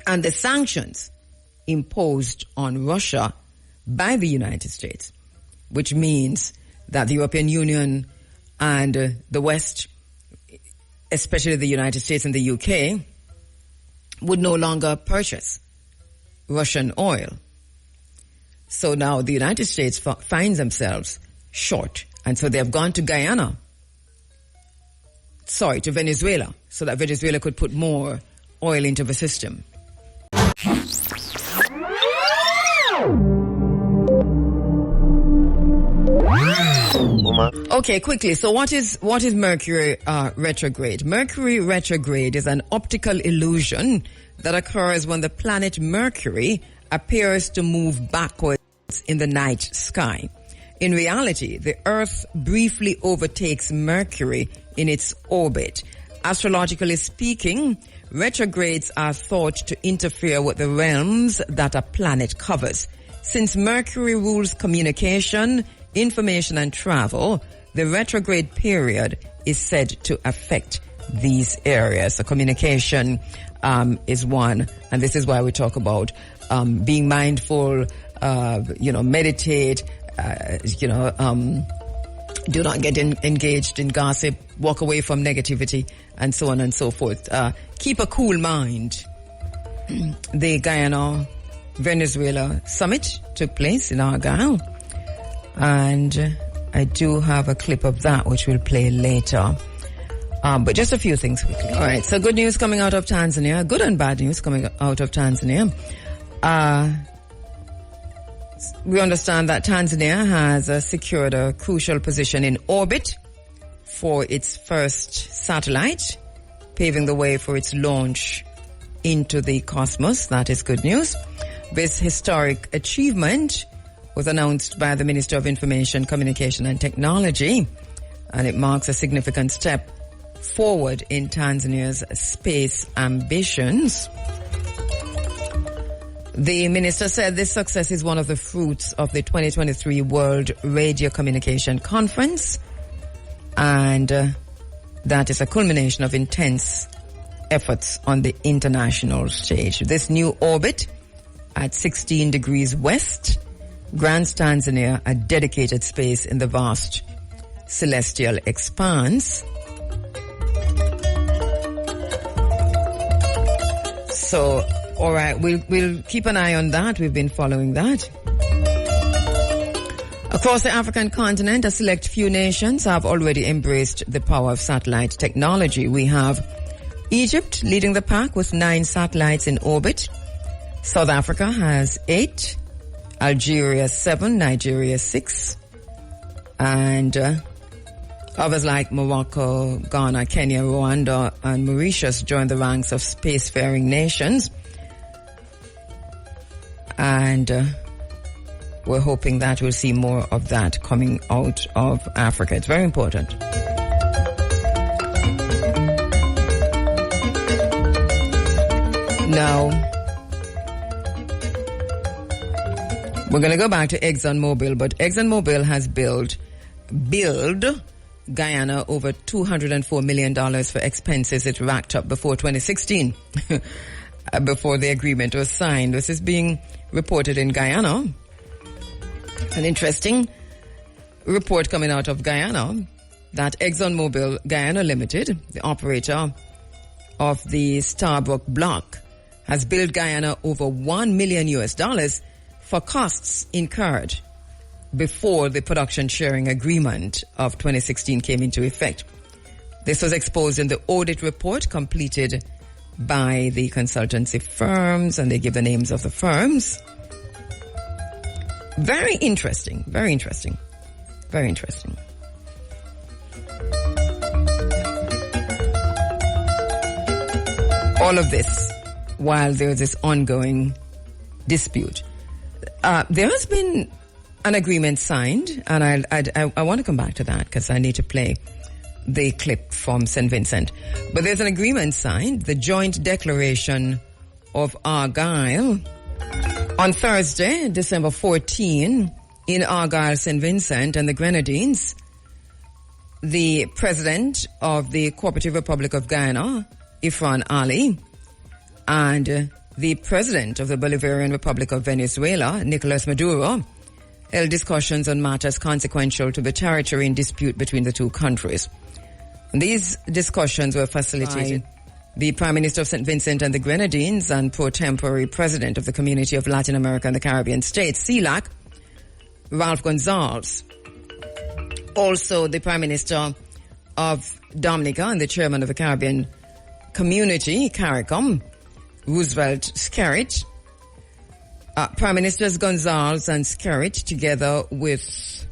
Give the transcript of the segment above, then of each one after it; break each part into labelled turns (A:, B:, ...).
A: and the sanctions imposed on Russia by the United States, which means that the European Union and the West, especially the United States and the UK, would no longer purchase Russian oil. So now the United States finds themselves short, and so they have gone to Venezuela, so that Venezuela could put more oil into the system. Okay, quickly. So what is Mercury retrograde? Mercury retrograde is an optical illusion that occurs when the planet Mercury appears to move backwards in the night sky. In reality, the Earth briefly overtakes Mercury in its orbit. Astrologically speaking, retrogrades are thought to interfere with the realms that a planet covers. Since Mercury rules communication, information, and travel, the retrograde period is said to affect these areas. So communication is one, and this is why we talk about being mindful, meditate, do not get engaged in gossip, walk away from negativity, and so on and so forth. Keep a cool mind. The Guyana-Venezuela summit took place in Argyle, and I do have a clip of that which we'll play later. But just a few things quickly. All right, so good news coming out of Tanzania, good and bad news coming out of Tanzania. We understand that Tanzania has secured a crucial position in orbit for its first satellite, paving the way for its launch into the cosmos. That is good news. This historic achievement was announced by the Minister of Information, Communication and Technology, and it marks a significant step forward in Tanzania's space ambitions. The minister said this success is one of the fruits of the 2023 World Radio Communication Conference, and that is a culmination of intense efforts on the international stage. This new orbit at 16 degrees west grants Tanzania a dedicated space in the vast celestial expanse. So, all right, we'll keep an eye on that. We've been following that. Across the African continent, a select few nations have already embraced the power of satellite technology. We have Egypt leading the pack with 9 satellites in orbit. South Africa has 8, Algeria 7, Nigeria 6, and others like Morocco, Ghana, Kenya, Rwanda, and Mauritius join the ranks of spacefaring nations. And we're hoping that we'll see more of that coming out of Africa. It's very important. Now, we're going to go back to ExxonMobil, but ExxonMobil has billed Guyana over $204 million for expenses it racked up before 2016, before the agreement was signed. This is being reported in Guyana. An interesting report coming out of Guyana that ExxonMobil Guyana Limited, the operator of the Starbrook block, has billed Guyana over $1 million for costs incurred before the production sharing agreement of 2016 came into effect. This was exposed in the audit report completed by the consultancy firms, and they give the names of the firms. Very interesting, very interesting, very interesting. All of this while there's this ongoing dispute. There has been an agreement signed, and I want to come back to that because I need to play the clip from St. Vincent. But there's an agreement signed, the Joint Declaration of Argyle, on Thursday, December 14, in Argyle, St. Vincent and the Grenadines. The President of the Cooperative Republic of Guyana, Ifran Ali, and the president of the Bolivarian Republic of Venezuela, Nicolas Maduro, held discussions on matters consequential to the territory in dispute between the two countries. And these discussions were facilitated by the Prime Minister of St. Vincent and the Grenadines and pro tempore President of the Community of Latin America and the Caribbean States, CELAC, Ralph Gonzalez. Also, the Prime Minister of Dominica and the Chairman of the Caribbean Community, CARICOM, Roosevelt Skerrit. Prime Ministers Gonzalez and Skerrit, together with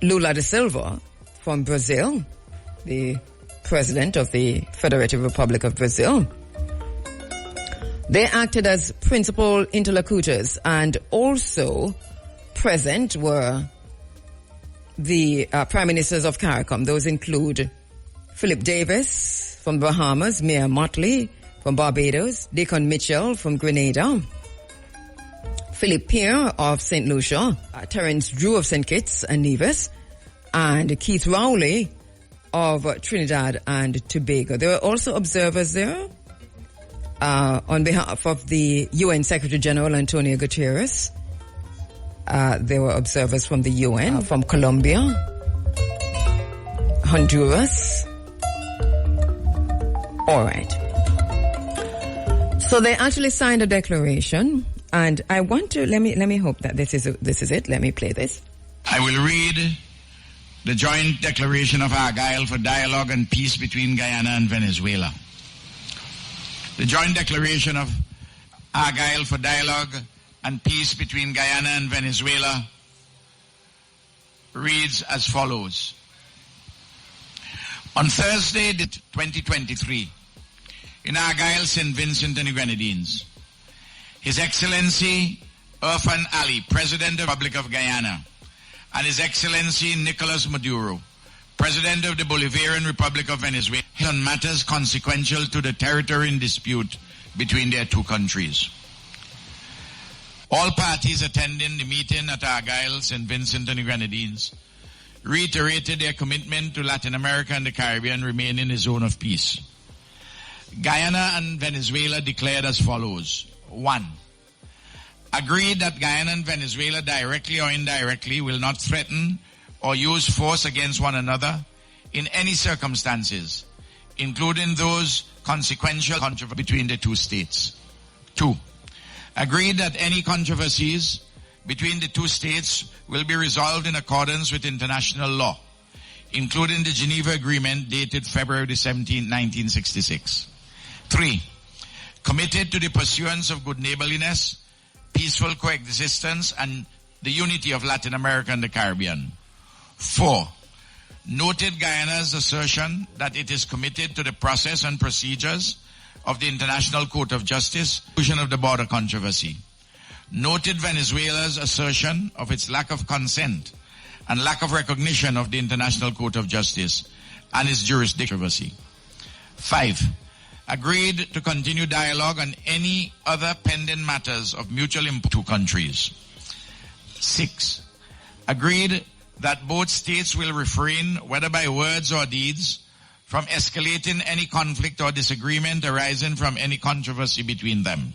A: Lula da Silva from Brazil, the President of the Federative Republic of Brazil. They acted as principal interlocutors, and also present were the Prime Ministers of CARICOM. Those include Philip Davis from Bahamas, Mayor Motley from Barbados, Deacon Mitchell from Grenada, Philip Peer of St. Lucia, Terence Drew of St. Kitts and Nevis, and Keith Rowley of Trinidad and Tobago. There were also observers there on behalf of the UN Secretary General Antonio Guterres. There were observers from the UN, from Colombia, Honduras. All right. So they actually signed a declaration, and I want to let me hope that this is it. Let me play this.
B: I will read the joint declaration of Argyle for dialogue and peace between Guyana and Venezuela. The joint declaration of Argyle for dialogue and peace between Guyana and Venezuela reads as follows. On Thursday, 2023, in Argyle, St. Vincent and the Grenadines, His Excellency Irfan Ali, President of the Republic of Guyana, and His Excellency Nicolas Maduro, President of the Bolivarian Republic of Venezuela, on matters consequential to the territory in dispute between their two countries. All parties attending the meeting at Argyle, St. Vincent and the Grenadines reiterated their commitment to Latin America and the Caribbean remaining a zone of peace. Guyana and Venezuela declared as follows. 1. Agreed that Guyana and Venezuela directly or indirectly will not threaten or use force against one another in any circumstances, including those consequential between the two states. 2. Agreed that any controversies between the two states will be resolved in accordance with international law, including the Geneva Agreement dated February 17, 1966. 3. Committed to the pursuance of good neighborliness, peaceful coexistence, and the unity of Latin America and the Caribbean. 4. Noted Guyana's assertion that it is committed to the process and procedures of the International Court of Justice, conclusion of the border controversy. Noted Venezuela's assertion of its lack of consent and lack of recognition of the International Court of Justice and its jurisdiction. 5. Agreed to continue dialogue on any other pending matters of mutual import to countries. 6. Agreed that both states will refrain, whether by words or deeds, from escalating any conflict or disagreement arising from any controversy between them.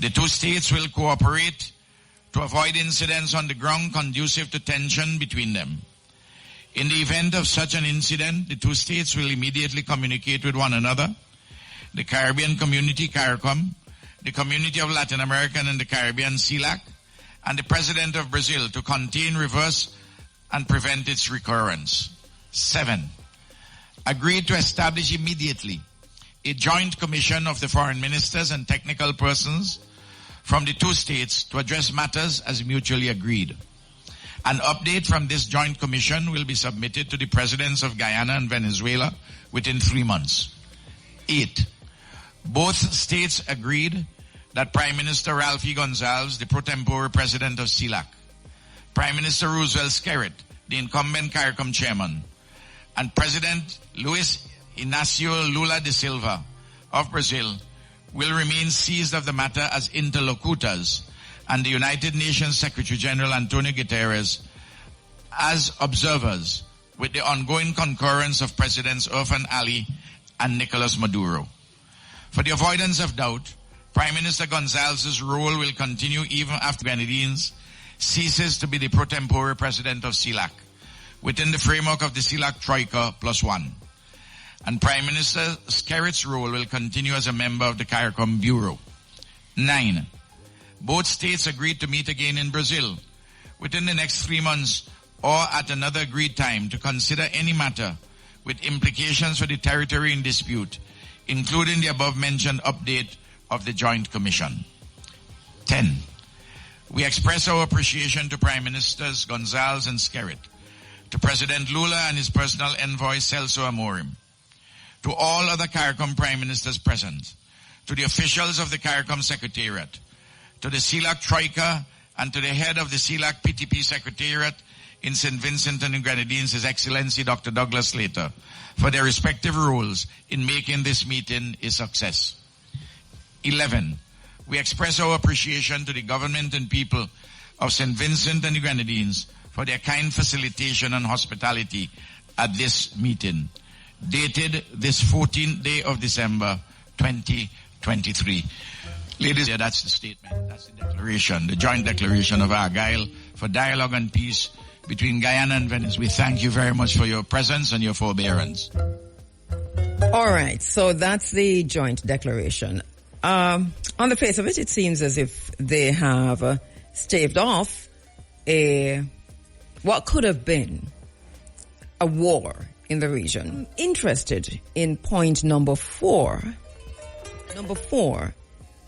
B: The two states will cooperate to avoid incidents on the ground conducive to tension between them. In the event of such an incident, the two states will immediately communicate with one another, the Caribbean Community, CARICOM, the Community of Latin America and the Caribbean, CELAC, and the President of Brazil to contain, reverse, and prevent its recurrence. 7. Agreed to establish immediately a joint commission of the foreign ministers and technical persons from the two states to address matters as mutually agreed. An update from this joint commission will be submitted to the presidents of Guyana and Venezuela within 3 months. 8. Both states agreed that Prime Minister Ralph E. Gonzalez, the pro tempore president of CELAC, Prime Minister Roosevelt Skerrit, the incumbent CARICOM chairman, and President Luis Inácio Lula da Silva of Brazil will remain seized of the matter as interlocutors, and the United Nations Secretary General Antonio Guterres as observers, with the ongoing concurrence of Presidents Irfan Ali and Nicolas Maduro. For the avoidance of doubt, Prime Minister Gonzalez's role will continue even after Grenadines ceases to be the pro tempore president of CELAC, within the framework of the CELAC Troika +1. And Prime Minister KHERU's role will continue as a member of the CARICOM Bureau. 9. Both states agreed to meet again in Brazil within the next 3 months or at another agreed time to consider any matter with implications for the territory in dispute, including the above-mentioned update of the Joint Commission. 10. We express our appreciation to Prime Ministers Gonzalez and Skerrit, to President Lula and his personal envoy Celso Amorim, to all other CARICOM Prime Ministers present, to the officials of the CARICOM Secretariat, to the CELAC Troika, and to the head of the CELAC PTP Secretariat in St. Vincent and the Grenadines, His Excellency Dr. Douglas Slater, for their respective roles in making this meeting a success. 11. We express our appreciation to the government and people of St. Vincent and the Grenadines for their kind facilitation and hospitality at this meeting, dated this 14th day of December, 2023. Ladies, that's the statement, that's the declaration, the joint declaration of Argyle for dialogue and peace between Guyana and Venice. We thank you very much for your presence and your forbearance.
A: All right, so that's the joint declaration. On the face of it, it seems as if they have staved off what could have been a war in the region. I'm interested in point number 4. Number 4,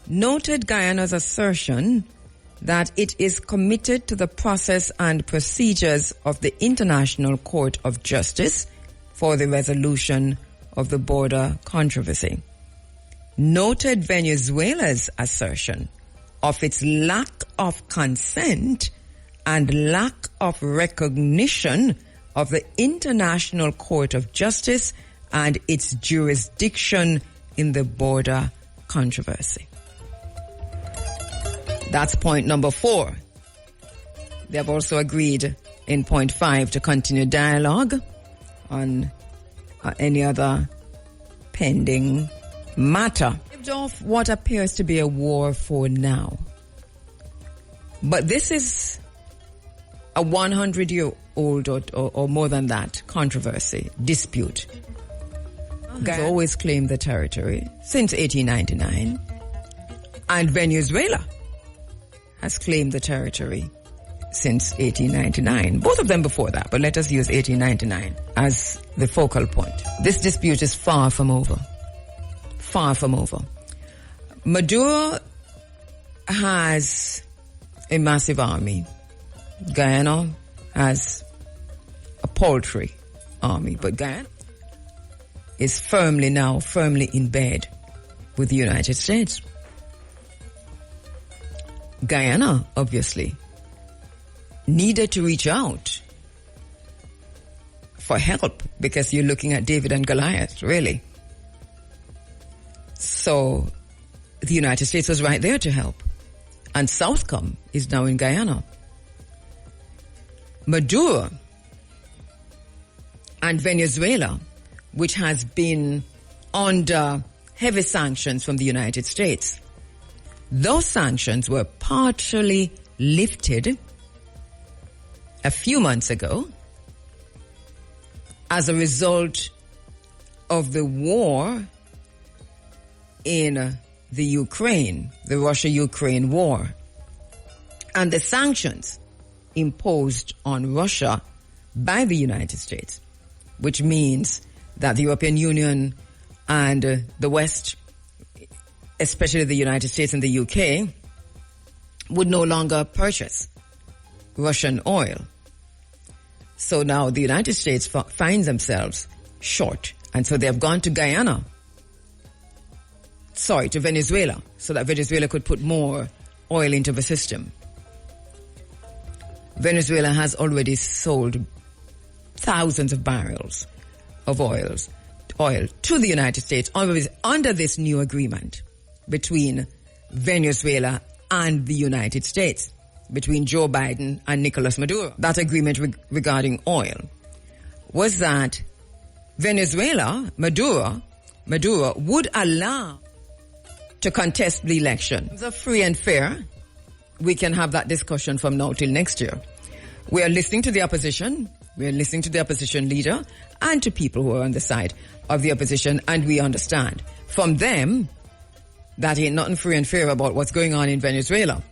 A: noted Guyana's assertion that it is committed to the process and procedures of the International Court of Justice for the resolution of the border controversy. Noted Venezuela's assertion of its lack of consent and lack of recognition of the International Court of Justice and its jurisdiction in the border controversy. That's point number 4. They have also agreed in point 5 to continue dialogue on any other pending matter. Off what appears to be a war for now. But this is a 100-year-old or more than that controversy, dispute. Has always claimed the territory since 1899, and Venezuela has claimed the territory since 1899. Both of them before that, but let us use 1899 as the focal point. This dispute is far from over. Far from over. Maduro has a massive army. Guyana has a paltry army, but Guyana is firmly in bed with the United States. Guyana, obviously, needed to reach out for help because you're looking at David and Goliath, really. So the United States was right there to help. And Southcom is now in Guyana. Maduro and Venezuela, which has been under heavy sanctions from the United States, those sanctions were partially lifted a few months ago as a result of the war in the Ukraine, the Russia-Ukraine war, and the sanctions imposed on Russia by the United States, which means that the European Union and the West, especially the United States and the UK, would no longer purchase Russian oil. So now the United States finds themselves short, and so they have gone to Venezuela, so that Venezuela could put more oil into the system. Venezuela has already sold thousands of barrels of oil to the United States under this new agreement between Venezuela and the United States, between Joe Biden and Nicolas Maduro. That agreement regarding oil was that Venezuela, Maduro would allow to contest the election. It's free and fair. We can have that discussion from now till next year. We are listening to the opposition. We are listening to the opposition leader and to people who are on the side of the opposition, and we understand from them that ain't nothing free and fair about what's going on in Venezuela.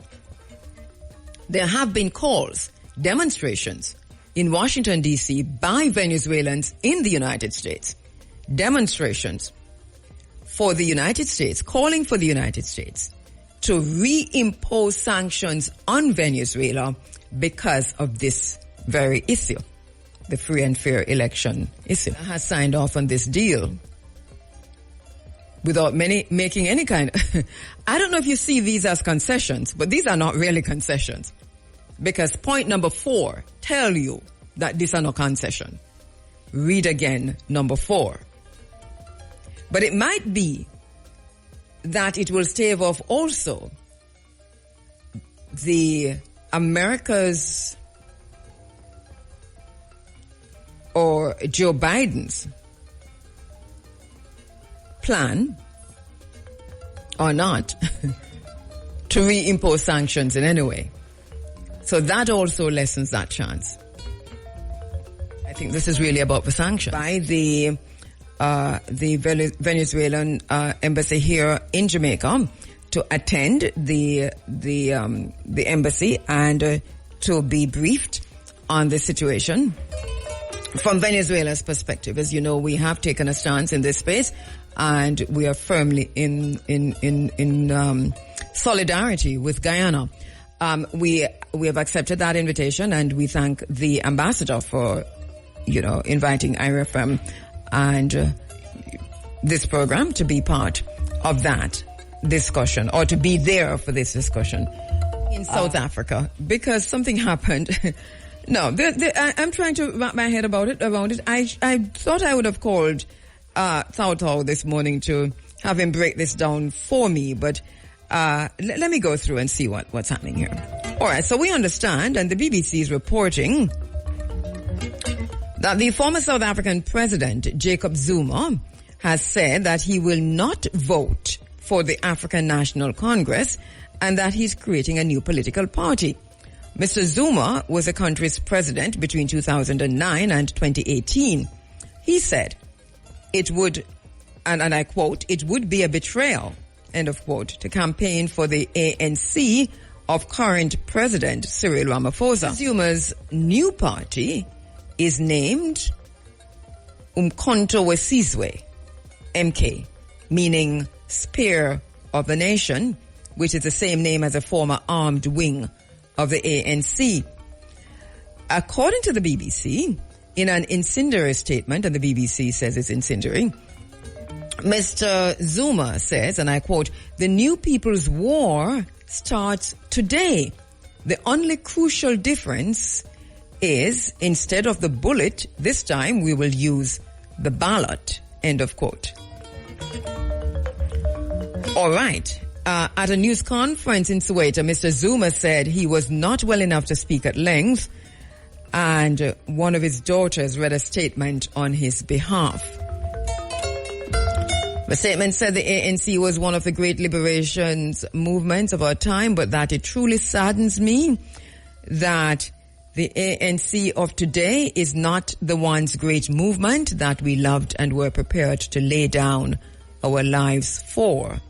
A: There have been calls, demonstrations in Washington, D.C. by Venezuelans in the United States. Demonstrations for the United States, calling for the United States to reimpose sanctions on Venezuela because of this very issue, the free and fair election issue. Has signed off on this deal without making any kind of... I don't know if you see these as concessions, but these are not really concessions. Because point number 4 tell you that these are no concession. Read again number 4. But it might be that it will stave off also the America's or Joe Biden's plan or not to reimpose sanctions in any way. So that also lessens that chance. I think this is really about the sanctions by the Venezuelan embassy here in Jamaica to attend the embassy and to be briefed on the situation from Venezuela's perspective. As you know, we have taken a stance in this space, and we are firmly in solidarity with Guyana. We have accepted that invitation, and we thank the ambassador for, inviting IRFM and this program to be part of that discussion, or to be there for this discussion in South Africa, because something happened. No, I'm trying to wrap my head around it. I thought I would have called Thao this morning to have him break this down for me, but let me go through and see what's happening here. All right, so we understand, and the BBC is reporting that the former South African president, Jacob Zuma, has said that he will not vote for the African National Congress and that he's creating a new political party. Mr. Zuma was the country's president between 2009 and 2018. He said it would, and I quote, "it would be a betrayal," end of quote, to campaign for the ANC of current President Cyril Ramaphosa. Zuma's new party is named Umkhonto weSizwe, MK, meaning Spear of the Nation, which is the same name as a former armed wing of the ANC. According to the BBC, in an incendiary statement, and the BBC says it's incendiary, Mr. Zuma says, and I quote, "The new people's war starts today. The only crucial difference is instead of the bullet, this time we will use the ballot," end of quote. All right. At a news conference in Soweto, Mr. Zuma said he was not well enough to speak at length, and one of his daughters read a statement on his behalf. The statement said the ANC was one of the great liberations movements of our time, but that it truly saddens me that the ANC of today is not the once great movement that we loved and were prepared to lay down our lives for.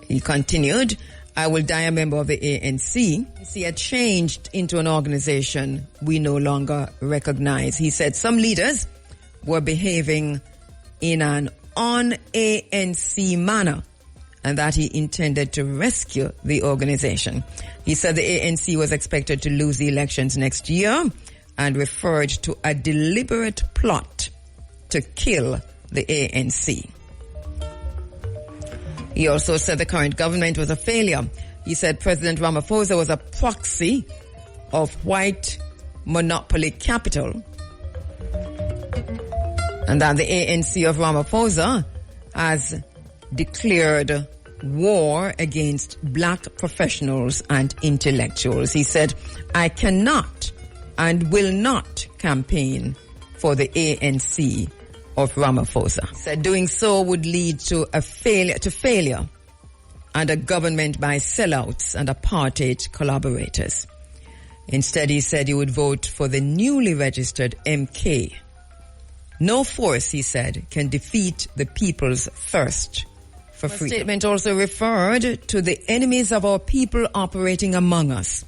A: He continued, "I will die a member of the ANC. He had changed into an organization we no longer recognize." He said some leaders were behaving in an un-ANC manner and that he intended to rescue the organization. He said the ANC was expected to lose the elections next year and referred to a deliberate plot to kill the ANC. He also said the current government was a failure. He said President Ramaphosa was a proxy of white monopoly capital, and that the ANC of Ramaphosa has declared war against black professionals and intellectuals. He said, "I cannot and will not campaign for the ANC of Ramaphosa. Said doing so would lead to failure and a government by sellouts and apartheid collaborators. Instead, he said he would vote for the newly registered MK. No force, he said, can defeat the people's thirst for freedom. The statement also referred to the enemies of our people operating among us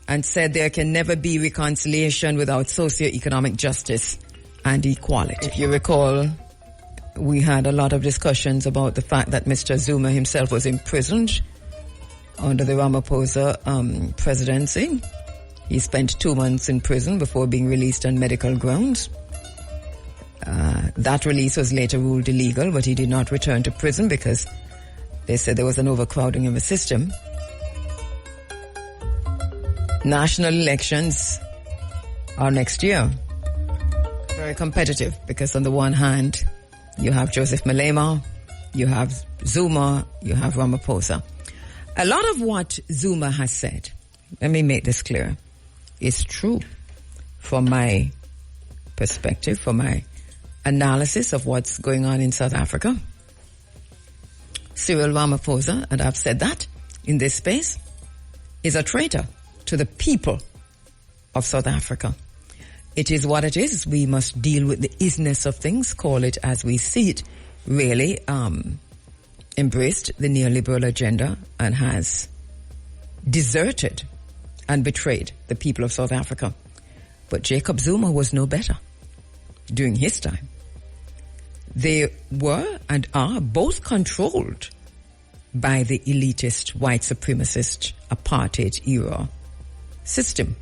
A: and said there can never be reconciliation without socio-economic justice and equality. If you recall, we had a lot of discussions about the fact that Mr. Zuma himself was imprisoned under the Ramaphosa presidency. He spent 2 months in prison before being released on medical grounds. That release was later ruled illegal, but he did not return to prison because they said there was an overcrowding of the system. National elections are next year. Very competitive because on the one hand, you have Joseph Malema, you have Zuma, you have Ramaphosa. A lot of what Zuma has said, let me make this clear, is true from my perspective, from my analysis of what's going on in South Africa. Cyril Ramaphosa, and I've said that in this space, is a traitor to the people of South Africa. It is what it is. We must deal with the isness of things, call it as we see it. Really embraced the neoliberal agenda and has deserted and betrayed the people of South Africa. But Jacob Zuma was no better during his time. They were and are both controlled by the elitist, white supremacist, apartheid era system.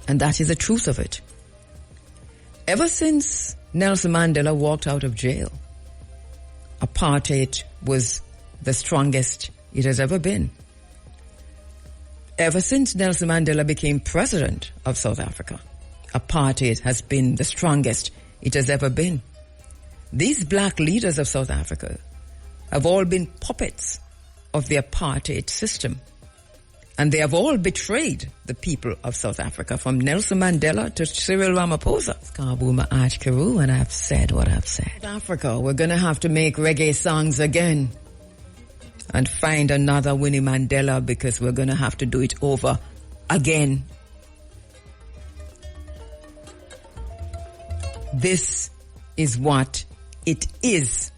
A: And that is the truth of it. Ever since Nelson Mandela walked out of jail, apartheid was the strongest it has ever been. Ever since Nelson Mandela became president of South Africa, apartheid has been the strongest it has ever been. These black leaders of South Africa have all been puppets of the apartheid system. And they have all betrayed the people of South Africa, from Nelson Mandela to Cyril Ramaphosa. KABU, MAAT, KHERU, and I've said what I've said. South Africa, we're going to have to make reggae songs again and find another Winnie Mandela, because we're going to have to do it over again. This is what it is.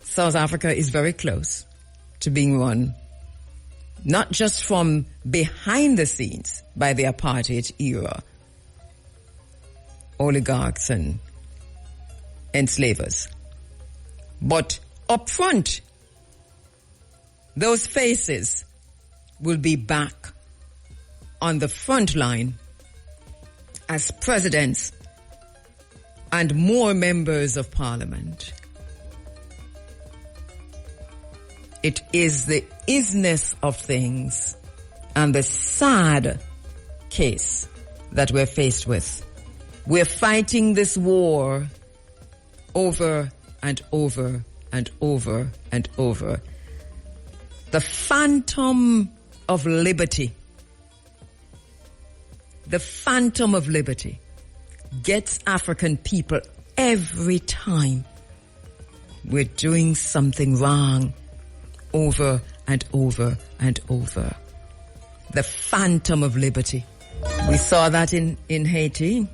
A: South Africa is very close to being run not just from behind the scenes by the apartheid era oligarchs and enslavers, but up front, those faces will be back on the front line as presidents and more members of parliament. It is the isness of things and the sad case that we're faced with. We're fighting this war over and over and over and over. The phantom of liberty, the phantom of liberty gets African people every time we're doing something wrong. Over and over and over. The phantom of liberty. We saw that in Haiti,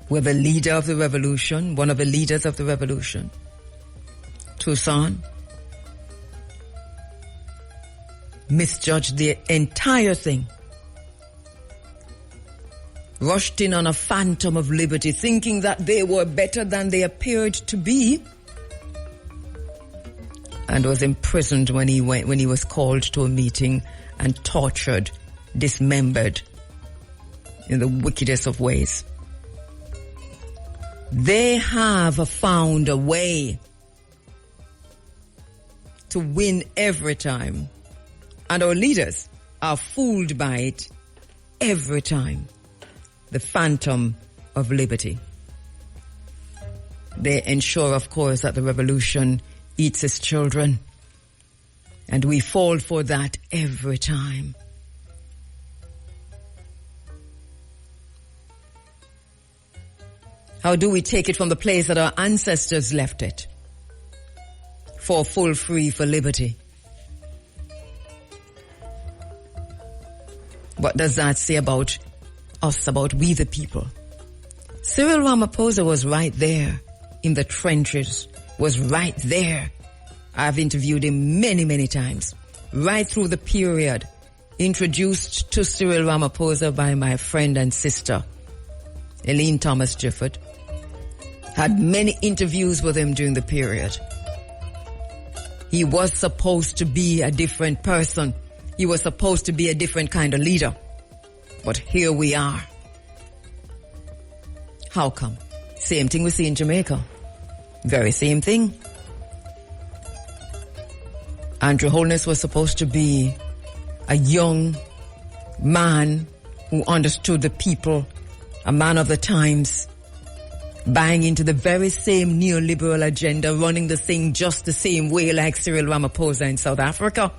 A: where the leader of the revolution, one of the leaders of the revolution, Toussaint, misjudged the entire thing. Rushed in on a phantom of liberty, thinking that they were better than they appeared to be, and was imprisoned when he was called to a meeting and tortured, dismembered in the wickedest of ways. They have found a way to win every time, and our leaders are fooled by it every time. The phantom of liberty. They ensure, of course, that the revolution eats its children. And we fall for that every time. How do we take it from the place that our ancestors left it? For full free, for liberty. What does that say about us, about we the people? Cyril Ramaphosa was right there in the trenches, was right there. I've interviewed him many, many times. Right through the period, introduced to Cyril Ramaphosa by my friend and sister, Eileen Thomas Gifford. Had many interviews with him during the period. He was supposed to be a different person. He was supposed to be a different kind of leader. But here we are. How come? Same thing we see in Jamaica. Very same thing. Andrew Holness was supposed to be a young man who understood the people, a man of the times, buying into the very same neoliberal agenda, running the thing just the same way like Cyril Ramaphosa in South Africa,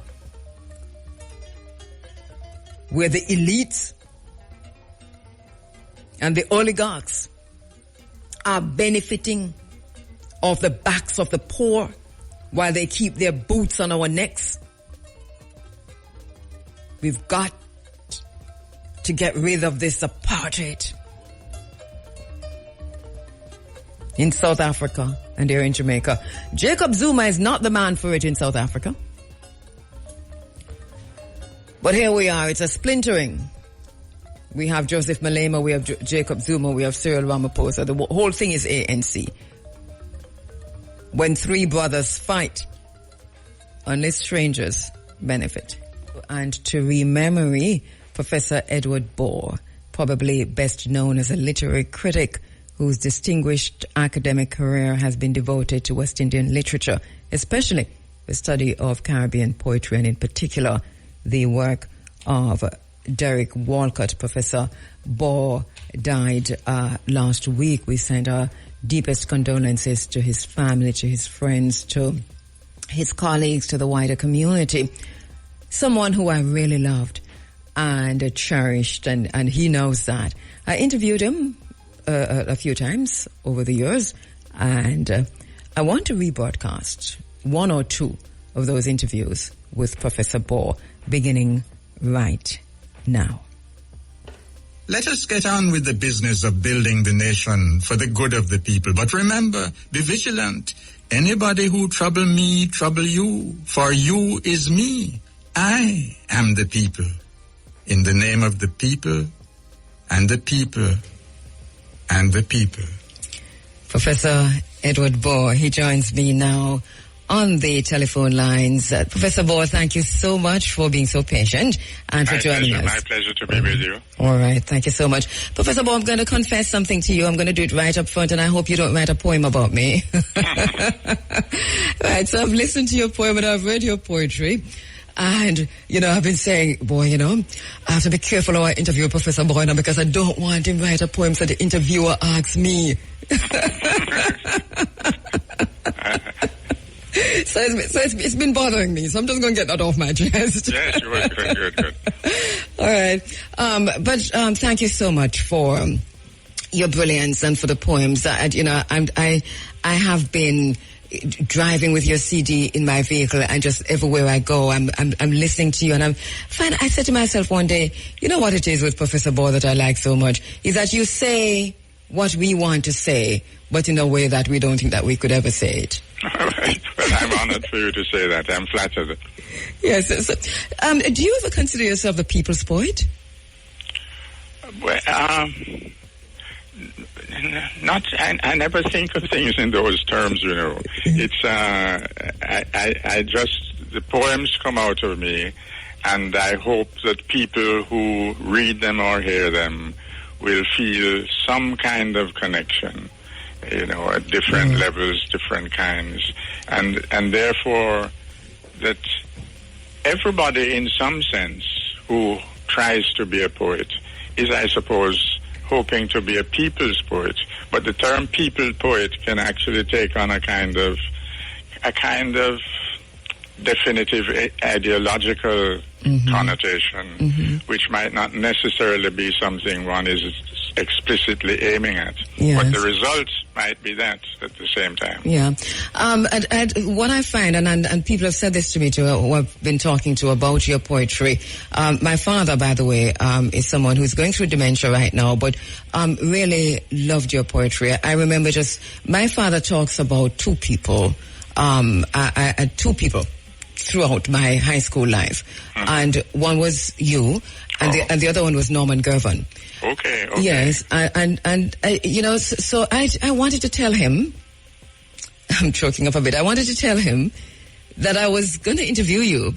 A: where the elites and the oligarchs are benefiting off the backs of the poor while they keep their boots on our necks. We've got to get rid of this apartheid in South Africa and here in Jamaica. Jacob Zuma is not the man for it in South Africa. But here we are, it's a splintering. We have Joseph Malema, we have Jacob Zuma, we have Cyril Ramaphosa. The whole thing is ANC. When three brothers fight, only strangers benefit. And to rememory Professor Edward Bohr, probably best known as a literary critic whose distinguished academic career has been devoted to West Indian literature, especially the study of Caribbean poetry and in particular the work of Derek Walcott. Professor Bohr died last week. We send our deepest condolences to his family, to his friends, to his colleagues, to the wider community. Someone who I really loved and cherished, and he knows that. I interviewed him a few times over the years, and I want to rebroadcast one or two of those interviews with Professor Bohr, beginning right now.
C: Let us get on with the business of building the nation for the good of the people. But remember, be vigilant. Anybody who trouble me, trouble you. For you is me. I am the people. In the name of the people, and the people, and the people.
A: Professor Edward Bohr, he joins me now on the telephone lines. Professor Bohr, thank you so much for being so patient and for joining us.
D: My pleasure to be with you.
A: All right, thank you so much. Professor Bohr, I'm going to confess something to you. I'm going to do it right up front, and I hope you don't write a poem about me. Right, so I've listened to your poem and I've read your poetry. And, I've been saying, boy, I have to be careful how I interview Professor Bohr now because I don't want him to write a poem so the interviewer asks me. So it's been bothering me, so I'm just going to get that off my chest.
D: Yes, good.
A: All right. But thank you so much for your brilliance and for the poems. I have been driving with your CD in my vehicle, and just everywhere I go, I'm listening to you, and I said to myself one day, you know what it is with Professor Bohr that I like so much is that you say what we want to say, but in a way that we don't think that we could ever say it.
D: All right. Well, I'm honored for you to say that. I'm flattered.
A: Yes. So, do you ever consider yourself the people's poet?
D: Well, I never think of things in those terms, It's, the poems come out of me, and I hope that people who read them or hear them will feel some kind of connection, at different levels, different kinds, and therefore that everybody in some sense who tries to be a poet is, I suppose, hoping to be a people's poet, but the term people poet can actually take on a kind of definitive ideological connotation, which might not necessarily be something one is explicitly aiming at.
A: Yes.
D: But the results might be that at the same time.
A: Yeah. What I find, and people have said this to me too, who I've been talking to about your poetry. My father, by the way, is someone who's going through dementia right now, but really loved your poetry. I remember my father talks about two people throughout my high school life. And one was you, and the other one was Norman Gervin.
D: Okay.
A: Yes, and so I wanted to tell him, I'm choking up a bit, I wanted to tell him that I was going to interview you,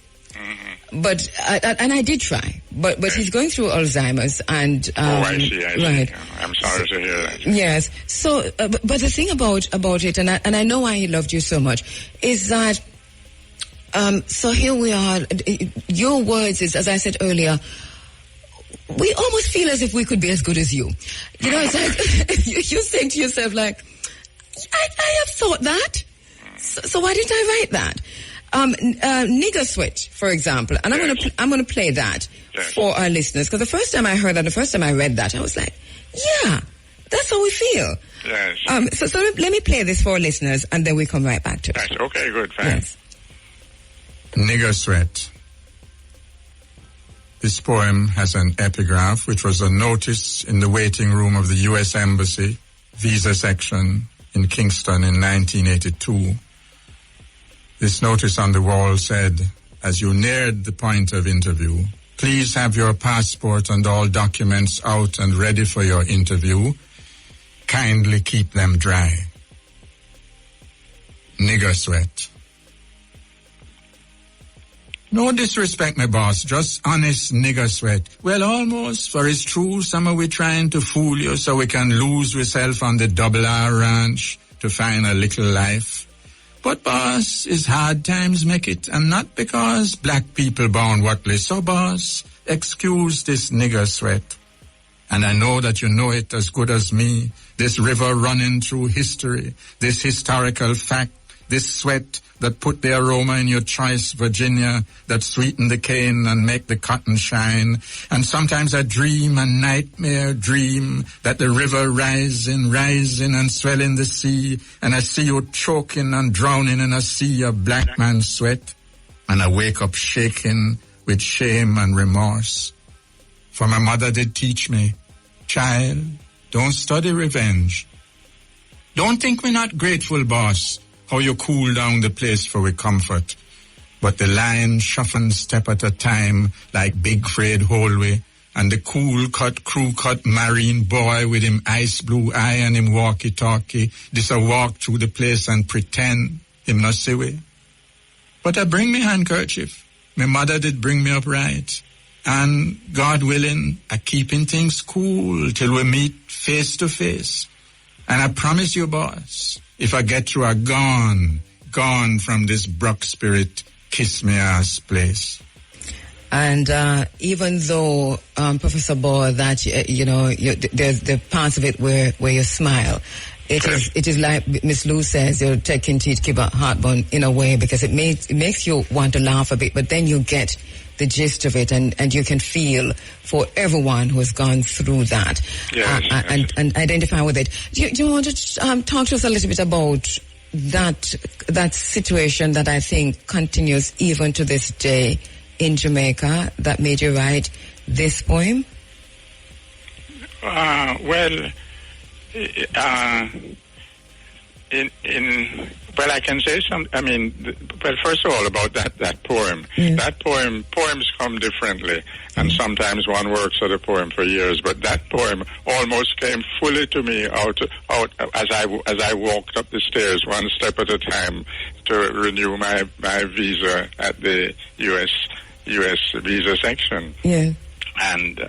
A: but I did try, but he's going through Alzheimer's, and
D: I see.
A: Right.
D: I'm sorry to hear that.
A: Yes. So, but the thing about it, and I know why he loved you so much, is that so here we are. Your words is, as I said earlier, we almost feel as if we could be as good as you. You know, it's like you think to yourself, like, I have thought that. So why didn't I write that? Nigger Sweat, for example, and I'm going to play that for our listeners, because the first time I heard that, the first time I read that, I was like, yeah, that's how we feel.
D: Yes.
A: So let me play this for our listeners, and then we come right back to it.
D: Yes. Okay. Good. Fine.
A: Yes.
C: Nigger Sweat. This poem has an epigraph, which was a notice in the waiting room of the U.S. Embassy, visa section in Kingston in 1982. This notice on the wall said, as you neared the point of interview, please have your passport and all documents out and ready for your interview. Kindly keep them dry. Nigger Sweat. No disrespect, my boss, just honest nigger sweat. Well, almost, for it's true, some of we trying to fool you so we can lose ourselves on the Double R Ranch to find a little life. But boss, is hard times make it, and not because black people born worthless. So boss, excuse this nigger sweat. And I know that you know it as good as me, this river running through history, this historical fact, this sweat that put the aroma in your choice, Virginia, that sweeten the cane and make the cotton shine. And sometimes I dream, a nightmare dream, that the river rising and swelling the sea, and I see you choking and drowning in a sea of black man's sweat. And I wake up shaking with shame and remorse. For my mother did teach me, child, don't study revenge. Don't think we're not grateful, boss, how you cool down the place for we comfort. But the lion shuffling step at a time like Big Fred Holway, and the cool-cut, crew-cut marine boy with him ice blue eye and him walkie-talkie, this a walk through the place and pretend him not see we. But I bring me handkerchief. My mother did bring me up right. And God willing, I keeping things cool till we meet face to face. And I promise you, boss, if I get through a gone from this broke spirit, kiss me ass place.
A: And even though, Professor Ball, that, there's the parts of it where you smile, it is like Miss Lou says, you're taking teeth, keep a heartburn in a way, because it makes you want to laugh a bit, but then you get the gist of it, and you can feel for everyone who has gone through that.
D: Yes,
A: and identify with it. Do you want to talk to us a little bit about that situation that I think continues even to this day in Jamaica that made you write this poem?
D: Well, I can say some. I mean, first of all, about that poem.
A: Yes.
D: That poems come differently, and sometimes one works at a poem for years. But that poem almost came fully to me out as I walked up the stairs, one step at a time, to renew my visa at the U.S. visa section.
A: Yeah.
D: And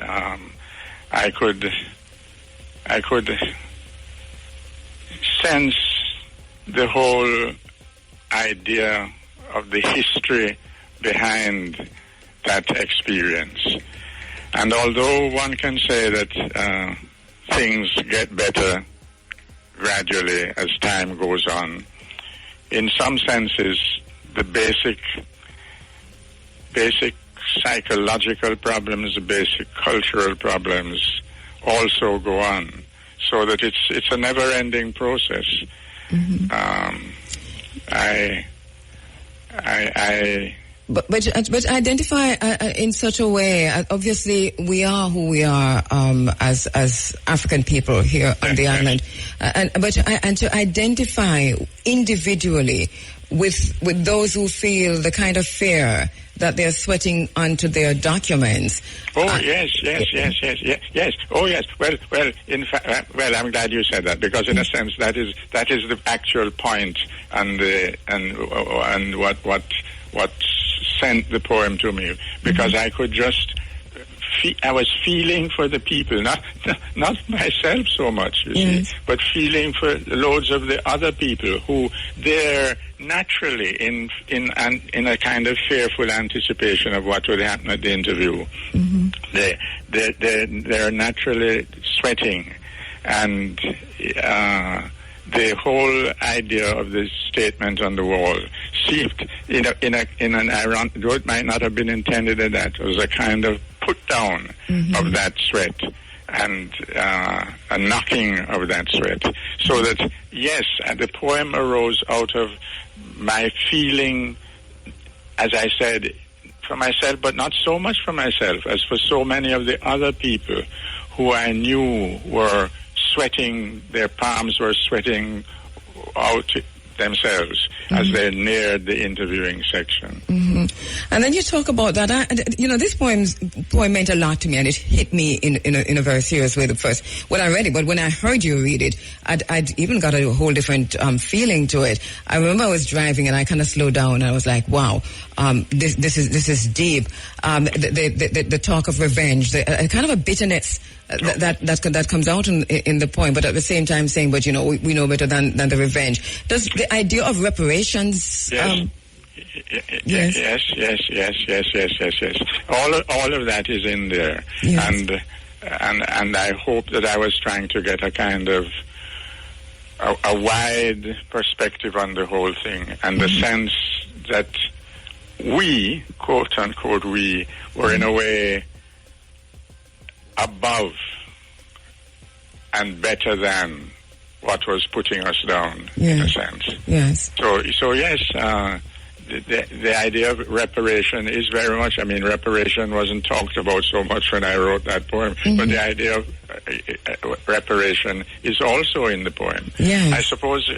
D: I could sense the whole idea of the history behind that experience. And although one can say that things get better gradually as time goes on, in some senses, the basic psychological problems, the basic cultural problems also go on, so that it's a never-ending process.
A: But identify in such a way. Obviously, we are who we are as African people here on the island, and to identify individually with those who feel the kind of fear that they're sweating onto their documents.
D: Oh yes. Oh yes. Well. In fact, I'm glad you said that, because in a sense that is the actual point, and what sent the poem to me, because I could just. I was feeling for the people, not myself so much, you see, but feeling for loads of the other people who they're naturally in a kind of fearful anticipation of what would happen at the interview. They're naturally sweating, and the whole idea of this statement on the wall seemed in an ironic, though it might not have been intended at that, it was a kind of put down of that sweat and a knocking of that sweat. So that, yes, the poem arose out of my feeling, as I said, for myself, but not so much for myself as for so many of the other people who I knew were sweating, their palms were sweating out themselves as they neared the interviewing section.
A: And then you talk about that. This poem meant a lot to me, and it hit me in a very serious way when I read it. But when I heard you read it, I'd even got a whole different feeling to it. I remember I was driving and I kind of slowed down, and I was like, wow, this is deep. The talk of revenge, kind of a bitterness that comes out in the poem, but at the same time saying, but we know better than the revenge. Does the idea of reparations?
D: Yes. All of that is in there, and I hope that I was trying to get a kind of a wide perspective on the whole thing, and the sense that we, quote unquote, we were in a way above and better than what was putting us down, in a sense.
A: Yes.
D: So yes, the idea of reparation is very much, reparation wasn't talked about so much when I wrote that poem, but the idea of reparation is also in the poem.
A: Yes.
D: I suppose,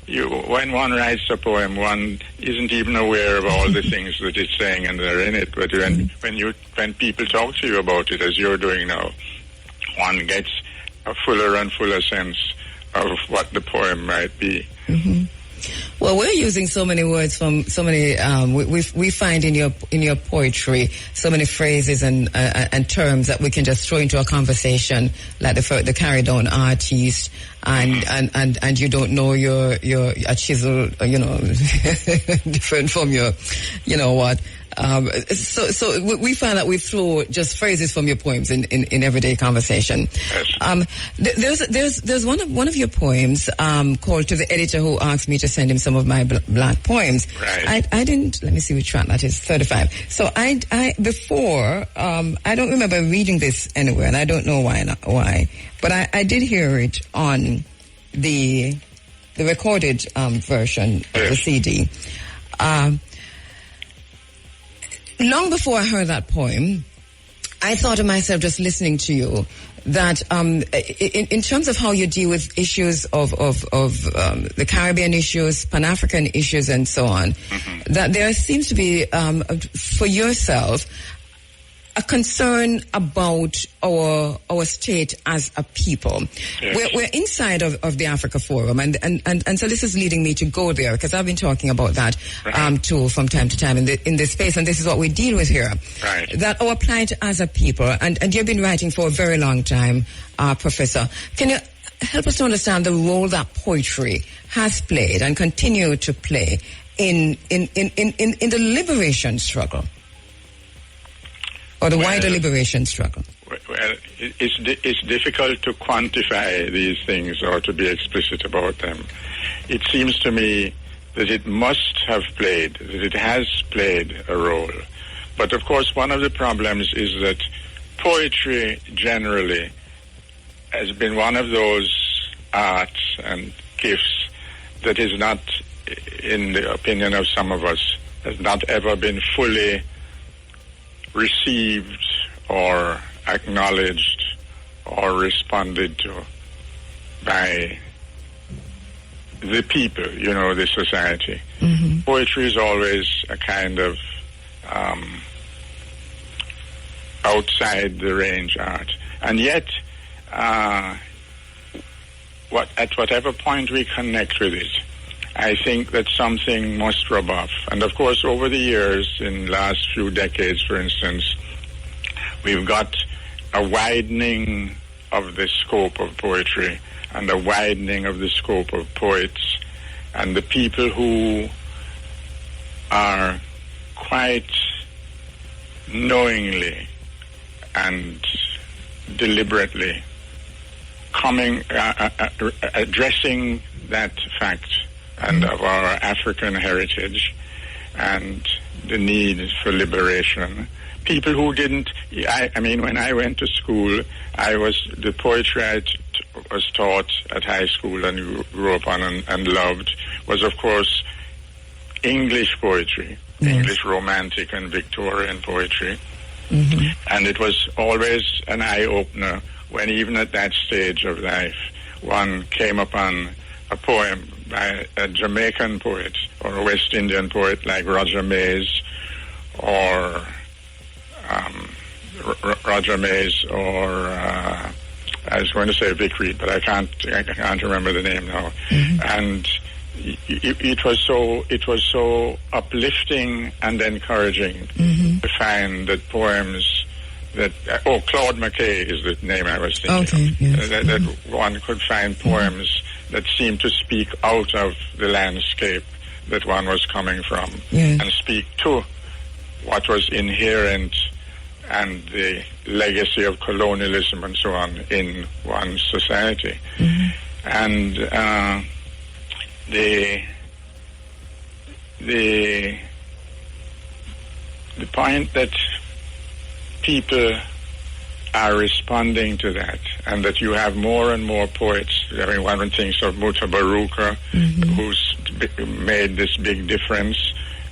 D: when one writes a poem, one isn't even aware of all the things that it's saying and they're in it, but when people talk to you about it, as you're doing now, one gets a fuller and fuller sense of what the poem might be.
A: Well, we're using so many words from so many. We find in your poetry so many phrases and terms that we can just throw into a conversation, like the carry down artiste, and you don't know your a chisel, different from your, what. So we find that we throw just phrases from your poems in everyday conversation.
D: Yes.
A: There's one of your poems called "To the Editor Who Asked Me to Send Him Some of My Black Poems."
D: Right.
A: I didn't. Let me see which track that is. 35. So I don't remember reading this anywhere, and I don't know why. But I did hear it on the recorded version of the CD. Long before I heard that poem, I thought to myself, just listening to you, that in terms of how you deal with issues of the Caribbean issues, Pan-African issues, and so on, that there seems to be, for yourself, a concern about our state as a people.
D: Yes.
A: We're inside of the Africa Forum, and so this is leading me to go there, because I've been talking about that too from time to time in this space, and this is what we deal with here.
D: Right.
A: That our plight as a people, and you've been writing for a very long time, Professor. Can you help us to understand the role that poetry has played and continue to play in the liberation struggle? Or the wider liberation struggle?
D: Well, it's difficult to quantify these things or to be explicit about them. It seems to me that it must have played, that it has played a role. But of course, one of the problems is that poetry generally has been one of those arts and gifts that is not, in the opinion of some of us, has not ever been fully received or acknowledged or responded to by the people, the society.
A: Mm-hmm.
D: Poetry is always a kind of outside the range art. And yet, at whatever point we connect with it, I think that something must rub off. And of course, over the years, in the last few decades, for instance, we've got a widening of the scope of poetry and a widening of the scope of poets. And the people who are quite knowingly and deliberately addressing that fact and of our African heritage and the need for liberation. People who didn't, I mean, when I went to school, the poetry I was taught at high school and grew up on and loved was, of course, English poetry,
A: yes.
D: English Romantic and Victorian poetry.
A: Mm-hmm.
D: And it was always an eye-opener when, even at that stage of life, one came upon a poem by a Jamaican poet or a West Indian poet like Roger Mays or I was going to say Vic Reed, but I can't remember the name now.
A: Mm-hmm.
D: And it was so uplifting and encouraging
A: mm-hmm.
D: to find that poems that Claude McKay is the name I was thinking
A: okay,
D: of.
A: yes.
D: That one could find poems that seemed to speak out of the landscape that one was coming from
A: yes.
D: and speak to what was inherent and the legacy of colonialism and so on in one's society.
A: Mm-hmm.
D: And the point that people are responding to that, and that you have more and more poets. I mean, one thinks of Mutabaruka,
A: mm-hmm.
D: who's made this big difference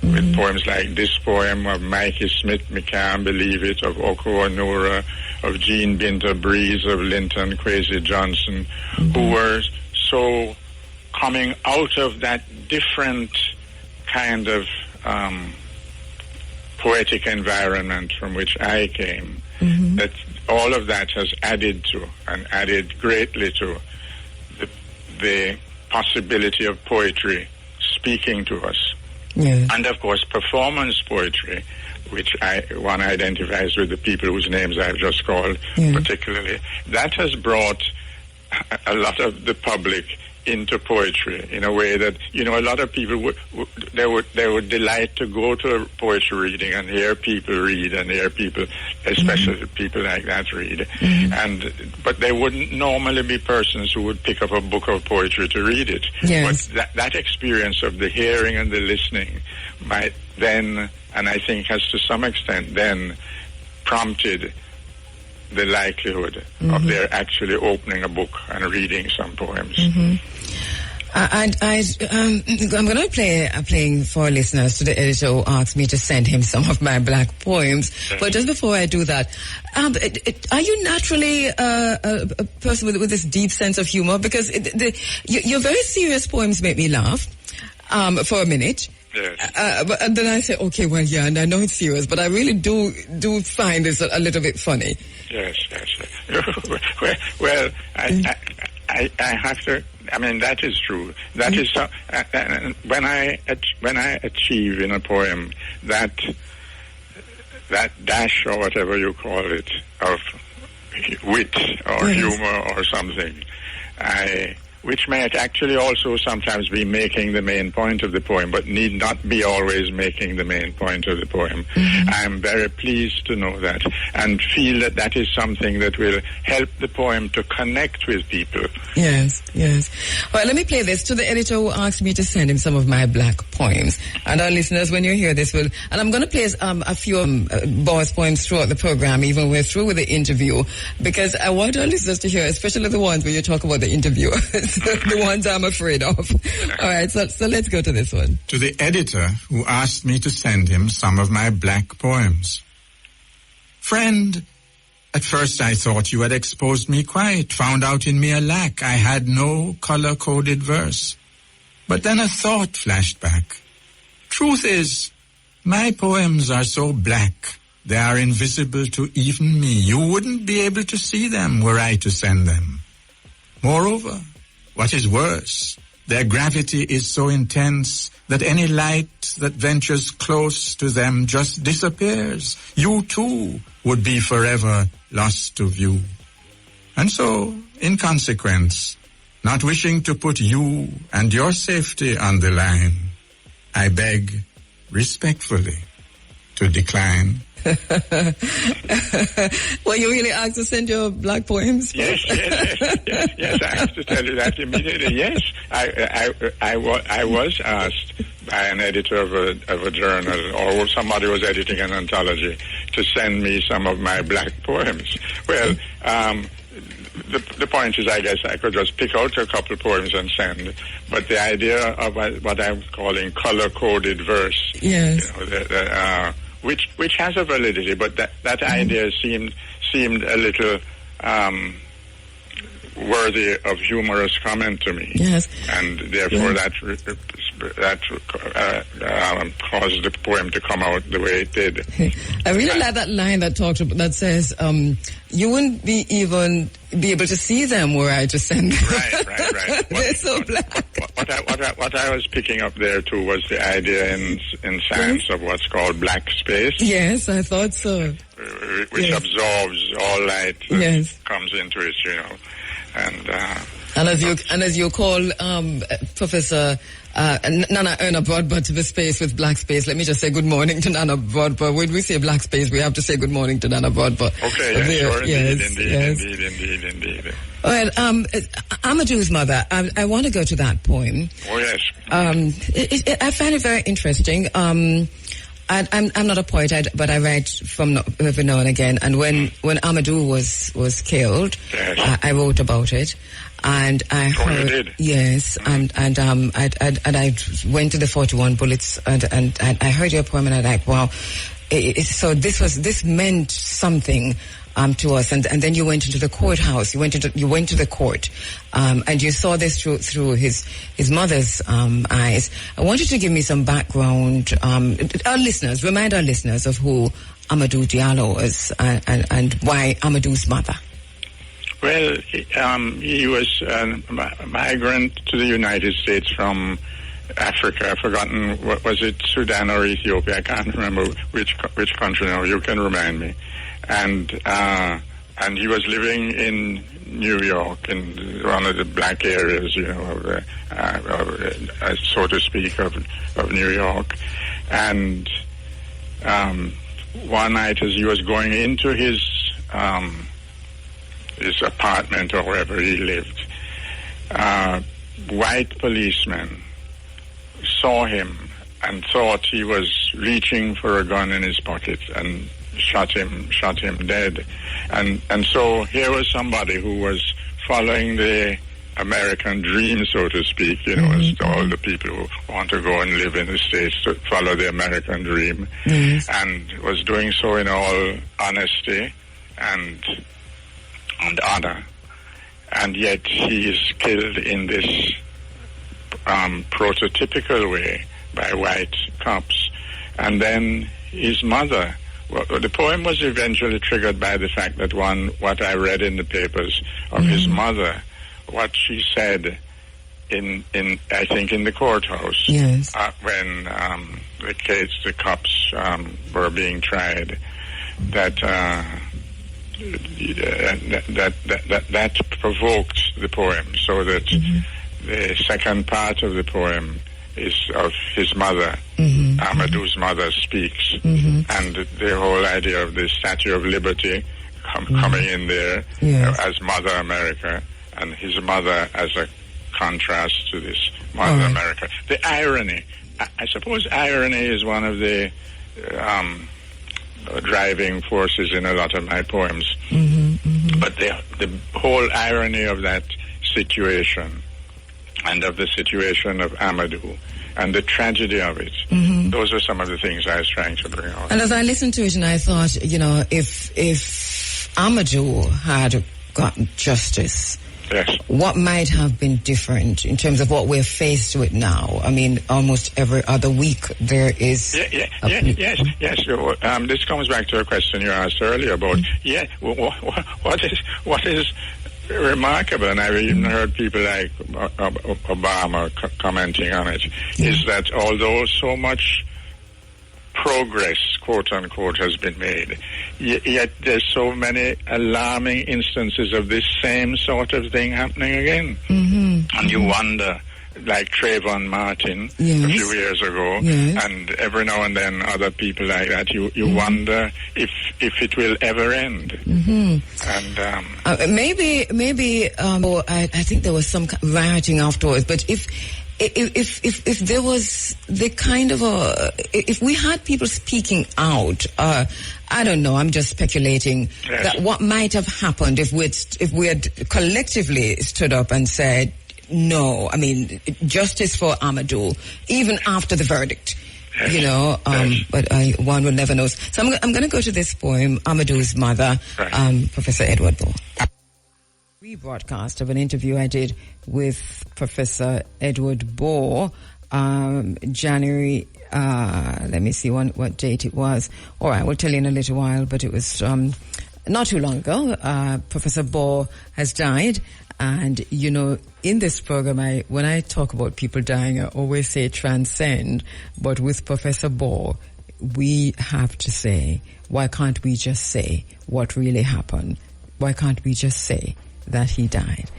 A: mm-hmm.
D: with poems like this poem of Mikey Smith, Me Can't Believe It, of Oko Onura, of Jean Binter Breeze, of Linton Kwesi Johnson,
A: mm-hmm.
D: who were so coming out of that different kind of poetic environment from which I came,
A: mm-hmm.
D: that all of that has added to and added greatly to the possibility of poetry speaking to us.
A: Yes.
D: And of course, performance poetry, which one identifies with the people whose names I've just called,
A: yes.
D: particularly, that has brought a lot of the public into poetry in a way that, a lot of people would delight to go to a poetry reading and hear people read and hear people, especially mm-hmm. people like that, read. Mm-hmm. But they wouldn't normally be persons who would pick up a book of poetry to read it.
A: Yes.
D: But that experience of the hearing and the listening might then, and I think has to some extent then prompted the likelihood mm-hmm. of their actually opening a book and reading some poems.
A: Mm-hmm. I'm going to be playing for listeners to the editor who asked me to send him some of my black poems. Yes. But just before I do that, are you naturally a person with this deep sense of humor? Because your very serious poems make me laugh for a minute.
D: Yes.
A: And then I say, okay, well, yeah, and I know it's serious, but I really do find this a little bit funny.
D: Yes. Well, I have to. I mean, that is true. That is so. When I achieve in a poem that dash or whatever you call it of wit or
A: yes.
D: humor or something, I which might actually also sometimes be making the main point of the poem, but need not be always making the main point of the poem. I am very pleased to know that and feel that that is something that will help the poem to connect with people.
A: Yes, yes. Well, let me play this to the editor who asked me to send him some of my black poems. And our listeners, when you hear this, and I'm going to play a few Boss poems throughout the program, even when we're through with the interview, because I want our listeners to hear, especially the ones where you talk about the interview. The ones I'm afraid of. All right, so let's go to this one.
C: To the editor who asked me to send him some of my black poems. Friend, at first I thought you had exposed me quite, found out in me a lack. I had no color-coded verse. But then a thought flashed back. Truth is, my poems are so black, they are invisible to even me. You wouldn't be able to see them were I to send them. Moreover, what is worse, their gravity is so intense that any light that ventures close to them just disappears. You too would be forever lost to view. And so, in consequence, not wishing to put you and your safety on the line, I beg respectfully to decline.
A: Well, you really asked to send your black poems?
D: Yes. I have to tell you that immediately. Yes, I was asked by an editor of a journal, or somebody was editing an anthology, to send me some of my black poems. Well, the point is, I guess I could just pick out a couple poems and send. But the idea of what I'm calling color-coded verse,
A: yes,
D: which has a validity, but that idea seemed a little worthy of humorous comment to me.
A: Yes,
D: and therefore that caused the poem to come out the way it did.
A: I really like that line that says, "You wouldn't be able to see them were I to send them."
D: Right.
A: They're so black.
D: What I was picking up there too was the idea in science of what's called black space.
A: Yes, I thought so.
D: Which absorbs all light that comes into it, And
A: as you call Professor Nana Erna Broadbent to the space with black space, let me just say good morning to Nana Broadbent. When we say black space, we have to say good morning to Nana Broadbent.
D: Okay, sure, indeed.
A: All right, Amadou's mother, I want to go to that poem.
D: Oh, yes.
A: I find it very interesting. I'm not a poet, but I write from every now and again. And when Amadou was killed, I wrote about it, and I heard, yes, and I went to the 41 Bullets, and I heard your poem, and I like, wow. So this meant something to us, and then you went into the courthouse. You went to the court, and you saw this through his mother's eyes. I want you to give me some background. Remind our listeners of who Amadou Diallo was and why Amadou's mother.
D: Well, he was a migrant to the United States from Africa. I've forgotten, was it Sudan or Ethiopia? I can't remember which country now. You can remind me. And he was living in New York, in one of the black areas, so to speak, of New York. And one night, as he was going into his apartment or wherever he lived, white policemen saw him and thought he was reaching for a gun in his pocket and shot him dead. And so here was somebody who was following the American dream, so to speak, as all the people who want to go and live in the States to follow the American dream, and was doing so in all honesty and honor. And yet he is killed in this prototypical way by white cops. And then his mother, the poem was eventually triggered by the fact that what I read in the papers of his mother, what she said in I think in the courthouse, when the cops were being tried, that that provoked the poem, so that the second part of the poem is of his mother. Amadou's mother speaks, and the whole idea of the Statue of Liberty coming in there as Mother America, and his mother as a contrast to this Mother America. The irony, I suppose irony is one of the driving forces in a lot of my poems. But the whole irony of that situation, and of the situation of Amadou, and the tragedy of it, those are some of the things I was trying to bring out.
A: And as I listened to it, and I thought, if Amadou had gotten justice, what might have been different in terms of what we're faced with now? I mean, almost every other week there is...
D: Yes. This comes back to a question you asked earlier about, what is remarkable, and I've even heard people like Obama commenting on it, is that although so much progress, quote unquote, has been made, yet there's so many alarming instances of this same sort of thing happening again. And you wonder, like Trayvon Martin a few years ago, and every now and then other people like that, you wonder if it will ever end. And
A: maybe I think there was some rioting afterwards, but if there was the kind of if we had people speaking out, I don't know, I'm just speculating that what might have happened if we had collectively stood up and said, no, I mean, justice for Amadou, even after the verdict, but one will never know. So I'm going to go to this poem, Amadou's Mother, Professor Edward Bohr. Rebroadcast of an interview I did with Professor Edward Bohr, January, let me see what date it was. All right, we'll tell you in a little while, but it was not too long ago. Professor Bohr has died, and, in this program, when I talk about people dying, I always say transcend, but with Professor Bohr, we have to say, why can't we just say what really happened? Why can't we just say that he died?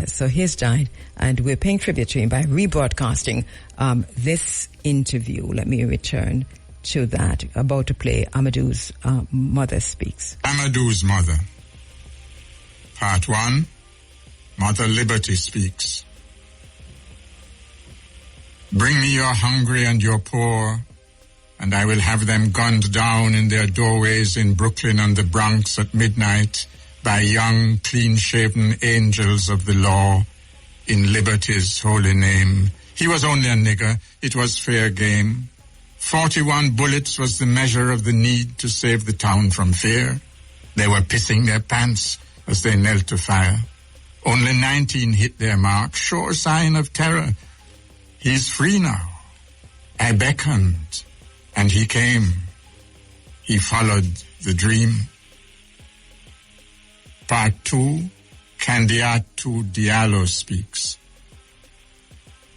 A: So he's died, and we're paying tribute to him by rebroadcasting this interview. Let me return to that. About to play Amadou's Mother Speaks.
C: Amadou's Mother. Part 1. Mother Liberty Speaks. Bring me your hungry and your poor, and I will have them gunned down in their doorways in Brooklyn and the Bronx at midnight by young, clean-shaven angels of the law in liberty's holy name. He was only a nigger. It was fair game. 41 bullets was the measure of the need to save the town from fear. They were pissing their pants as they knelt to fire. Only 19 hit their mark, sure sign of terror. He's free now. I beckoned, and he came. He followed the dream. Part 2, Candidato Diallo Speaks.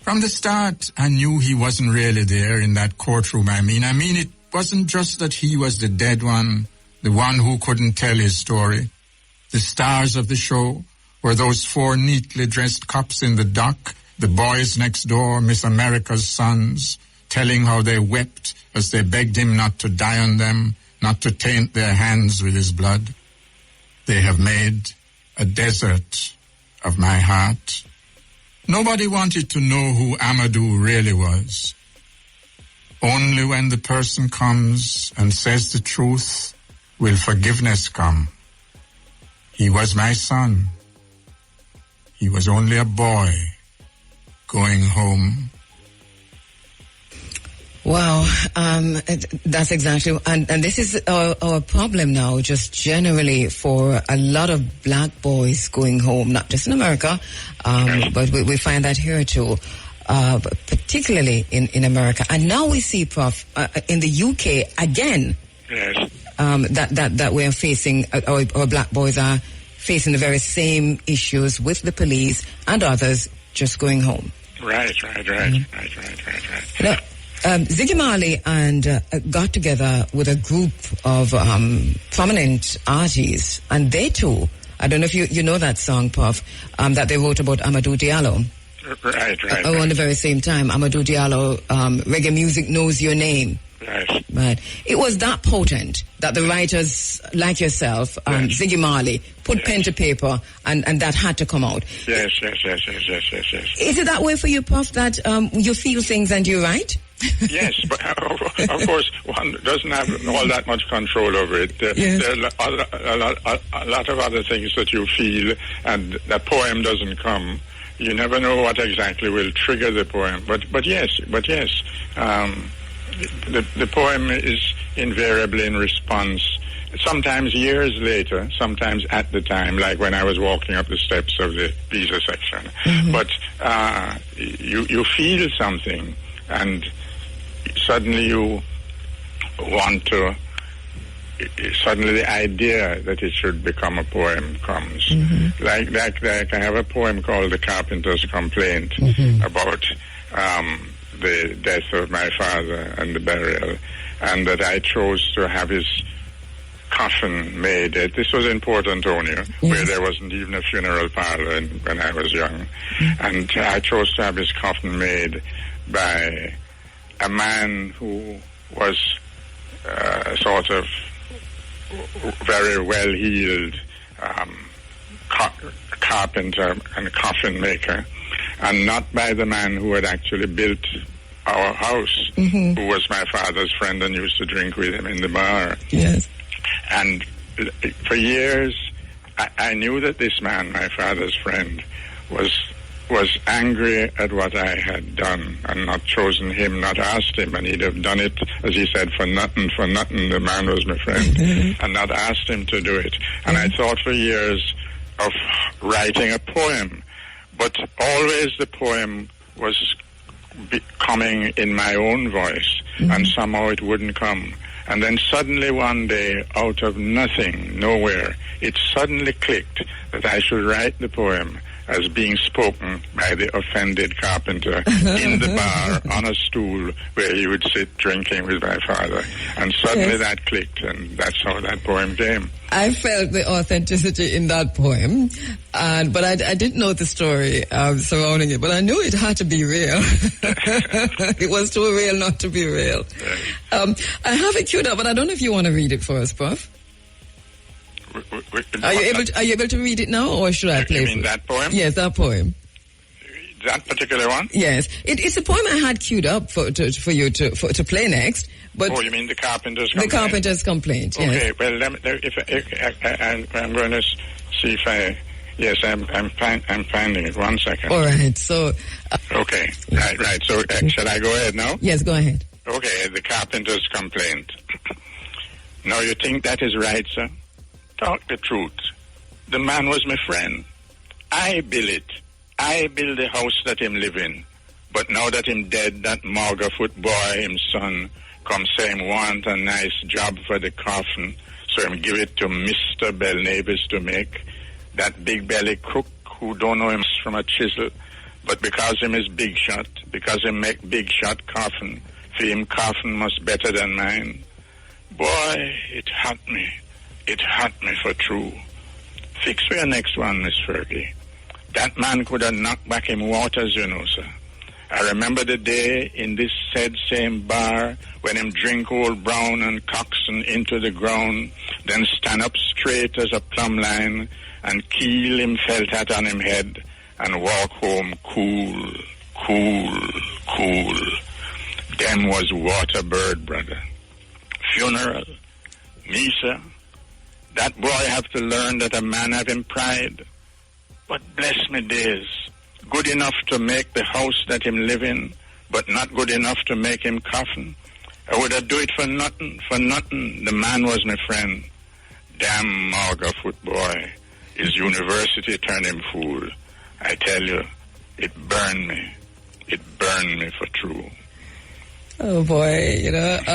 C: From the start, I knew he wasn't really there in that courtroom. I mean, it wasn't just that he was the dead one, the one who couldn't tell his story. The stars of the show were those 4 neatly dressed cops in the dock, the boys next door, Miss America's sons, telling how they wept as they begged him not to die on them, not to taint their hands with his blood. They have made a desert of my heart. Nobody wanted to know who Amadou really was. Only when the person comes and says the truth will forgiveness come. He was my son. He was only a boy going home.
A: Wow, that's exactly, and this is our problem now, just generally for a lot of black boys going home, not just in America, but we find that here too, particularly in America. And now we see, Prof, in the UK again, that we're facing, our black boys are facing the very same issues with the police and others just going home.
D: Right.
A: No. Ziggy Marley and got together with a group of prominent artists, and they too, I don't know if you know that song, Puff, that they wrote about Amadou Diallo.
D: Right.
A: On the very same time, Amadou Diallo, Reggae Music Knows Your Name. Right. It was that potent that the writers like yourself, Ziggy Marley, put pen to paper, and that had to come out.
D: Yes.
A: Is it that way for you, Puff, that you feel things and you write?
D: Yes, but of course, one doesn't have all that much control over it. There are a lot of other things that you feel, and the poem doesn't come. You never know what exactly will trigger the poem. But yes. The poem is invariably in response, sometimes years later, sometimes at the time, like when I was walking up the steps of the visa section. Mm-hmm. But you feel something, and suddenly you want to, suddenly the idea that it should become a poem comes. Mm-hmm. Like I have a poem called The Carpenter's Complaint, mm-hmm. about the death of my father and the burial, and that I chose to have his coffin made. This was in Port Antonio, where there wasn't even a funeral parlor when I was young. Mm-hmm. And I chose to have his coffin made by a man who was sort of very well-heeled carpenter and coffin maker, and not by the man who had actually built our house, mm-hmm. who was my father's friend and used to drink with him in the bar.
A: Yes.
D: And for years, I knew that this man, my father's friend, was angry at what I had done and not chosen him, not asked him, and he'd have done it, as he said, for nothing, the man was my friend, mm-hmm. and not asked him to do it. And I thought for years of writing a poem, but always the poem was coming in my own voice, mm-hmm. and somehow it wouldn't come. And then suddenly one day, out of nothing, nowhere, it suddenly clicked that I should write the poem as being spoken by the offended carpenter in the bar on a stool where he would sit drinking with my father. And suddenly that clicked, and that's how that poem came.
A: I felt the authenticity in that poem, but I didn't know the story surrounding it, but I knew it had to be real. It was too real not to be real. I have it queued up, but I don't know if you want to read it for us, Puff. Are you able to read it now, or should I play it?
D: You mean that poem?
A: Yes, that poem.
D: That particular one?
A: Yes, it's a poem I had queued up for you to play next. But
D: you mean the Carpenter's Complaint?
A: The Carpenter's Complaint. Yes.
D: Okay. Well, I'm going to see if I. Yes, I'm finding it. 1 second.
A: All right. So.
D: Okay. Right. So shall I go ahead now?
A: Yes, go ahead.
D: Okay. The Carpenter's Complaint. Now you think that is right, sir? Talk the truth. The man was my friend. I build it. I build the house that him live in. But now that him dead, that Margafoot boy, him son, come say him want a nice job for the coffin, so him give it to Mr. Belnavis to make. That big belly crook who don't know him from a chisel, but because him is big shot, because him make big shot coffin, for him coffin must better than mine. Boy, it hurt me. It hurt me for true. Fix for your next one, Miss Fergie. That man could have knocked back him waters, you know, sir. I remember the day in this said same bar when him drink old brown and coxswain into the ground, then stand up straight as a plumb line and keel him felt hat on him head and walk home cool. Them was Waterbird, brother. Funeral. Me, sir. That boy have to learn that a man have him pride. But bless me days, good enough to make the house that him live in, but not good enough to make him coffin. I would have do it for nothing. The man was my friend. Damn Margafoot boy. His university turned him fool. I tell you, it burned me. It burned me for true.
A: Oh boy, you know.
D: So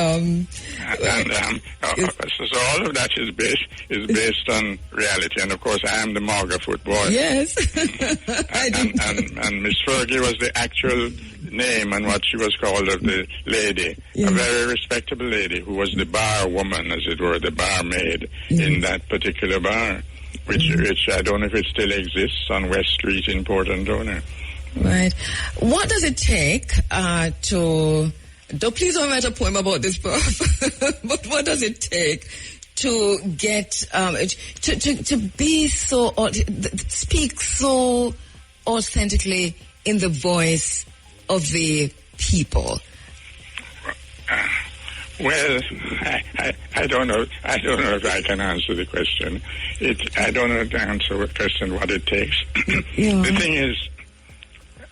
D: all of that is based on reality, and of course I am the Margafoot boy.
A: Yes.
D: and Miss Fergie was the actual name and what she was called of the lady, a very respectable lady who was the bar woman, as it were, the barmaid in that particular bar, which I don't know if it still exists on West Street in Port Antonio.
A: Right. What does it take to... Please don't write a poem about this, Prof. But what does it take to get to be so speak so authentically in the voice of the people?
D: Well, I don't know. I don't know if I can answer the question. I don't know to answer the question what it takes. The thing is,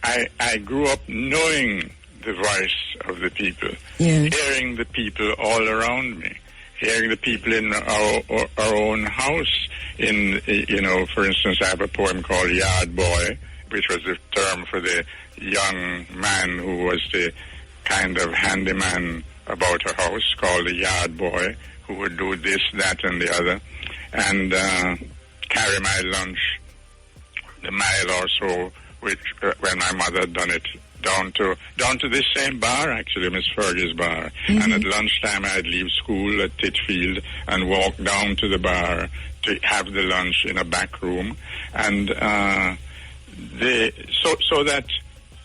D: I grew up knowing the voice of the people, hearing the people all around me, hearing the people in our own house. For instance, I have a poem called Yard Boy, which was the term for the young man who was the kind of handyman about a house, called the Yard Boy, who would do this, that, and the other, and carry my lunch the mile or so, which when my mother had done it, down to this same bar, actually, Miss Fergie's bar. And at lunchtime, I'd leave school at Titfield and walk down to the bar to have the lunch in a back room. And so that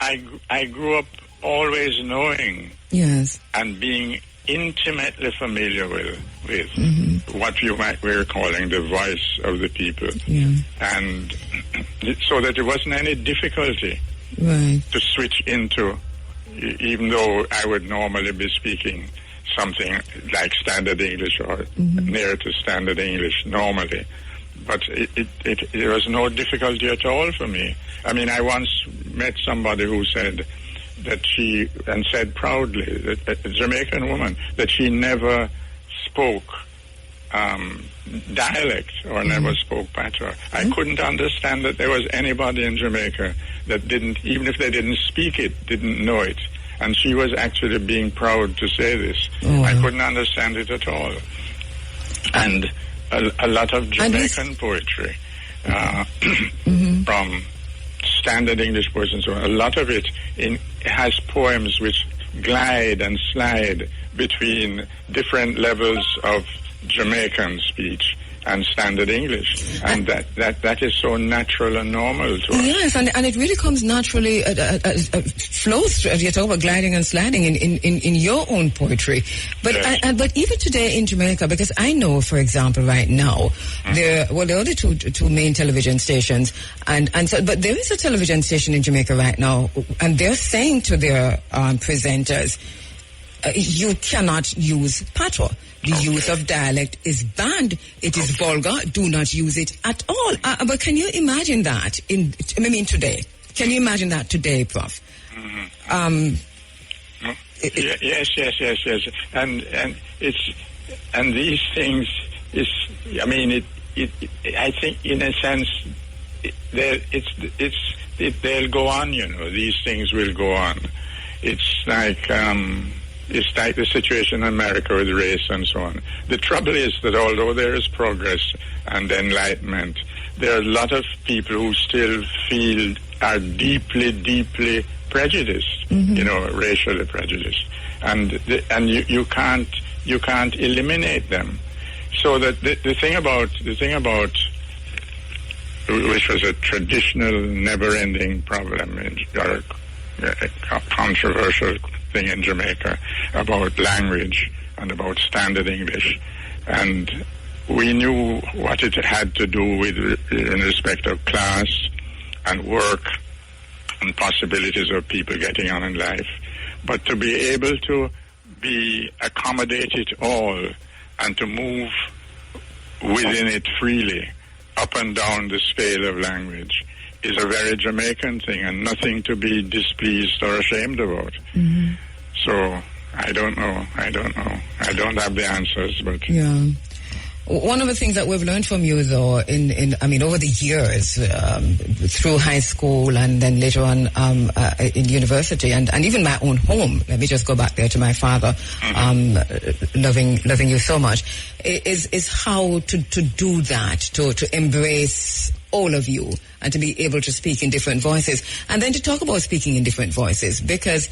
D: I grew up always knowing and being intimately familiar with what we're calling the voice of the people. And so that there wasn't any difficulty to switch into, even though I would normally be speaking something like Standard English or near to Standard English normally. But there was no difficulty at all for me. I mean, I once met somebody who said that said proudly, that a Jamaican woman, that she never spoke dialect or never spoke patois. I couldn't understand that there was anybody in Jamaica that didn't, even if they didn't speak it, didn't know it. And she was actually being proud to say this. I couldn't understand it at all. And a lot of Jamaican poetry from Standard English poets and so on, a lot of it has poems which glide and slide between different levels of Jamaican speech and Standard English, and that is so natural and normal to us.
A: Yes, and it really comes naturally, flows through, as you talk about gliding and sliding in your own poetry. But but even today in Jamaica, because I know, for example, right now, there are the two main television stations, but there is a television station in Jamaica right now, and they're saying to their presenters, you cannot use patois. The use of dialect is banned. It is vulgar. Do not use it at all. But can you imagine that today? Can you imagine that today, Prof?
D: Yes. And these things is. I mean, I think in a sense, they'll go on. You know, these things will go on. It's like the situation in America with race and so on. The trouble is that although there is progress and enlightenment, there are a lot of people who still are deeply, deeply prejudiced, racially prejudiced. And you can't eliminate them. So that the thing about which was a traditional never-ending problem or a controversial thing in Jamaica about language and about Standard English, and we knew what it had to do with in respect of class and work and possibilities of people getting on in life, but to be able to be accommodated all and to move within it freely up and down the scale of language is a very Jamaican thing and nothing to be displeased or ashamed about. So I don't know. I don't have the answers, but
A: yeah. One of the things that we've learned from you, though, over the years, through high school and then later on in university and even my own home, let me just go back there to my father, loving you so much, is how to do that, to embrace all of you, and to be able to speak in different voices. And then to talk about speaking in different voices, because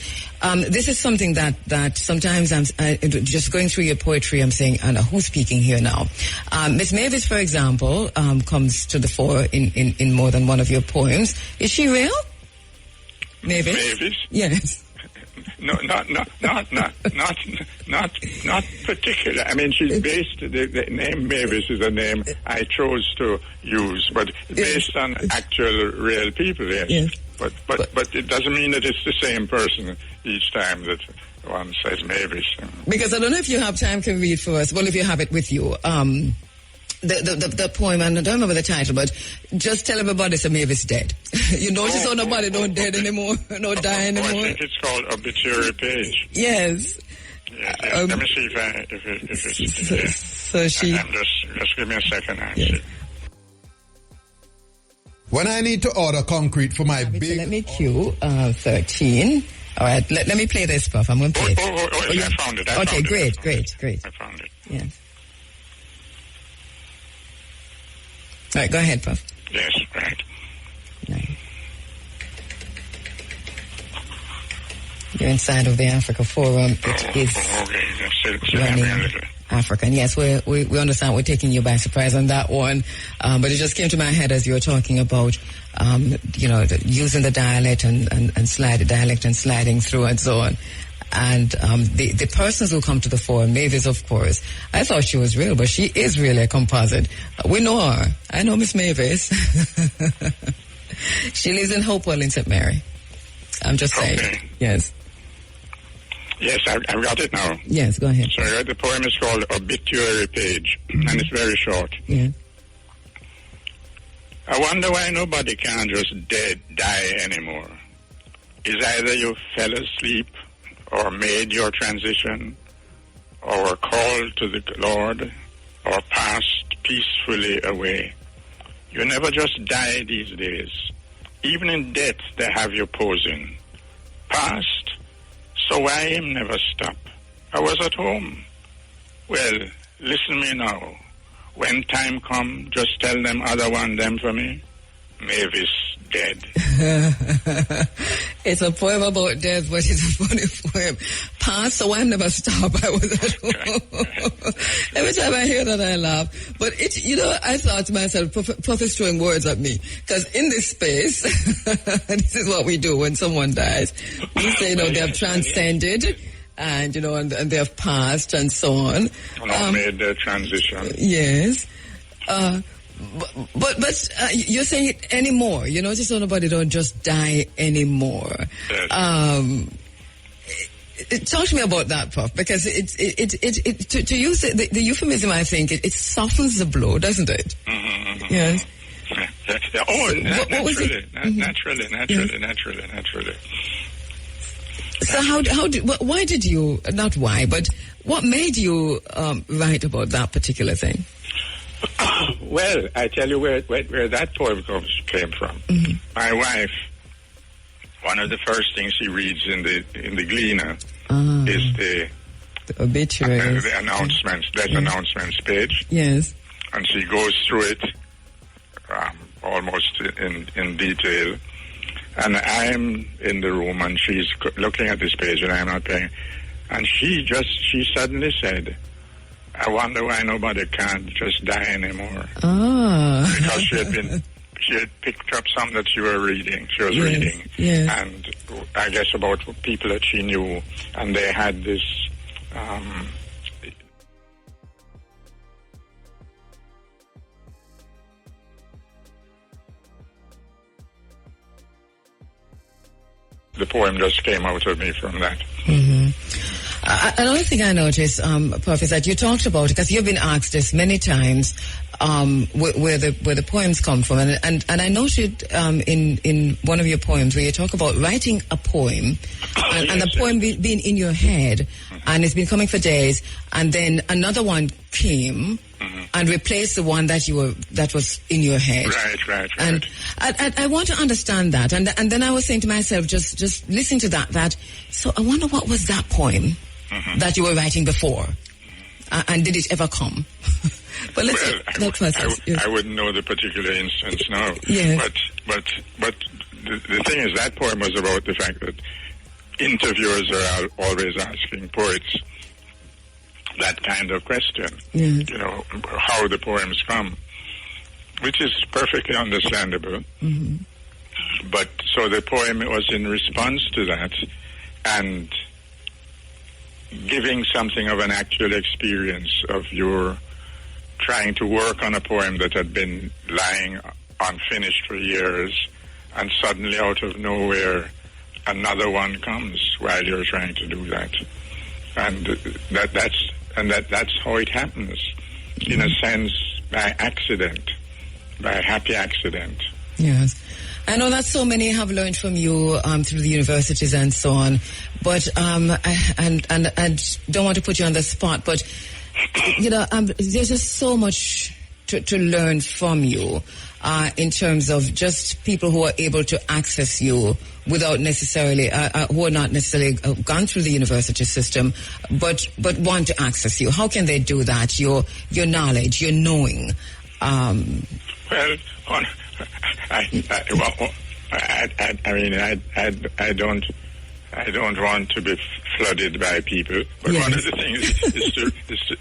A: this is something that sometimes I'm just going through your poetry, I'm saying, Anna, who's speaking here now? Miss Mavis, for example, comes to the fore in more than one of your poems. Is she real? Mavis?
D: Mavis?
A: Yes.
D: No, not particular. I mean, she's based, the name Mavis is a name I chose to use, but based on actual real people, yes. But it doesn't mean that it's the same person each time that one says Mavis.
A: Because I don't know if you have time to read for us. Well, if you have it with you, the poem, and I don't remember the title, but just tell everybody so Mavis dead. You notice how nobody don't dead anymore, no die anymore.
D: I think it's called Obituary Page.
A: Yes.
D: Yes. Let me see if it's
A: so she.
D: Just give me a second. Actually.
E: When I need to order concrete for my big.
A: So let me cue 13. All right, let me play this, Prof. I'm going to play it.
D: I found it.
A: Okay, great.
D: I found it.
A: Yes. All right, go ahead, Prof.
D: Yes, right.
A: No. You're inside of the Africa Forum. It is running African. Yes, we understand we're taking you by surprise on that one. But it just came to my head as you were talking about, using the dialect and sliding through and so on. And the persons who come to the fore, Mavis, of course, I thought she was real, but she is really a composite. We know her. I know Miss Mavis. She lives in Hopewell in St. Mary. I'm just saying.
D: Okay.
A: Yes.
D: Yes, I've got it now.
A: Yes, go ahead.
D: So the poem is called Obituary Page, and it's very short.
A: Yeah.
D: I wonder why nobody can just die anymore. Is either you fell asleep or made your transition, or were called to the Lord, or passed peacefully away. You never just die these days. Even in death they have you posing. Past, so why him never stop? I was at home. Well, listen me now. When time come, just tell them other one them for me. Mavis dead.
A: It's a poem about death, but it's a funny poem. Past, so I never stop. I was at home. Every time I hear that, I laugh. But I thought to myself, Prof is throwing words at me. Because in this space, this is what we do when someone dies. We say, they have transcended. And, and they have passed and so on.
D: Made the transition.
A: Yes. But you're saying it anymore, just so nobody don't just die anymore.
D: Yes.
A: Talk to me about that, Prof, because to use the euphemism, I think it softens the blow, doesn't it?
D: Mm-hmm.
A: Yes.
D: Yeah. Oh, naturally.
A: So why did you, not why, but what made you write about that particular thing?
D: Well, I tell you where that poem came from.
A: Mm-hmm.
D: My wife, one of the first things she reads in the Gleaner is the
A: obituaries,
D: the announcements, announcements page.
A: Yes.
D: And she goes through it almost in detail. And I'm in the room, and she's looking at this page, and I'm not paying. And she suddenly said, I wonder why nobody can't just die anymore. Because she had picked up something that she was reading.
A: Yes.
D: And I guess about people that she knew, and they had this the poem just came out of me from that.
A: Mm-hmm. Another thing I noticed, Prof, is that you talked about, because you've been asked this many times, where the poems come from, and I noted in one of your poems where you talk about writing a poem, and the poem being in your head, and it's been coming for days, and then another one came. Mm-hmm. And replace the one that was in your head.
D: Right.
A: And I want to understand that. And then I was saying to myself, just listen to that. So I wonder what was that poem that you were writing before, and did it ever come? But let's
D: well,
A: that process.
D: I wouldn't know the particular instance now.
A: Yes.
D: But the thing is, that poem was about the fact that interviewers are always asking poets that kind of question.
A: Yes.
D: You know, how the poems come, which is perfectly understandable.
A: Mm-hmm.
D: But so the poem was in response to that and giving something of an actual experience of your trying to work on a poem that had been lying unfinished for years, and suddenly out of nowhere another one comes while you're trying to do that. And that's how it happens, in a sense, by accident, by a happy accident.
A: Yes. I know that so many have learned from you through the universities and so on, but I don't want to put you on the spot, but you know, there's just so much to learn from you in terms of just people who are able to access you without necessarily, who are not necessarily gone through the university system, but want to access you. How can they do that? Your knowledge, your knowing.
D: Well, I don't want to be flooded by people, but yes. One of the things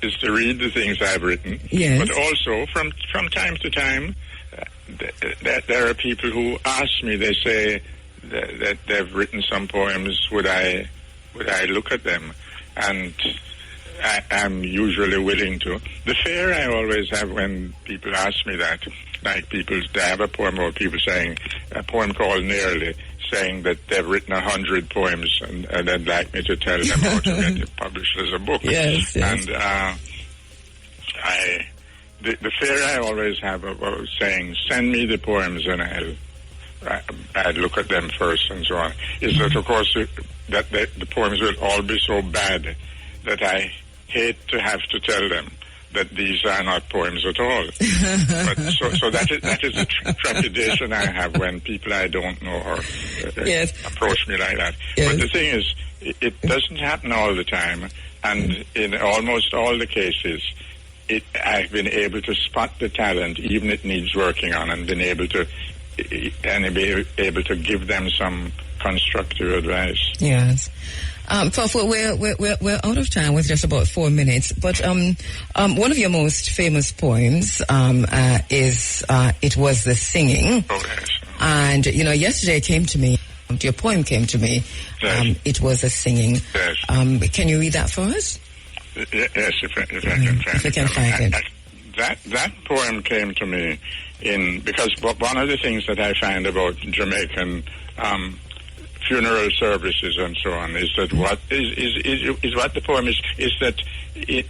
D: is to read the things I've written.
A: Yes.
D: But also from time to time, there are people who ask me. They say that they've written some poems. Would I look at them? And I'm usually willing to. The fear I always have when people ask me that, like they have a poem, or people saying a poem called Nearly, saying that they've written 100 poems and they'd like me to tell them how to get it published as a book.
A: Yes.
D: And the fear I always have about saying, send me the poems and I'd look at them first and so on, is that, of course, that the poems will all be so bad that I hate to have to tell them that these are not poems at all. But so that is the trepidation I have when people I don't know or
A: yes.
D: approach me like that.
A: Yes.
D: But the thing is, it doesn't happen all the time, and in almost all the cases, I've been able to spot the talent, even it needs working on, and be able to give them some constructive advice.
A: Yes. Prof, we're out of time with just about 4 minutes, but one of your most famous poems is It Was the Singing.
D: Oh, yes.
A: And, you know, yesterday your poem came to me,
D: yes.
A: It Was the Singing.
D: Yes.
A: Can you read that for us?
D: Yes, if I can find it. That poem came to me because one of the things that I find about Jamaican funeral services and so on is that what is what the poem is that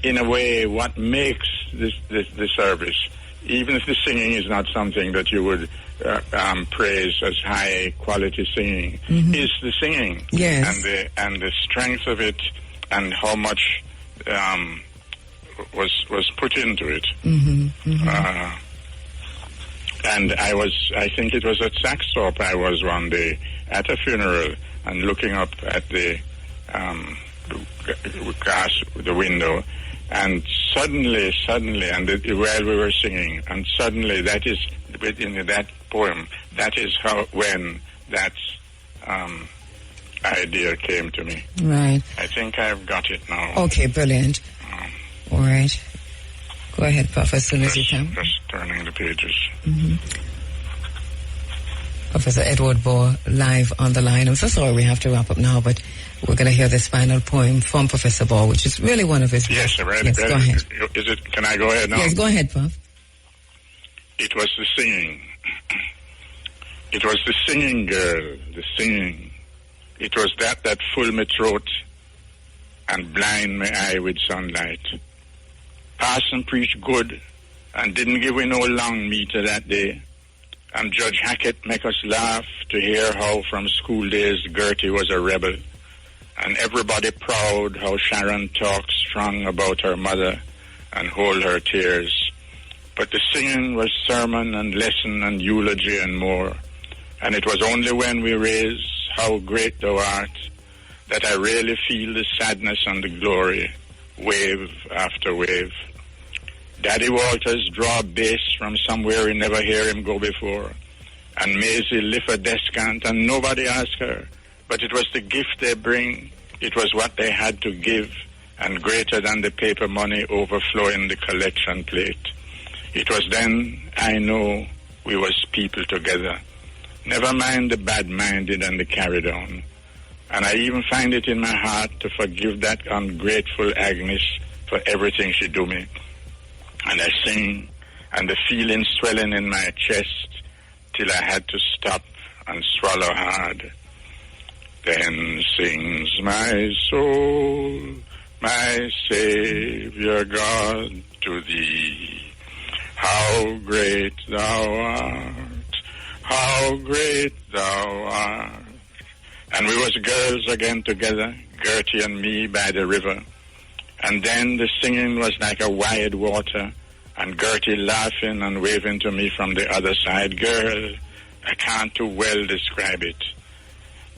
D: in a way what makes the service, even if the singing is not something that you would praise as high quality singing, mm-hmm. is the singing.
A: Yes.
D: and the strength of it and how much was put into it.
A: Mm-hmm. Mm-hmm.
D: And I think it was at Saxthorpe I was one day at a funeral and looking up at the window, and suddenly, while we were singing, and suddenly that is within that poem. That is when that idea came to me.
A: Right.
D: I think I've got it now.
A: Okay, brilliant. All right. Go ahead, Prof, as soon as you can.
D: Just turning the pages.
A: Mm-hmm. Professor Edward Bohr, live on the line. I'm so sorry we have to wrap up now, but we're going to hear this final poem from Professor Bohr, which is really one of his...
D: Yes, I'm ready.
A: Yes, go ahead.
D: Can I go ahead now?
A: Yes, go ahead, Prof.
D: It was the singing. It was the singing, girl, the singing. It was that full my throat and blind my eye with sunlight. Parson preached good and didn't give we no long meter that day. And Judge Hackett make us laugh to hear how from school days Gertie was a rebel. And everybody proud how Sharon talked strong about her mother and hold her tears. But the singing was sermon and lesson and eulogy and more. And it was only when we raised How Great Thou Art that I really feel the sadness and the glory, wave after wave. Daddy Walters draw bass from somewhere you never hear him go before. And Maisie lift a descant and nobody asked her. But it was the gift they bring. It was what they had to give, and greater than the paper money overflowing the collection plate. It was then I know we was people together. Never mind the bad-minded and the carried on. And I even find it in my heart to forgive that ungrateful Agnes for everything she do me. And I sing, and the feeling swelling in my chest till I had to stop and swallow hard. Then sings my soul, my Savior God, to thee. How great thou art, how great thou art. And we was girls again together, Gertie and me by the river. And then the singing was like a wide water, and Gertie laughing and waving to me from the other side. Girl, I can't too well describe it.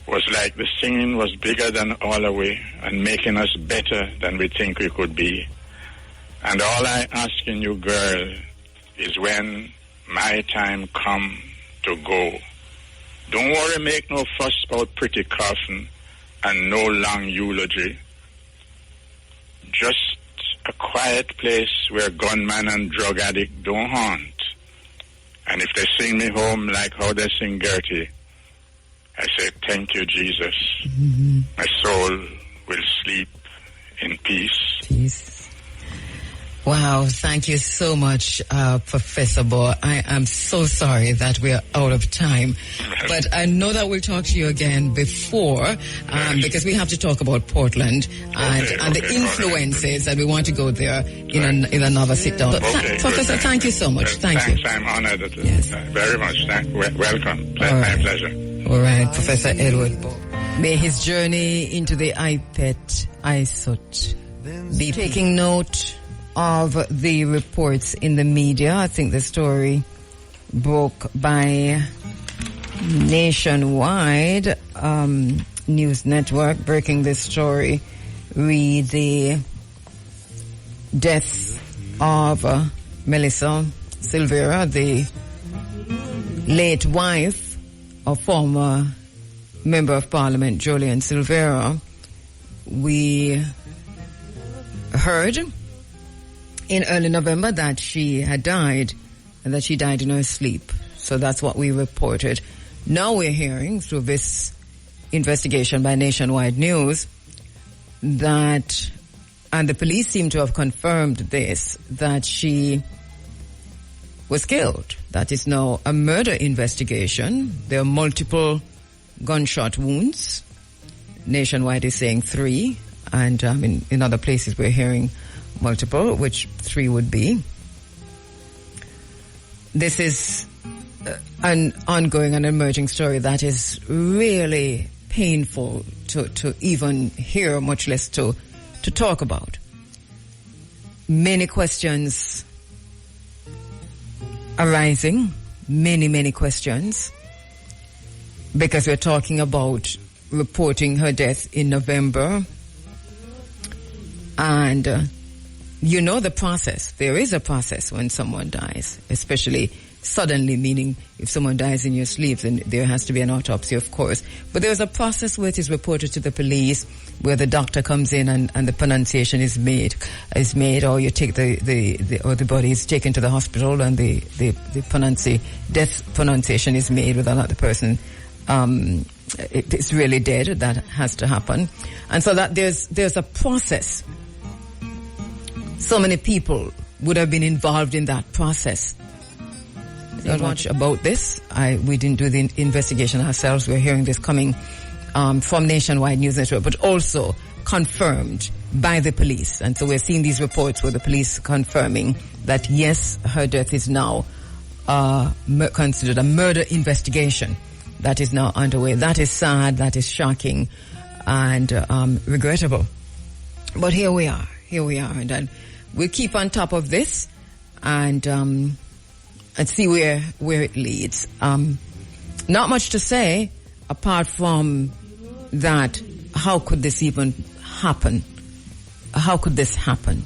D: Was like the singing was bigger than all away and making us better than we think we could be. And all I asking you, girl, is when my time come to go. Don't worry, make no fuss about pretty coffin and no long eulogy. Just a quiet place where gunman and drug addict don't haunt. And if they sing me home like how they sing Gertie, I say, thank you, Jesus. Mm-hmm. My soul will sleep in peace.
A: Peace. Wow, thank you so much, Professor Bohr. I am so sorry that we are out of time. But I know that we'll talk to you again before, because we have to talk about Portland and the influences, and we want to go there in another sit-down. Professor, thank you so much. Thanks,
D: you. I'm honored. Yes. Very much. Welcome. My pleasure.
A: All right, Professor Edward Bohr. May his journey into the ISOT be taking note of the reports in the media. I think the story broke by Nationwide News Network. Breaking this story, read the death of Melissa Silvera, the late wife of former Member of Parliament Julian Silvera. We heard in early November that she had died, and that she died in her sleep. So that's what we reported. Now we're hearing through this investigation by Nationwide News that, and the police seem to have confirmed this, that she was killed. That is now a murder investigation. There are multiple gunshot wounds. Nationwide is saying 3, and in other places we're hearing multiple, which 3 would be. This is an ongoing and emerging story that is really painful to even hear, much less to talk about. Many questions arising, many questions, because we're talking about reporting her death in November. And you know the process. There is a process when someone dies, especially suddenly, meaning if someone dies in your sleep, then there has to be an autopsy, of course. But there's a process where it is reported to the police, where the doctor comes in and the pronunciation is made, or you take the body is taken to the hospital and the death pronunciation is made whether or not the person it's really dead. That has to happen. And so that there's a process. So many people would have been involved in that process. Not much about this. We didn't do the investigation ourselves. We're hearing this coming from Nationwide News Network, but also confirmed by the police. And so we're seeing these reports where the police confirming that, yes, her death is now considered a murder investigation that is now underway. That is sad, that is shocking, and regrettable. But here we are, and we'll keep on top of this and see where it leads. Not much to say apart from that. How could this even happen? How could this happen?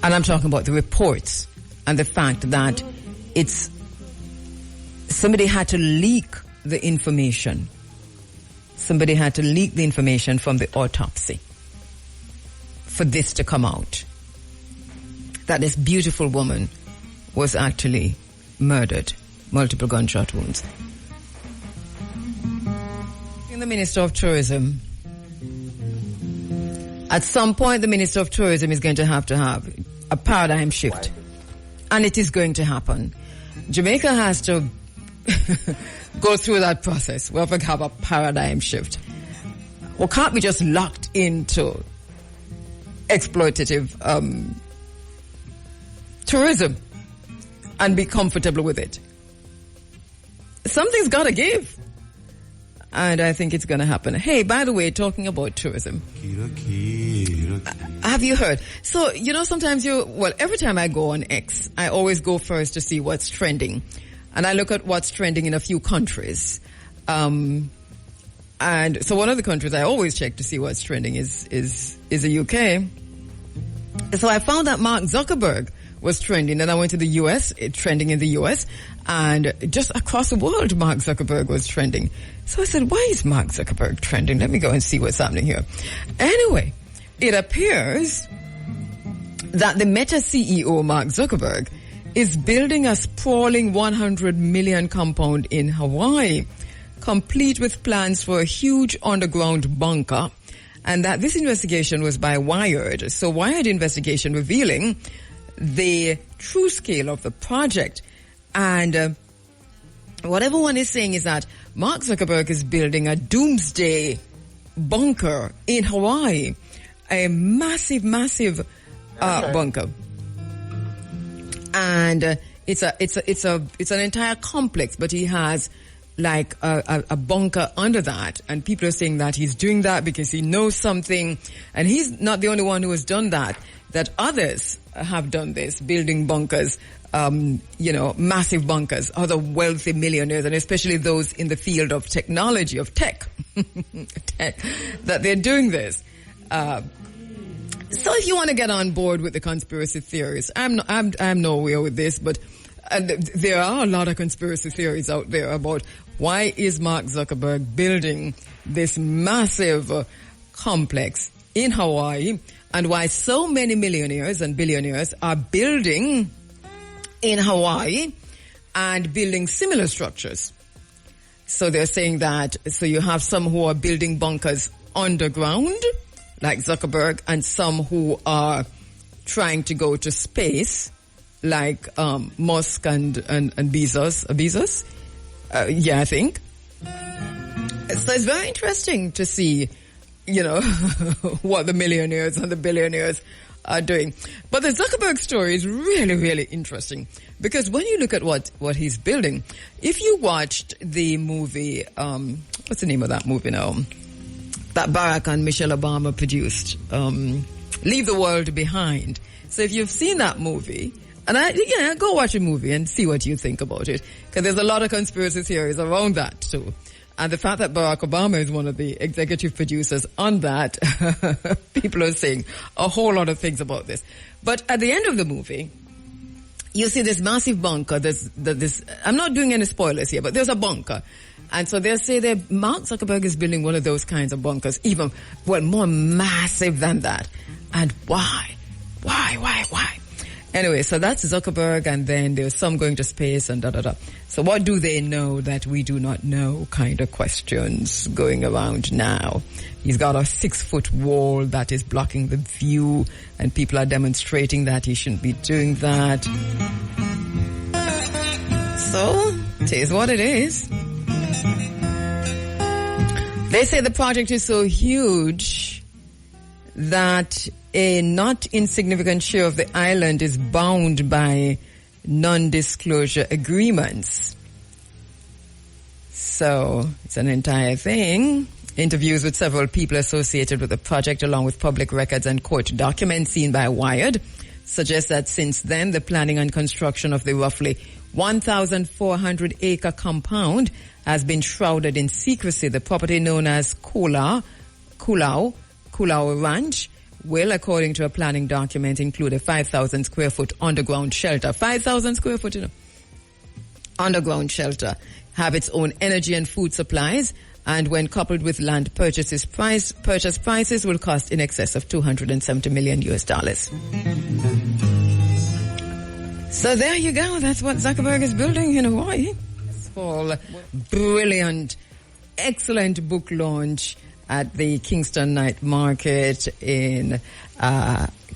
A: And I'm talking about the reports and the fact that somebody had to leak the information. Somebody had to leak the information from the autopsy for this to come out. That this beautiful woman was actually murdered, multiple gunshot wounds. The Minister of Tourism. At some point, the Minister of Tourism is going to have a paradigm shift. And it is going to happen. Jamaica has to go through that process. We have to have a paradigm shift. We can't be just locked into exploitative tourism and be comfortable with it. Something's got to give. And I think it's going to happen. Hey, by the way, talking about tourism. Have you heard? So, sometimes every time I go on X, I always go first to see what's trending. And I look at what's trending in a few countries. And so one of the countries I always check to see what's trending is the UK. So I found that Mark Zuckerberg was trending, and I went to the US, trending in the US, and just across the world, Mark Zuckerberg was trending. So I said, why is Mark Zuckerberg trending? Let me go and see what's happening here. Anyway, it appears that the Meta CEO, Mark Zuckerberg, is building a sprawling 100 million compound in Hawaii, complete with plans for a huge underground bunker, and that this investigation was by Wired. So Wired investigation revealing the true scale of the project. And what everyone is saying is that Mark Zuckerberg is building a doomsday bunker in Hawaii, a massive bunker. And it's an entire complex, but he has like a bunker under that, and people are saying that he's doing that because he knows something, and he's not the only one who has done that others have done this, building bunkers, massive bunkers, other wealthy millionaires, and especially those in the field of technology, of tech, that they're doing this. So if you want to get on board with the conspiracy theories, I'm nowhere with this, but there are a lot of conspiracy theories out there about why is Mark Zuckerberg building this massive complex in Hawaii, and why so many millionaires and billionaires are building in Hawaii and building similar structures. So they're saying that, so you have some who are building bunkers underground, like Zuckerberg, and some who are trying to go to space, like Musk and Bezos. I think. So it's very interesting to see, what the millionaires and the billionaires are doing. But the Zuckerberg story is really, really interesting, because when you look at what he's building, if you watched the movie, what's the name of that movie now? That Barack and Michelle Obama produced, Leave the World Behind. So if you've seen that movie, and go watch a movie and see what you think about it, because there's a lot of conspiracy theories around that too. And the fact that Barack Obama is one of the executive producers on that, people are saying a whole lot of things about this. But at the end of the movie, you see this massive bunker. I'm not doing any spoilers here, but there's a bunker. And so they say that Mark Zuckerberg is building one of those kinds of bunkers, even, more massive than that. And why? Anyway, so that's Zuckerberg, and then there's some going to space and da-da-da. So what do they know that we do not know kind of questions going around now. He's got a 6-foot wall that is blocking the view, and people are demonstrating that he shouldn't be doing that. So, it is what it is. They say the project is so huge that a not insignificant share of the island is bound by non-disclosure agreements. So it's an entire thing. Interviews with several people associated with the project, along with public records and court documents seen by Wired, suggest that since then the planning and construction of the roughly 1,400-acre compound has been shrouded in secrecy. The property, known as Kulau Ranch, will, according to a planning document, include a 5,000 square foot underground shelter. 5,000 square foot, underground shelter. Have its own energy and food supplies. And when coupled with land purchase prices will cost in excess of $270 million. So there you go. That's what Zuckerberg is building in Hawaii. This fall, brilliant, excellent book launch at the Kingston Night Market in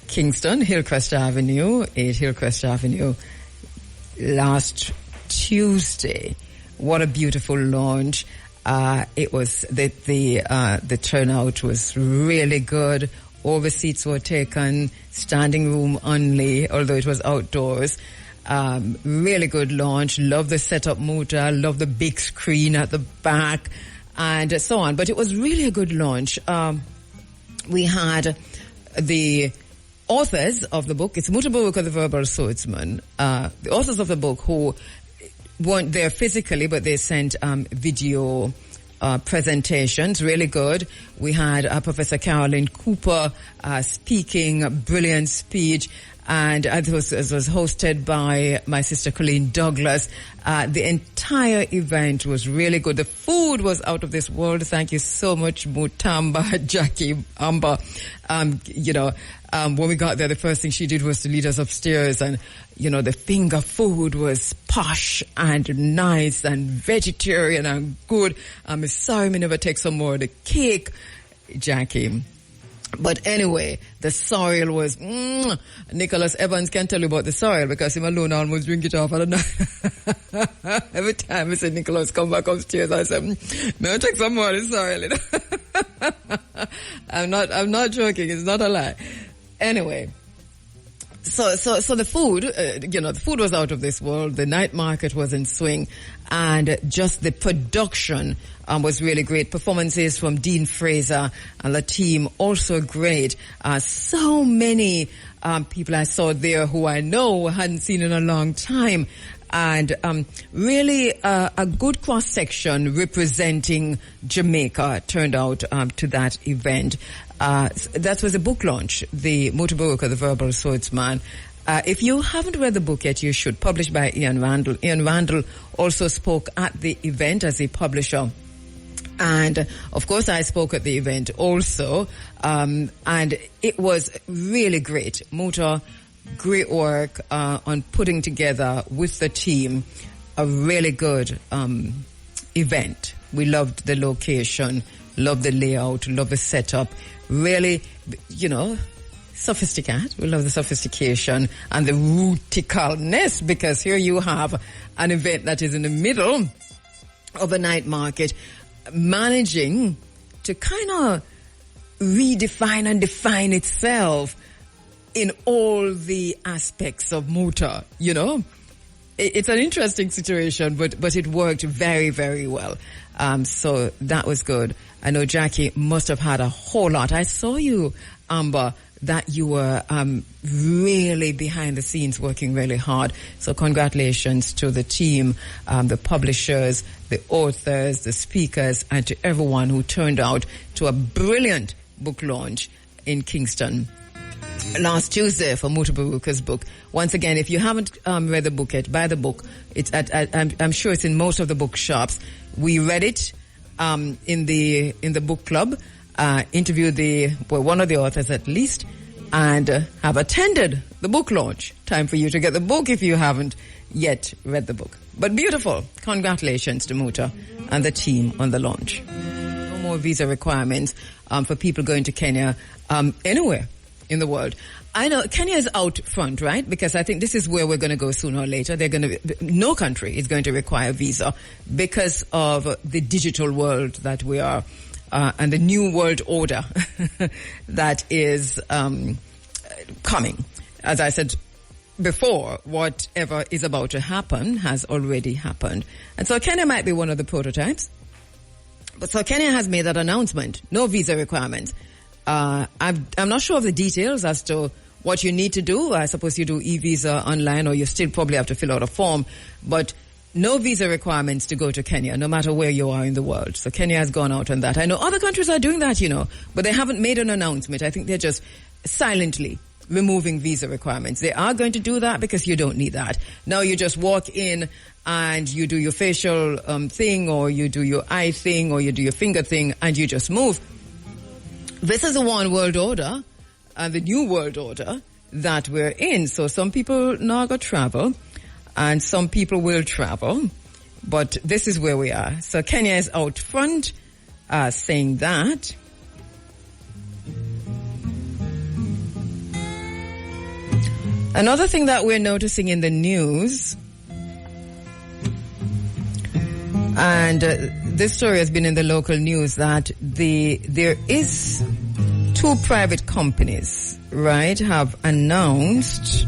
A: Kingston, Hillcrest Avenue, 8 Hillcrest Avenue, last Tuesday. What a beautiful launch. It was the turnout was really good. All the seats were taken, standing room only, although it was outdoors. Really good launch. Love the setup motor. Love the big screen at the back, and so on. But it was really a good launch. We had the authors of the book. It's Mutaburuka the Verbal Swordsman. The authors of the book who weren't there physically, but they sent video presentations, really good. We had Professor Caroline Cooper speaking, a brilliant speech, and it was hosted by my sister Colleen Douglas. The entire event was really good. The food was out of this world. Thank you so much, Mutamba, Jackie, Amber. When we got there, the first thing she did was to lead us upstairs, and the finger food was posh and nice and vegetarian and good. I'm sorry we never take some more of the cake, Jackie. But anyway, the soil was, Nicholas Evans can tell you about the soil because him alone almost drink it off at the night. Every time I say, Nicholas, come back upstairs, I say, may I take some more of the soil? I'm not joking. It's not a lie. Anyway. So the food, the food was out of this world. The night market was in swing, and just the production was really great. Performances from Dean Fraser and the team also great. So many people I saw there who I know hadn't seen in a long time. And really a good cross-section representing Jamaica turned out to that event. That was a book launch, the Mutaburuka, the Verbal Swordsman. If you haven't read the book yet, you should. Published by Ian Randall. Ian Randall also spoke at the event as a publisher. And, of course, I spoke at the event also. And it was really great. Muta, great work on putting together with the team a really good event. We loved the location, loved the layout, loved the setup. Really, sophisticated. We love the sophistication and the ruticalness, because here you have an event that is in the middle of a night market, managing to kind of redefine and define itself in all the aspects of Muta, It's an interesting situation, but it worked very, very well. So that was good. I know Jackie must have had a whole lot. I saw you, Amber, that you were really behind the scenes working really hard. So congratulations to the team, the publishers, the authors, the speakers, and to everyone who turned out to a brilliant book launch in Kingston last Tuesday for Mutaburuka's book. Once again, if you haven't read the book yet, buy the book. It's I'm sure it's in most of the bookshops. We read it in the book club, interviewed one of the authors at least, and have attended the book launch. Time for you to get the book if you haven't yet read the book. But beautiful. Congratulations to Muta and the team on the launch. No more visa requirements for people going to Kenya anywhere in the world. I know Kenya is out front, right? Because I think this is where we're going to go sooner or later. No country is going to require a visa because of the digital world that we are, and the new world order that is coming. As I said before, whatever is about to happen has already happened. And so Kenya might be one of the prototypes. But so Kenya has made that announcement. No visa requirements. I'm not sure of the details as to what you need to do. I suppose you do e-visa online, or you still probably have to fill out a form. But no visa requirements to go to Kenya, no matter where you are in the world. So Kenya has gone out on that. I know other countries are doing that, but they haven't made an announcement. I think they're just silently removing visa requirements. They are going to do that because you don't need that. Now you just walk in and you do your facial thing, or you do your eye thing, or you do your finger thing, and you just move. This is the one world order, the new world order that we're in. So some people now go travel, and some people will travel, but this is where we are. So Kenya is out front saying that. Another thing that we're noticing in the news, and this story has been in the local news, that there is 2 private companies, right, have announced,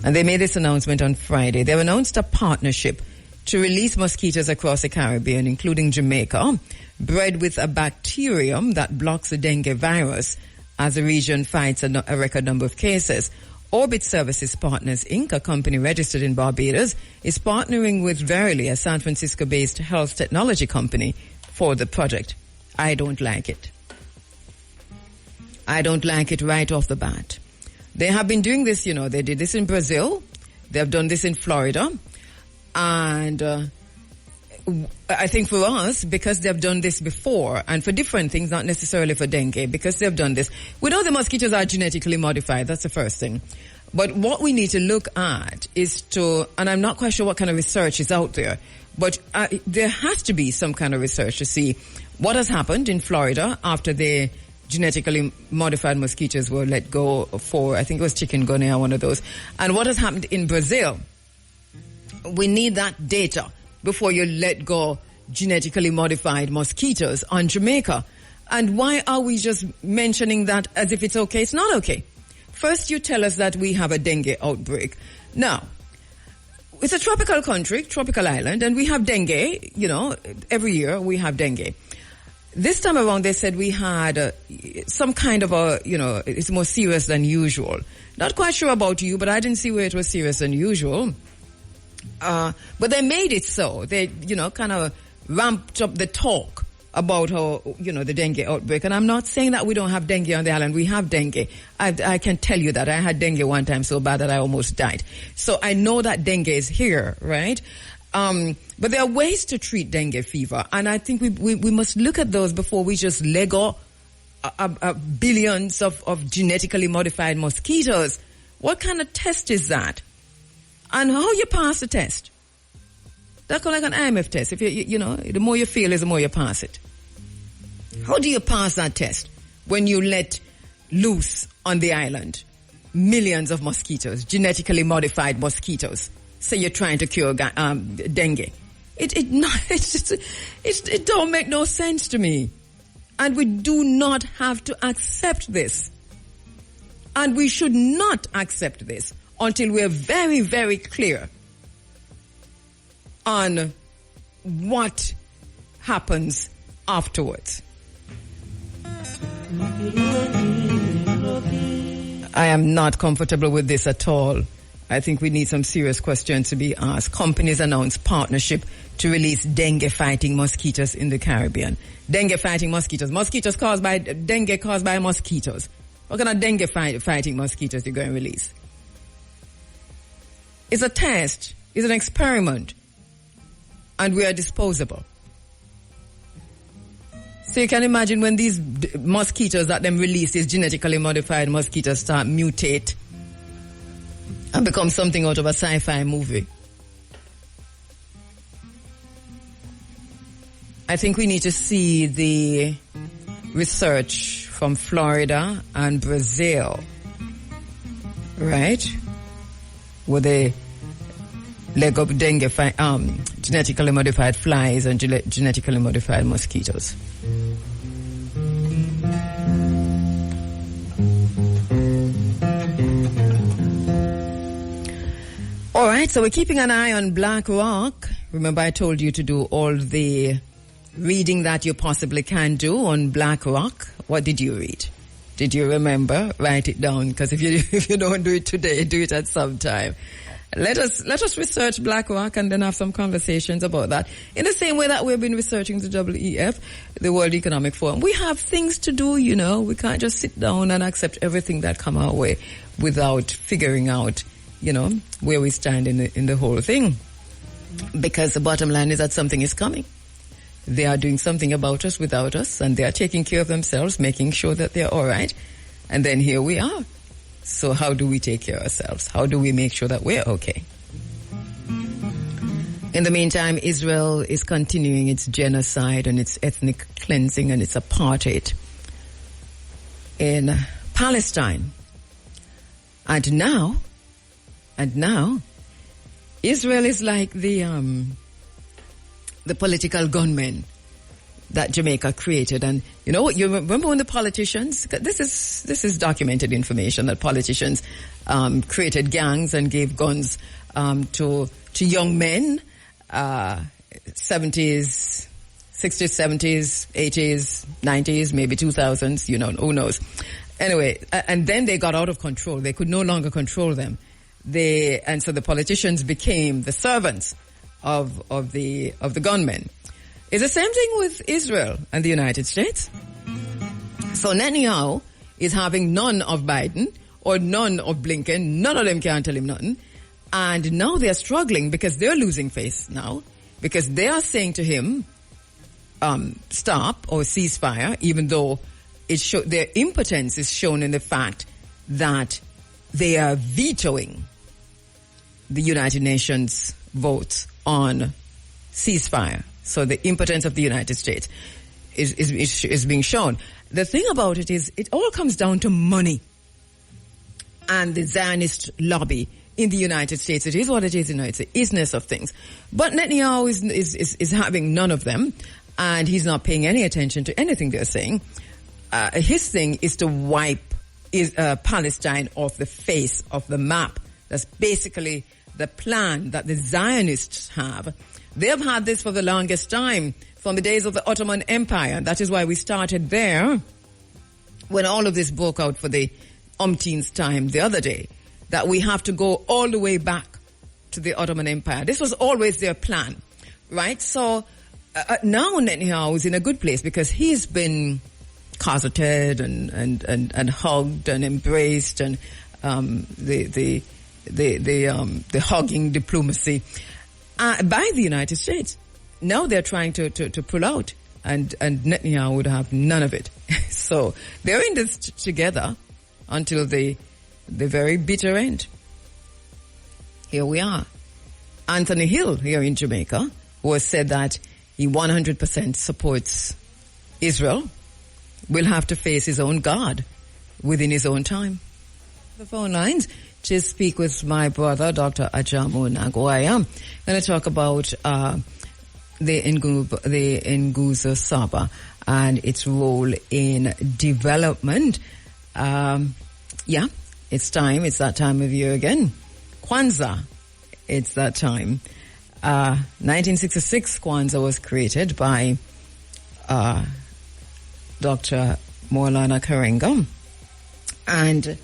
A: and they made this announcement on Friday. They've announced a partnership to release mosquitoes across the Caribbean, including Jamaica, bred with a bacterium that blocks the dengue virus as the region fights a record number of cases. Orbit Services Partners, Inc., a company registered in Barbados, is partnering with Verily, a San Francisco-based health technology company, for the project. I don't like it. I don't like it right off the bat. They have been doing this, they did this in Brazil. They have done this in Florida. And I think for us, because they've done this before, and for different things, not necessarily for dengue, because they've done this, we know the mosquitoes are genetically modified. That's the first thing. But what we need to look at is and I'm not quite sure what kind of research is out there, but there has to be some kind of research to see what has happened in Florida after the genetically modified mosquitoes were let go for, I think it was chikungunya, one of those, and what has happened in Brazil. We need that data before you let go genetically modified mosquitoes on Jamaica. And why are we just mentioning that as if it's okay? It's not okay. First, you tell us that we have a dengue outbreak. Now, it's a tropical country, tropical island, and we have dengue, every year we have dengue. This time around, they said we had some kind of it's more serious than usual. Not quite sure about you, but I didn't see where it was serious than usual. But they made it so. They, kind of ramped up the talk about how, the dengue outbreak. And I'm not saying that we don't have dengue on the island. We have dengue. I can tell you that. I had dengue one time so bad that I almost died. So I know that dengue is here, right? But there are ways to treat dengue fever. And I think we must look at those before we just let go billions of genetically modified mosquitoes. What kind of test is that? And how you pass the test? That's like an IMF test. If the more you feel is the more you pass it. How do you pass that test when you let loose on the island millions of mosquitoes, genetically modified mosquitoes? Say you're trying to cure dengue. It don't make no sense to me. And we do not have to accept this. And we should not accept this until we're very, very clear on what happens afterwards. I am not comfortable with this at all. I think we need some serious questions to be asked. Companies announce partnership to release dengue-fighting mosquitoes in the Caribbean. Dengue-fighting mosquitoes. Dengue caused by mosquitoes. What kind of dengue-fighting mosquitoes you going to release? It's a test. It's an experiment. And we are disposable. So you can imagine when these mosquitoes that them release, these genetically modified mosquitoes, start mutate and become something out of a sci-fi movie. I think we need to see the research from Florida and Brazil, right? Where they leg up dengue, genetically modified flies and genetically modified mosquitoes. All right, so we're keeping an eye on Black Rock. Remember, I told you to do all the reading that you possibly can do on Black Rock. What did you read? Did you remember? Write it down, because if you don't do it today, do it at some time. Let us research BlackRock and then have some conversations about that. In the same way that we've been researching the WEF, the World Economic Forum. We have things to do, you know. We can't just sit down and accept everything that come our way without figuring out, you know, where we stand in the whole thing. Because the bottom line is that something is coming. They are doing something about us without us, and they are taking care of themselves, making sure that they're all right. And then here we are. So how do we take care of ourselves? How do we make sure that we're okay? In the meantime, Israel is continuing its genocide and its ethnic cleansing and its apartheid in Palestine. And now, Israel is like the political gunmen that Jamaica created. And you know, you remember when the politicians, this is documented information, that politicians created gangs and gave guns to young men, 70s, 60s, 70s, 80s, 90s, maybe 2000s, you know, who knows. Anyway, and then they got out of control. They could no longer control them. And so the politicians became the servants of the gunmen. It's the same thing with Israel and the United States. So Netanyahu is having none of Biden or none of Blinken. None of them can tell him nothing. And now they're struggling because they're losing face now, because they are saying to him, stop or ceasefire, even though their impotence is shown in the fact that they are vetoing the United Nations votes on ceasefire. So the impotence of the United States is being shown. The thing about it is, it all comes down to money and the Zionist lobby in the United States. It is what it is, you know, it's the isness of things. But Netanyahu is having none of them, and he's not paying any attention to anything they're saying. His thing is to wipe Palestine off the face of the map. That's basically the plan that the Zionists have. They have had this for the longest time, from the days of the Ottoman Empire. That is why we started there, when all of this broke out for the umpteenth time the other day, that we have to go all the way back to the Ottoman Empire. This was always their plan, right? So now Netanyahu is in a good place because he's been cosseted and hugged and embraced, and the hugging diplomacy by the United States. Now they're trying to pull out, and Netanyahu would have none of it. So they're in this together until the very bitter end. Here we are. Anthony Hill here in Jamaica, who has said that he 100% supports Israel, will have to face his own God within his own time. The phone lines to speak with my brother, Dr. Ajamu Nagwaya. I'm going to talk about the Nguzo Saba and its role in development. It's time. It's that time of year again. Kwanzaa. It's that time. 1966 Kwanzaa was created by Dr. Maulana Karenga. And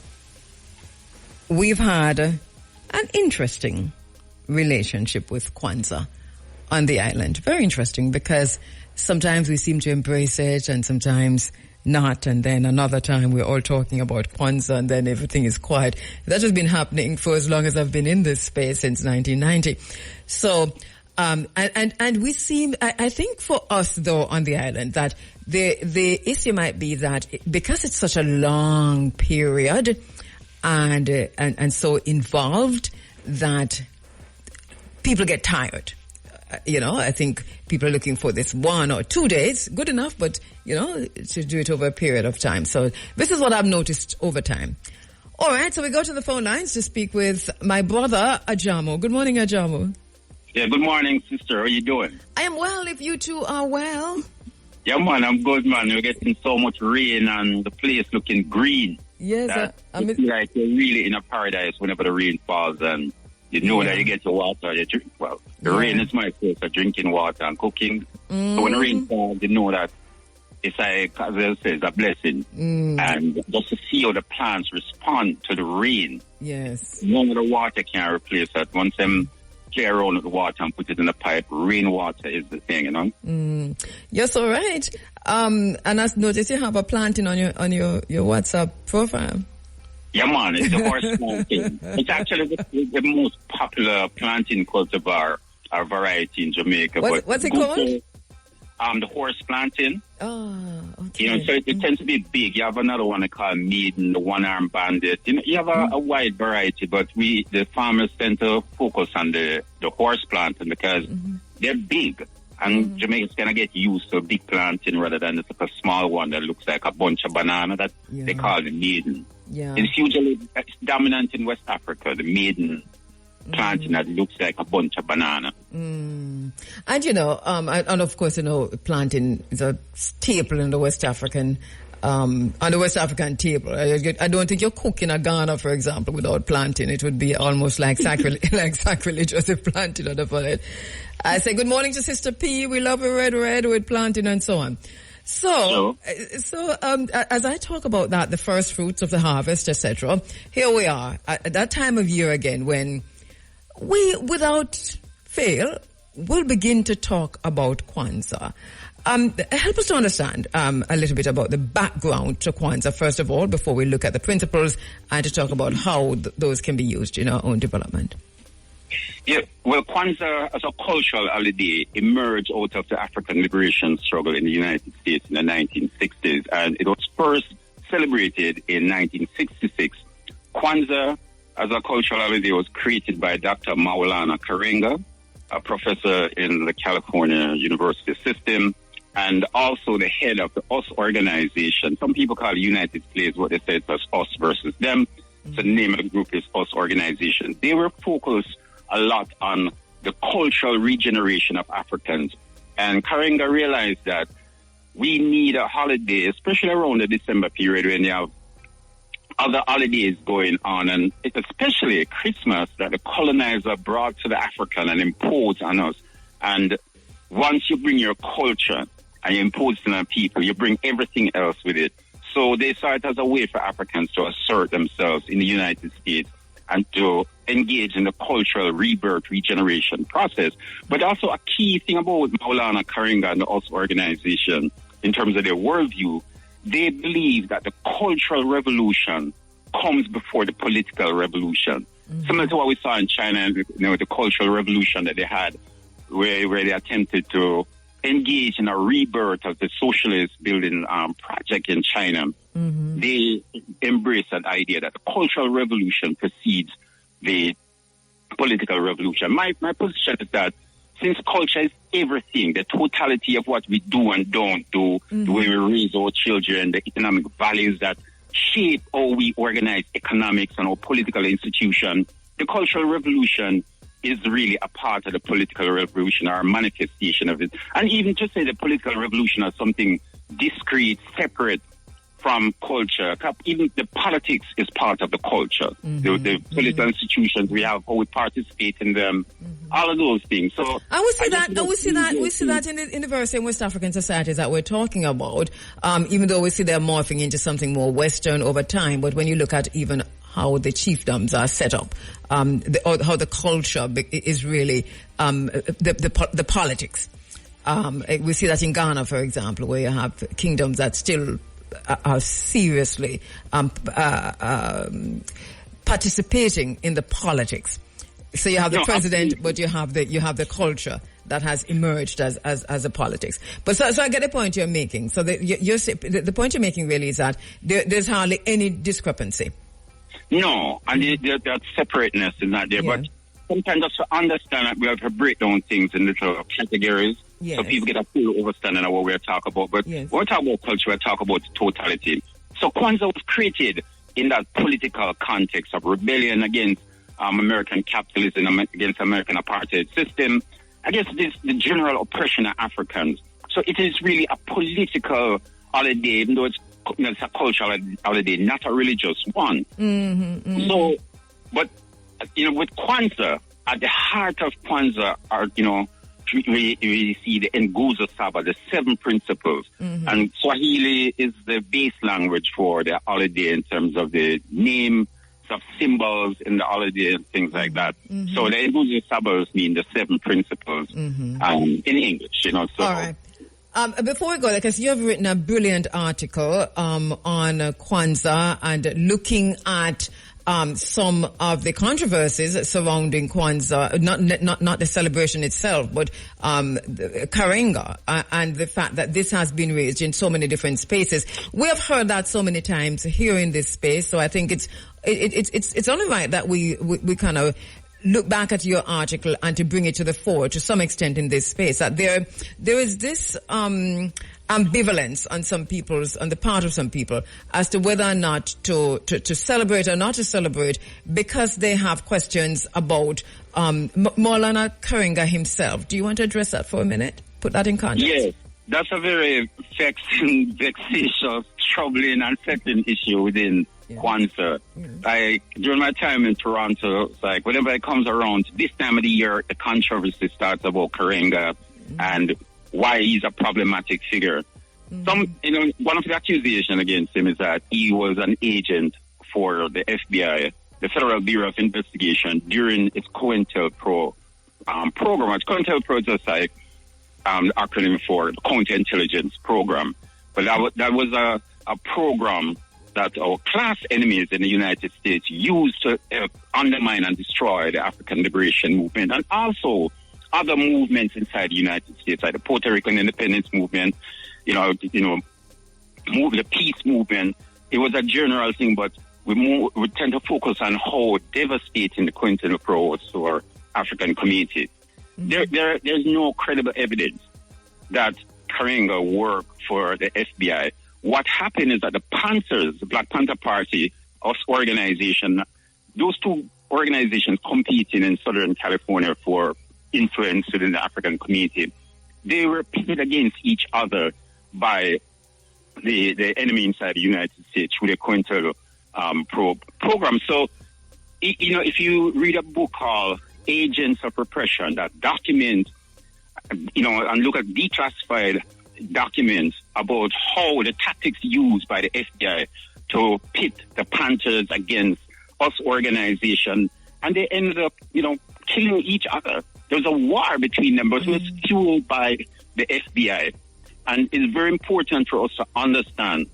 A: we've had an interesting relationship with Kwanzaa on the island. Very interesting, because sometimes we seem to embrace it and sometimes not, and then another time we're all talking about Kwanzaa and then everything is quiet. That has been happening for as long as I've been in this space, since 1990. So, and we seem, I think for us though on the island, that the issue might be that because it's such a long period and so involved, that people get tired. You know, I think people are looking for this 1 or 2 days, good enough, but, you know, to do it over a period of time. So this is what I've noticed over time. All right, so we go to the phone lines to speak with my brother, Ajamu. Good morning, Ajamu.
F: Yeah, good morning, sister. How are you doing?
A: I am well, if you two are well.
F: Yeah, man, I'm good, man. We're getting so much rain and the place looking green.
A: Yes,
F: I feel like you're really in a paradise whenever the rain falls, and you know that you get your water. You drink. Well, the rain is my place for drinking water and cooking. So when the rain falls, you know that it's like, as I say, it's a blessing. And just to see how the plants respond to the rain.
A: Yes.
F: None of the water can replace that. Once them play around with the water and put it in the pipe, rainwater is the thing, you know.
A: You're so right. And I noticed you have a planting on your WhatsApp profile.
F: Yeah, man, it's the horse planting. It's actually the most popular planting cultivar or variety in Jamaica.
A: What's it called?
F: The horse planting.
A: Oh, okay.
F: You know, so it tends to be big. You have another one called Maiden, the one-arm bandit. You know, you have a wide variety, but the farmers tend to focus on the horse planting because they're big. And Jamaicans kind of get used to big planting rather than just like a small one that looks like a bunch of banana that they call the Maiden.
A: Yeah.
F: It's dominant in West Africa, the Maiden planting that looks like a bunch of banana.
A: And you know, and of course, you know, planting is a staple in the West African, on the West African table. I don't think you're cooking a Ghana, for example, without planting. It would be almost like sacrilegious if planting on the planet. I say good morning to Sister P. We love a red with planting and so on. So as I talk about that, the first fruits of the harvest, etc., here we are at that time of year again when we, without fail, will begin to talk about Kwanzaa. Help us to understand a little bit about the background to Kwanzaa, first of all, before we look at the principles and to talk about how those can be used in our own development.
F: Yeah, well, Kwanzaa as a cultural holiday emerged out of the African liberation struggle in the United States in the 1960s, and it was first celebrated in 1966. Kwanzaa as a cultural holiday was created by Dr. Maulana Karenga, a professor in the California University system, and also the head of the US organization. Some people call it United States, what they say it was us versus them. So the name of the group is US Organization. They were focused a lot on the cultural regeneration of Africans. And Karenga realized that we need a holiday, especially around the December period when you have other holidays going on, and it's especially Christmas that the colonizer brought to the African and imposed on us. And once you bring your culture and you impose it on people, you bring everything else with it. So they saw it as a way for Africans to assert themselves in the United States and to engage in the cultural rebirth, regeneration process. But also a key thing about Maulana Karenga and the US organization in terms of their worldview, they believe that the cultural revolution comes before the political revolution. Similar to what we saw in China, and the cultural revolution that they had, where they attempted to engage in a rebirth of the socialist building project in China. They embrace that idea that the cultural revolution precedes the political revolution. My position is that since culture is everything, the totality of what we do and don't do, the way we raise our children, the economic values that shape how we organize economics and our political institution, the cultural revolution is really a part of the political revolution or a manifestation of it. And even to say the political revolution as something discrete, separate from culture, even the politics is part of the culture. The political institutions we have, how we participate in them, all of those things. So
A: we see that in the various West African societies that we're talking about, even though we see they're morphing into something more Western over time. But when you look at even how the chiefdoms are set up, how the culture is really the politics. We see that in Ghana, for example, where you have kingdoms that still are seriously participating in the politics. So you have the president, but you have the culture that has emerged as a politics. But so I get the point you're making. So the point you're making really is that there's hardly any discrepancy.
F: No, and that separateness is not there. Yeah. But sometimes just to understand that we have to break down things in little categories. Yes. So people get a full understanding of what we're talking about. But when we talk about culture, we talk about totality. So Kwanzaa was created in that political context of rebellion against American capitalism, against American apartheid system, against the general oppression of Africans. So it is really a political holiday, even though it's a cultural holiday, not a religious one. So, but, with Kwanzaa, at the heart of Kwanzaa are, we see the Nguzo Saba, the 7 principles. And Swahili is the base language for the holiday in terms of the names of symbols in the holiday and things like that. So the Nguzo Sabas mean the 7 principles in English, So.
A: All right. Before we go, because you have written a brilliant article on Kwanzaa and looking at some of the controversies surrounding Kwanzaa, not the celebration itself, but Karenga, and the fact that this has been raised in so many different spaces. We have heard that so many times here in this space, so I think it's only right that we kind of look back at your article and to bring it to the fore to some extent in this space, that there is this ambivalence on the part of some people as to whether or not to celebrate or not to celebrate, because they have questions about Maulana Karenga himself. Do you want to address that for a minute? Put that in context.
F: Yes, that's a very vexatious, troubling, unsettling issue within Kwanzaa. During my time in Toronto, it's like whenever it comes around this time of the year, the controversy starts about Karenga and why he's a problematic figure. One of the accusations against him is that he was an agent for the FBI, the Federal Bureau of Investigation, during its COINTELPRO program. COINTELPRO is just like the acronym for Counterintelligence Program. But that was a program that our class enemies in the United States used to undermine and destroy the African liberation movement, and also other movements inside the United States, like the Puerto Rican independence movement, the peace movement. It was a general thing, but we tend to focus on how devastating the COINTELPRO was to our African community. There's no credible evidence that Karenga worked for the FBI. What happened is that the Panthers, the Black Panther Party, us organization, those two organizations competing in Southern California for influence within the African community, they were pitted against each other by the enemy inside the United States through the COINTELPRO program. So, if you read a book called Agents of Repression that document, and look at declassified documents about how the tactics used by the FBI to pit the Panthers against us organization, and they ended up, killing each other. There was a war between them, but it was fueled by the FBI. And it's very important for us to understand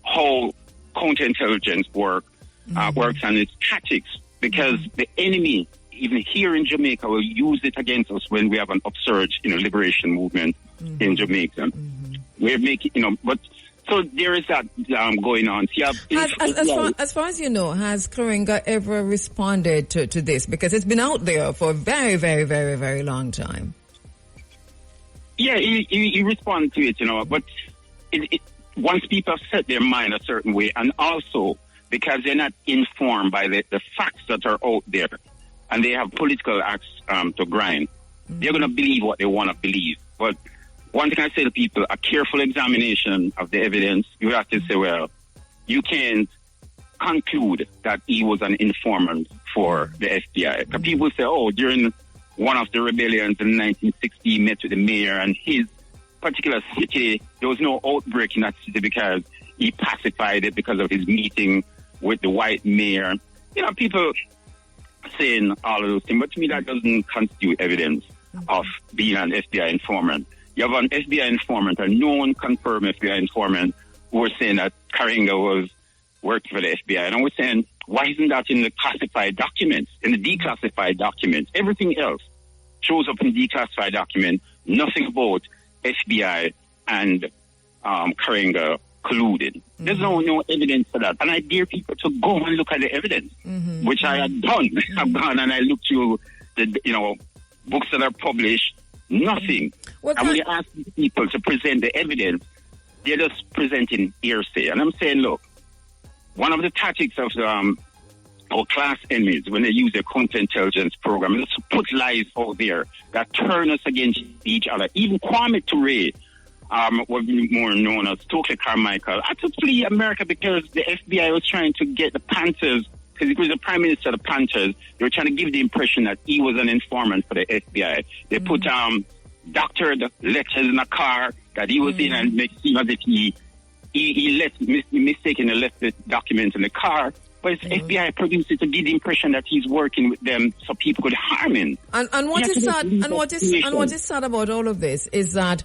F: how counterintelligence works and its tactics, because the enemy, even here in Jamaica, will use it against us when we have an upsurge in a liberation movement in Jamaica. We're making, but so there is that going on.
A: As far as you know, has Karenga ever responded to this? Because it's been out there for a very, very, very, very long time.
F: Yeah, he responded to it, but once people have set their mind a certain way, and also because they're not informed by the facts that are out there, and they have political acts to grind, they're going to believe what they want to believe. But one thing I say to people, a careful examination of the evidence, you have to say, well, you can't conclude that he was an informant for the FBI. Because people say, during one of the rebellions in 1960, he met with the mayor, and his particular city, there was no outbreak in that city because he pacified it because of his meeting with the white mayor. People saying all of those things, but to me that doesn't constitute evidence of being an FBI informant. You have an FBI informant, a known confirmed FBI informant, who was saying that Karenga was working for the FBI. And we're saying, why isn't that in the classified documents, in the declassified documents? Everything else shows up in declassified documents, nothing about FBI and Karenga colluded. There's no evidence for that. And I dare people to go and look at the evidence, which I had done. I've gone and I looked through the, books that are published. Nothing. And when you ask people to present the evidence, they're just presenting hearsay. And I'm saying, look, one of the tactics of our class enemies when they use their counterintelligence program is to put lies out there that turn us against each other. Even Kwame Ture, what we more known as Stokely Carmichael, had to flee America because the FBI was trying to get the Panthers, because he was the prime minister of the Panthers. They were trying to give the impression that he was an informant for the FBI. They put doctored letters in a car that he was in, and makes it seem as if he mistakenly left the documents in the car. But it's FBI produced it to give the impression that he's working with them so people could harm him.
A: And what is sad? And what is sad about all of this is that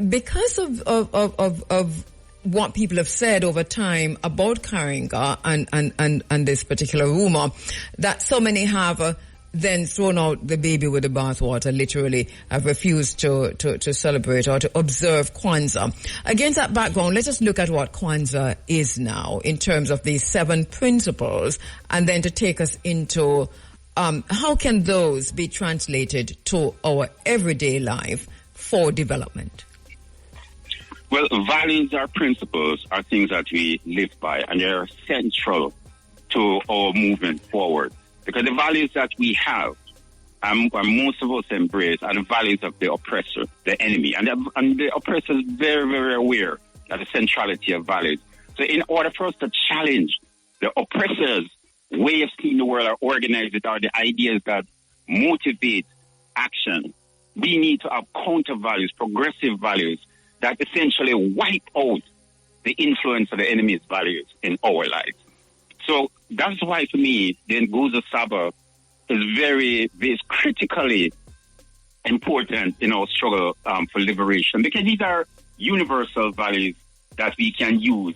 A: because of what people have said over time about Karenga and this particular rumor, that so many have then thrown out the baby with the bathwater, literally have refused to celebrate or to observe Kwanzaa. Against that background, let us look at what Kwanzaa is now in terms of these 7 principles, and then to take us into how can those be translated to our everyday life for development?
F: Well, values or principles are things that we live by, and they're central to our movement forward. Because the values that we have, and most of us embrace, are the values of the oppressor, the enemy. And the oppressor is very, very aware of the centrality of values. So in order for us to challenge the oppressor's way of seeing the world or organize it, or the ideas that motivate action, we need to have counter values, progressive values, that essentially wipe out the influence of the enemy's values in our lives. So that's why, for me, the Nguzo Saba is critically important in our struggle for liberation, because these are universal values that we can use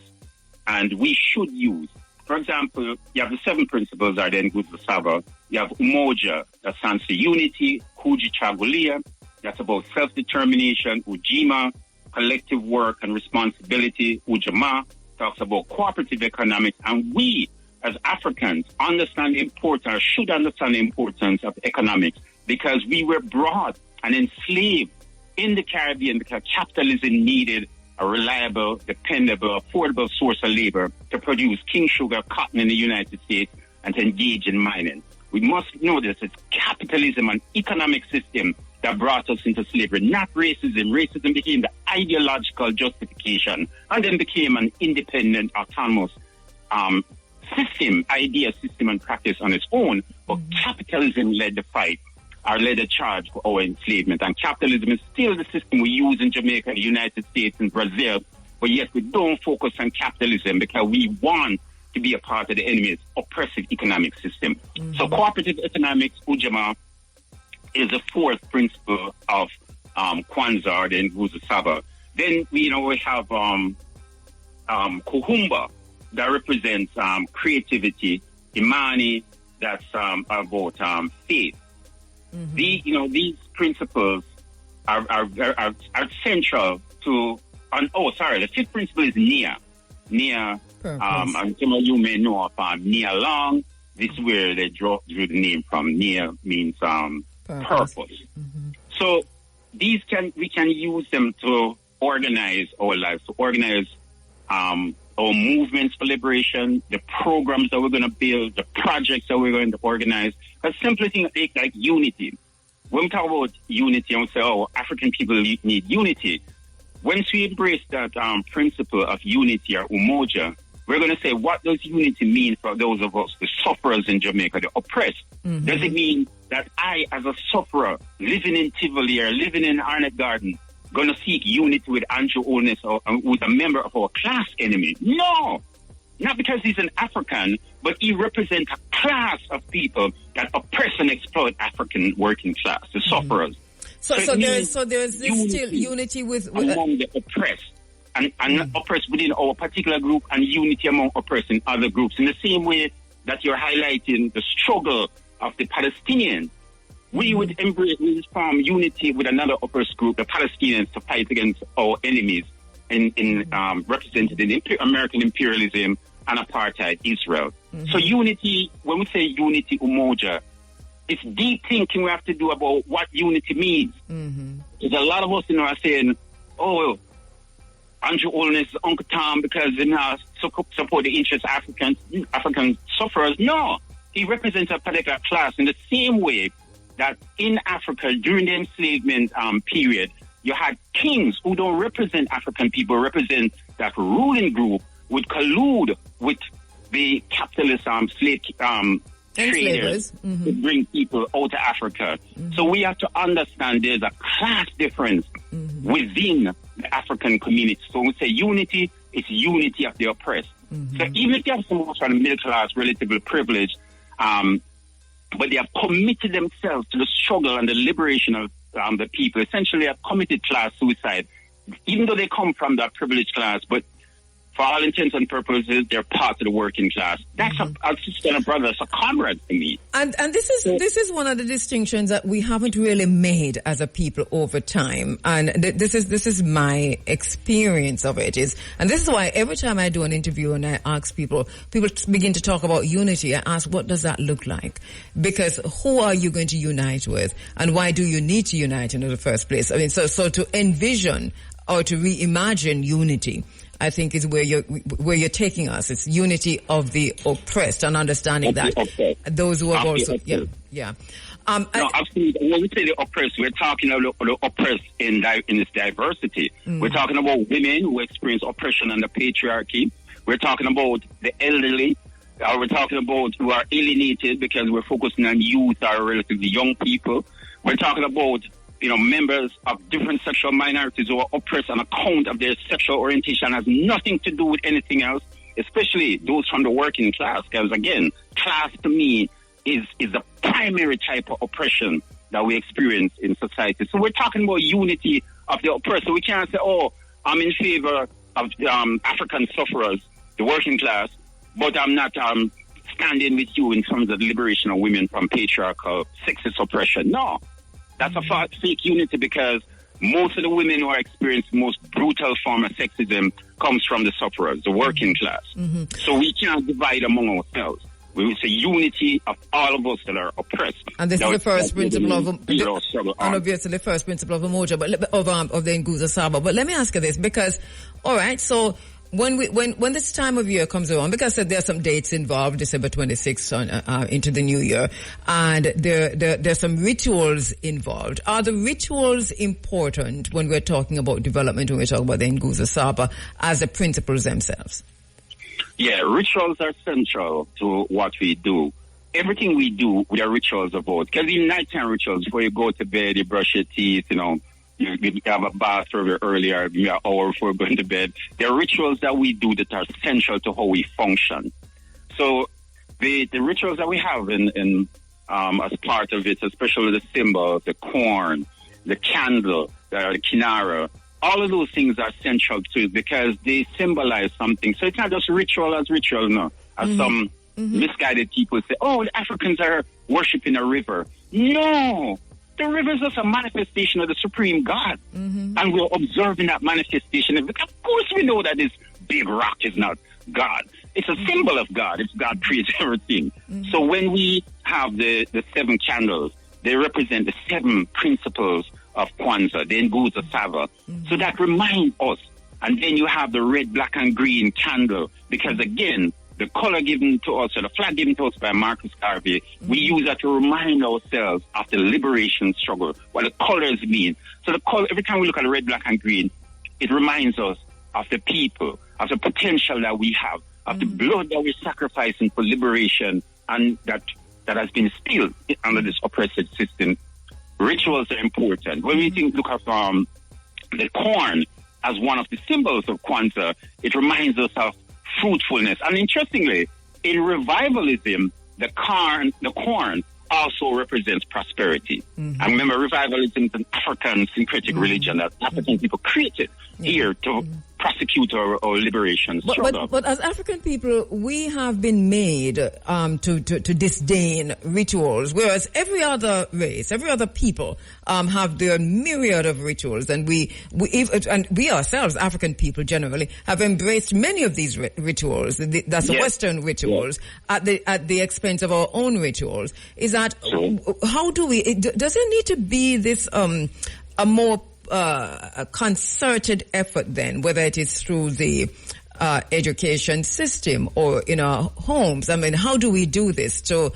F: and we should use. For example, you have the 7 principles are the Nguzo Saba. You have Umoja, that stands for unity. Kujichagulia, that's about self-determination. Ujima, collective work and responsibility. Ujamaa talks about cooperative economics. And we, as Africans, understand the importance, or should understand the importance of economics, because we were brought and enslaved in the Caribbean because capitalism needed a reliable, dependable, affordable source of labor to produce king sugar, cotton in the United States, and to engage in mining. We must know this. It's capitalism and economic system that brought us into slavery, not racism. Racism became the ideological justification and then became an independent, autonomous system, and practice on its own. But capitalism led the fight, or led the charge for our enslavement. And capitalism is still the system we use in Jamaica, the United States, and Brazil. But yet we don't focus on capitalism because we want to be a part of the enemy's oppressive economic system. So cooperative economics, Ujamaa, is the 4th principle of Kwanzaa, or the Nguzo Saba. Then we have Kuhumba, that represents creativity. Imani, that's about faith. These principles are central to. The 5th principle is Nia. Nia, and some of you may know of Nia Long. This is where they drew the name from. Nia means purpose. So we can use them to organize our lives, to organize our movements for liberation, the programs that we're going to build, the projects that we're going to organize. A simple thing like unity. When we talk about unity and we say, African people need unity, once we embrace that principle of unity, or Umoja, we're going to say, what does unity mean for those of us, the sufferers in Jamaica, the oppressed? Does it mean that I, as a sufferer, living in Tivoli or living in Arnett Garden, going to seek unity with Andrew Holness or with a member of our class enemy? No! Not because he's an African, but he represents a class of people that oppress and exploit African working class, the sufferers.
A: So there's this still unity with
F: among the oppressed. And oppressed within our particular group, and unity among oppressed in other groups. In the same way that you're highlighting the struggle of the Palestinians, we would form unity with another oppressed group, the Palestinians, to fight against our enemies represented in American imperialism and apartheid Israel. So unity, when we say unity, Umoja, it's deep thinking we have to do about what unity means. Because a lot of us are saying, Andrew Holness is Uncle Tom because he now support the interests of African sufferers. No, he represents a particular class in the same way that in Africa during the enslavement period, you had kings who don't represent African people, represent that ruling group, would collude with the capitalist slave traders to bring people out of Africa. So we have to understand there's a class difference within the African community. So when we say unity, it's unity of the oppressed. So even if you have someone from the middle class, relatively privileged, but they have committed themselves to the struggle and the liberation of the people, essentially have committed class suicide, even though they come from that privileged class, but for all intents and purposes, they're part of the working class. That's a sister and a brother, it's a comrade to me.
A: And this is one of the distinctions that we haven't really made as a people over time. And this is my experience of it and this is why every time I do an interview and I ask people begin to talk about unity. I ask, what does that look like? Because who are you going to unite with? And why do you need to unite in the first place? I mean, so to envision or to reimagine unity, I think is where you're taking us. It's unity of the oppressed and understanding that those who have also,
F: No, absolutely. When we say the oppressed, we're talking about the oppressed in its diversity. We're talking about women who experience oppression under patriarchy. We're talking about the elderly. We're talking about who are alienated because we're focusing on youth or relatively young people. We're talking about members of different sexual minorities who are oppressed on account of their sexual orientation, has nothing to do with anything else, especially those from the working class. Because again, class to me is the primary type of oppression that we experience in society. So we're talking about unity of the oppressed. So we can't say, oh, I'm in favor of African sufferers, the working class, but I'm not standing with you in terms of the liberation of women from patriarchal sexist oppression. No. That's a fake unity because most of the women who are experiencing most brutal form of sexism comes from the sufferers, the working class. So we can't divide among ourselves. We will say unity of all of us that are oppressed.
A: And this is the first principle of obviously the first principle of Umoja, of the Nguza Saba. But let me ask you this, because all right, so when this time of year comes around, because there are some dates involved, December 26th into the new year, and there's some rituals involved. Are the rituals important when we're talking about development, when we're talking about the Nguza Saba, as the principles themselves?
F: Yeah, rituals are central to what we do. Everything we do, we are rituals about. Because in nighttime rituals, before you go to bed, you brush your teeth, you have a bath earlier, an hour before going to bed. There are rituals that we do that are essential to how we function. So the rituals that we have in as part of it, especially the symbol, the corn, the candle, the kinara, all of those things are essential to it because they symbolize something. So it's not just ritual as ritual, no. As some misguided people say, oh, the Africans are worshiping a river. No! The river is just a manifestation of the supreme God. And we're observing that manifestation. Of course we know that this big rock is not God. It's a symbol of God. It's God creates everything. So when we have the 7 candles, they represent the 7 principles of Kwanzaa, the Nguza Saba. So that reminds us. And then you have the red, black, and green candle. Because again, the color given to us, or the flag given to us by Marcus Garvey, we use that to remind ourselves of the liberation struggle, what the colors mean. So the color, every time we look at the red, black, and green, it reminds us of the people, of the potential that we have, of the blood that we're sacrificing for liberation, and that has been spilled under this oppressive system. Rituals are important. When we look at the corn as one of the symbols of Kwanzaa, it reminds us of fruitfulness. And interestingly, in revivalism, the corn also represents prosperity. And remember, revivalism is an African syncretic religion that African people created here to prosecute our liberation struggle.
A: But as African people, we have been made to disdain rituals, whereas every other race, every other people have their myriad of rituals, and we ourselves, African people generally, have embraced many of these rituals. That's Western rituals at the expense of our own rituals. Is that how do we? Does there need to be this a more a concerted effort then, whether it is through the education system or in our homes? I mean, how do we do this to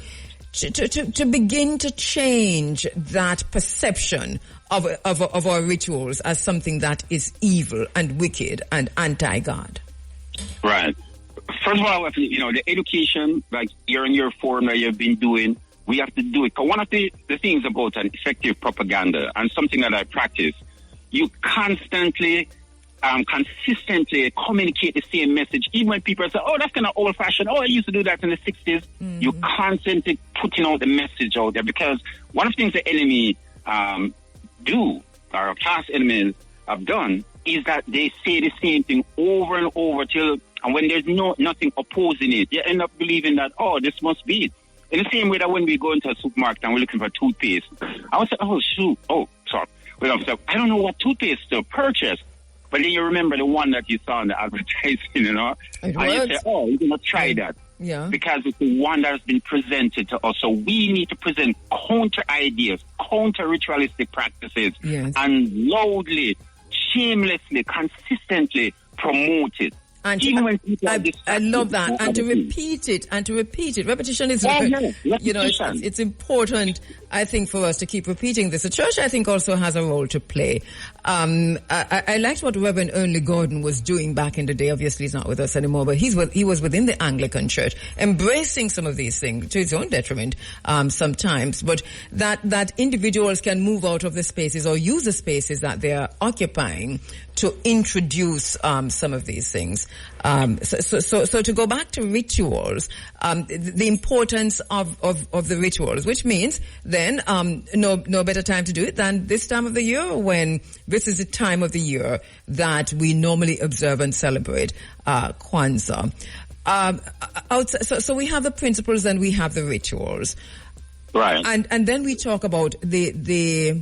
A: begin to change that perception of our rituals as something that is evil and wicked and anti-God?
F: Right. First of all, the education, like you're in your forum that you've been doing, we have to do it. Because one of the things about an effective propaganda, and something that I practice, you constantly, consistently communicate the same message. Even when people say, oh, that's kind of old-fashioned. Oh, I used to do that in the 60s. You constantly putting out the message out there. Because one of the things the enemy do, our past enemies have done, is that they say the same thing over and over and when there's nothing opposing it, you end up believing that, oh, this must be it. In the same way that when we go into a supermarket and we're looking for toothpaste, I would say, I don't know what toothpaste to purchase. But then you remember the one that you saw in the advertising, and you say, oh, we're going to try that.
A: Yeah.
F: Because it's the one that has been presented to us. So we need to present counter ideas, counter ritualistic practices, and loudly, shamelessly, consistently promote it.
A: And
F: even when people
A: I love that. And to repeat it. Repetition is, it's important, I think, for us to keep repeating this. The church, I think, also has a role to play. I liked what Reverend Ernley Gordon was doing back in the day. Obviously, he's not with us anymore, but he was within the Anglican Church, embracing some of these things to his own detriment, sometimes. But that individuals can move out of the spaces or use the spaces that they are occupying to introduce some of these things. So to go back to rituals, the importance of the rituals, which means then no better time to do it than this time of the year, when this is the time of the year that we normally observe and celebrate Kwanzaa. So we have the principles and we have the rituals,
F: right?
A: And then we talk about the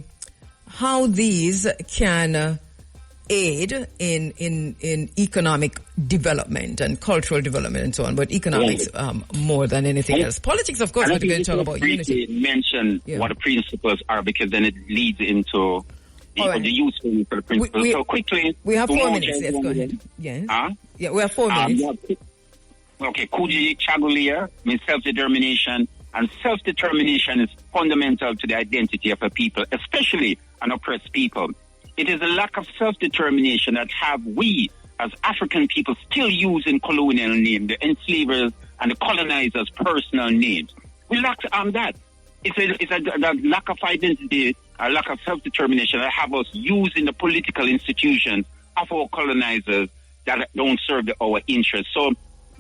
A: how these can aid in economic development and cultural development and so on, but economics more than anything else. Politics, of course, we're going to talk about unity.
F: Mention what the principles are, because then it leads into the usefulness for the principles. So quickly,
A: we have 4 minutes. Yes, go ahead. Yes. Yeah, we have 4 minutes.
F: Kuji Chagulia means self-determination, and self-determination is fundamental to the identity of a people, especially an oppressed people. It is a lack of self-determination that have we, as African people, still using colonial names, the enslavers and the colonizers' personal names. We lack that. It's a lack of identity, a lack of self-determination that have us using the political institutions of our colonizers that don't serve our interests. So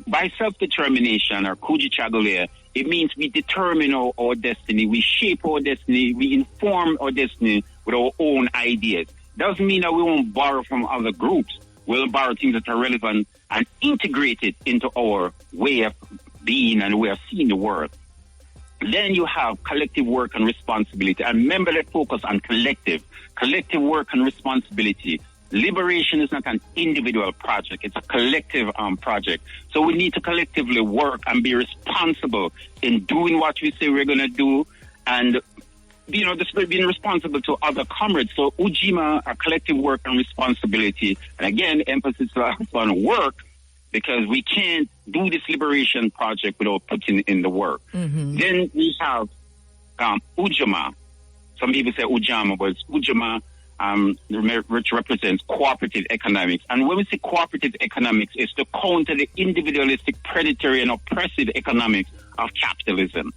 F: by self-determination, or Kuji Chagulea, it means we determine our destiny, we shape our destiny, we inform our destiny with our own ideas. Doesn't mean that we won't borrow from other groups. We'll borrow things that are relevant and integrate it into our way of being and way of seeing the world. Then you have collective work and responsibility. And remember, let's focus on collective work and responsibility. Liberation is not an individual project. It's a collective project. So we need to collectively work and be responsible in doing what we say we're going to do, and being responsible to other comrades. So Ujima, a collective work and responsibility. And again, emphasis on work, because we can't do this liberation project without putting in the work. Mm-hmm. Then we have Ujima. Some people say Ujama, but it's Ujima, which represents cooperative economics. And when we say cooperative economics, it's to counter the individualistic, predatory, and oppressive economics of capitalism.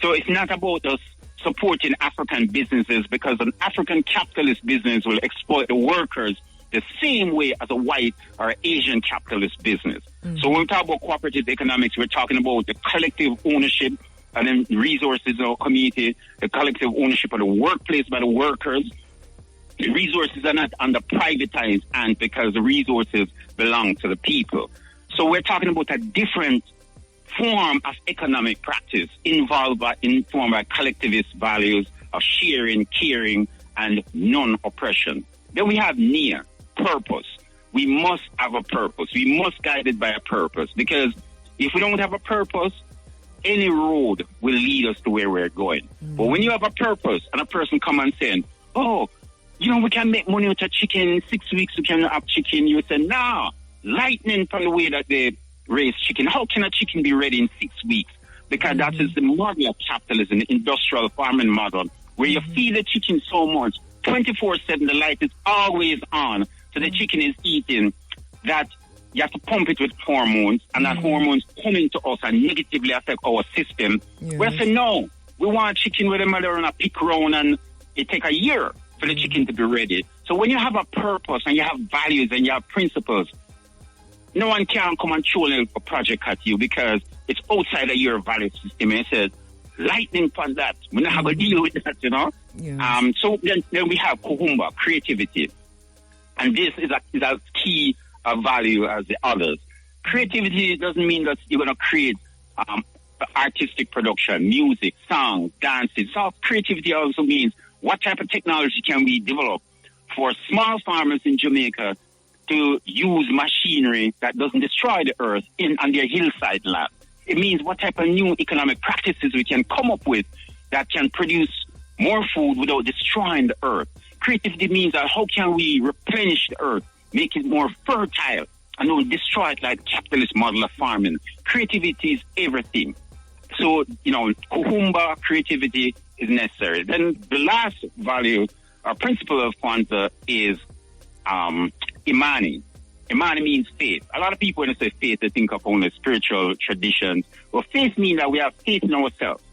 F: So it's not about us supporting African businesses, because an African capitalist business will exploit the workers the same way as a white or Asian capitalist business. Mm-hmm. So when we talk about cooperative economics, we're talking about the collective ownership and then resources in our community, the collective ownership of the workplace by the workers. The resources are not under privatized hands, because the resources belong to the people. So we're talking about a different form of economic practice informed by collectivist values of sharing, caring, and non-oppression. Then we have near purpose. We must have a purpose. We must guide it by a purpose, because if we don't have a purpose, any road will lead us to where we're going. Mm. But when you have a purpose and a person come and saying, oh, we can make money out of chicken in 6 weeks, we can have chicken. You say, nah, lightning from the way that they raise chicken. How can a chicken be ready in 6 weeks? Because that is the model of capitalism, the industrial farming model, where you feed the chicken so much, 24/7, the light is always on, so the chicken is eating, that you have to pump it with hormones, and that hormones coming to us and negatively affect our system.
A: Yes.
F: We say, no, we want chicken with the mother and a pick round, and it take a year for the chicken to be ready. So when you have a purpose and you have values and you have principles, no one can come and throw a project at you because it's outside of your value system. And it says, lightning on that. We're not going to deal with that, you know.
A: Yes.
F: So then we have Kuhumba, creativity. And this is a key value as the others. Creativity doesn't mean that you're going to create artistic production, music, songs, dances. So creativity also means what type of technology can we develop for small farmers in Jamaica to use machinery that doesn't destroy the earth on their hillside land. It means what type of new economic practices we can come up with that can produce more food without destroying the earth. Creativity means that how can we replenish the earth, make it more fertile, and don't destroy it like capitalist model of farming. Creativity is everything. So, Kuhumba, creativity is necessary. Then the last value or principle of Kwanzaa is Imani. Imani means faith. A lot of people, when they say faith, they think of only spiritual traditions. Well, faith means that we have faith in ourselves.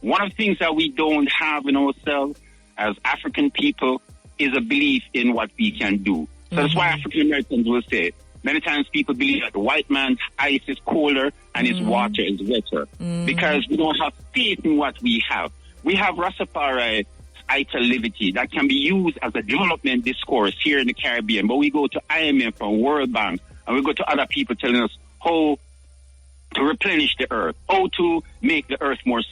F: One of the things that we don't have in ourselves as African people is a belief in what we can do. So that's why African Americans will say, many times people believe that the white man's ice is colder and his water is wetter because we don't have faith in what we have. We have Rastafari Italivity that can be used as a development discourse here in the Caribbean, but we go to IMF and World Bank and we go to other people telling us how to replenish the earth, how to make the earth more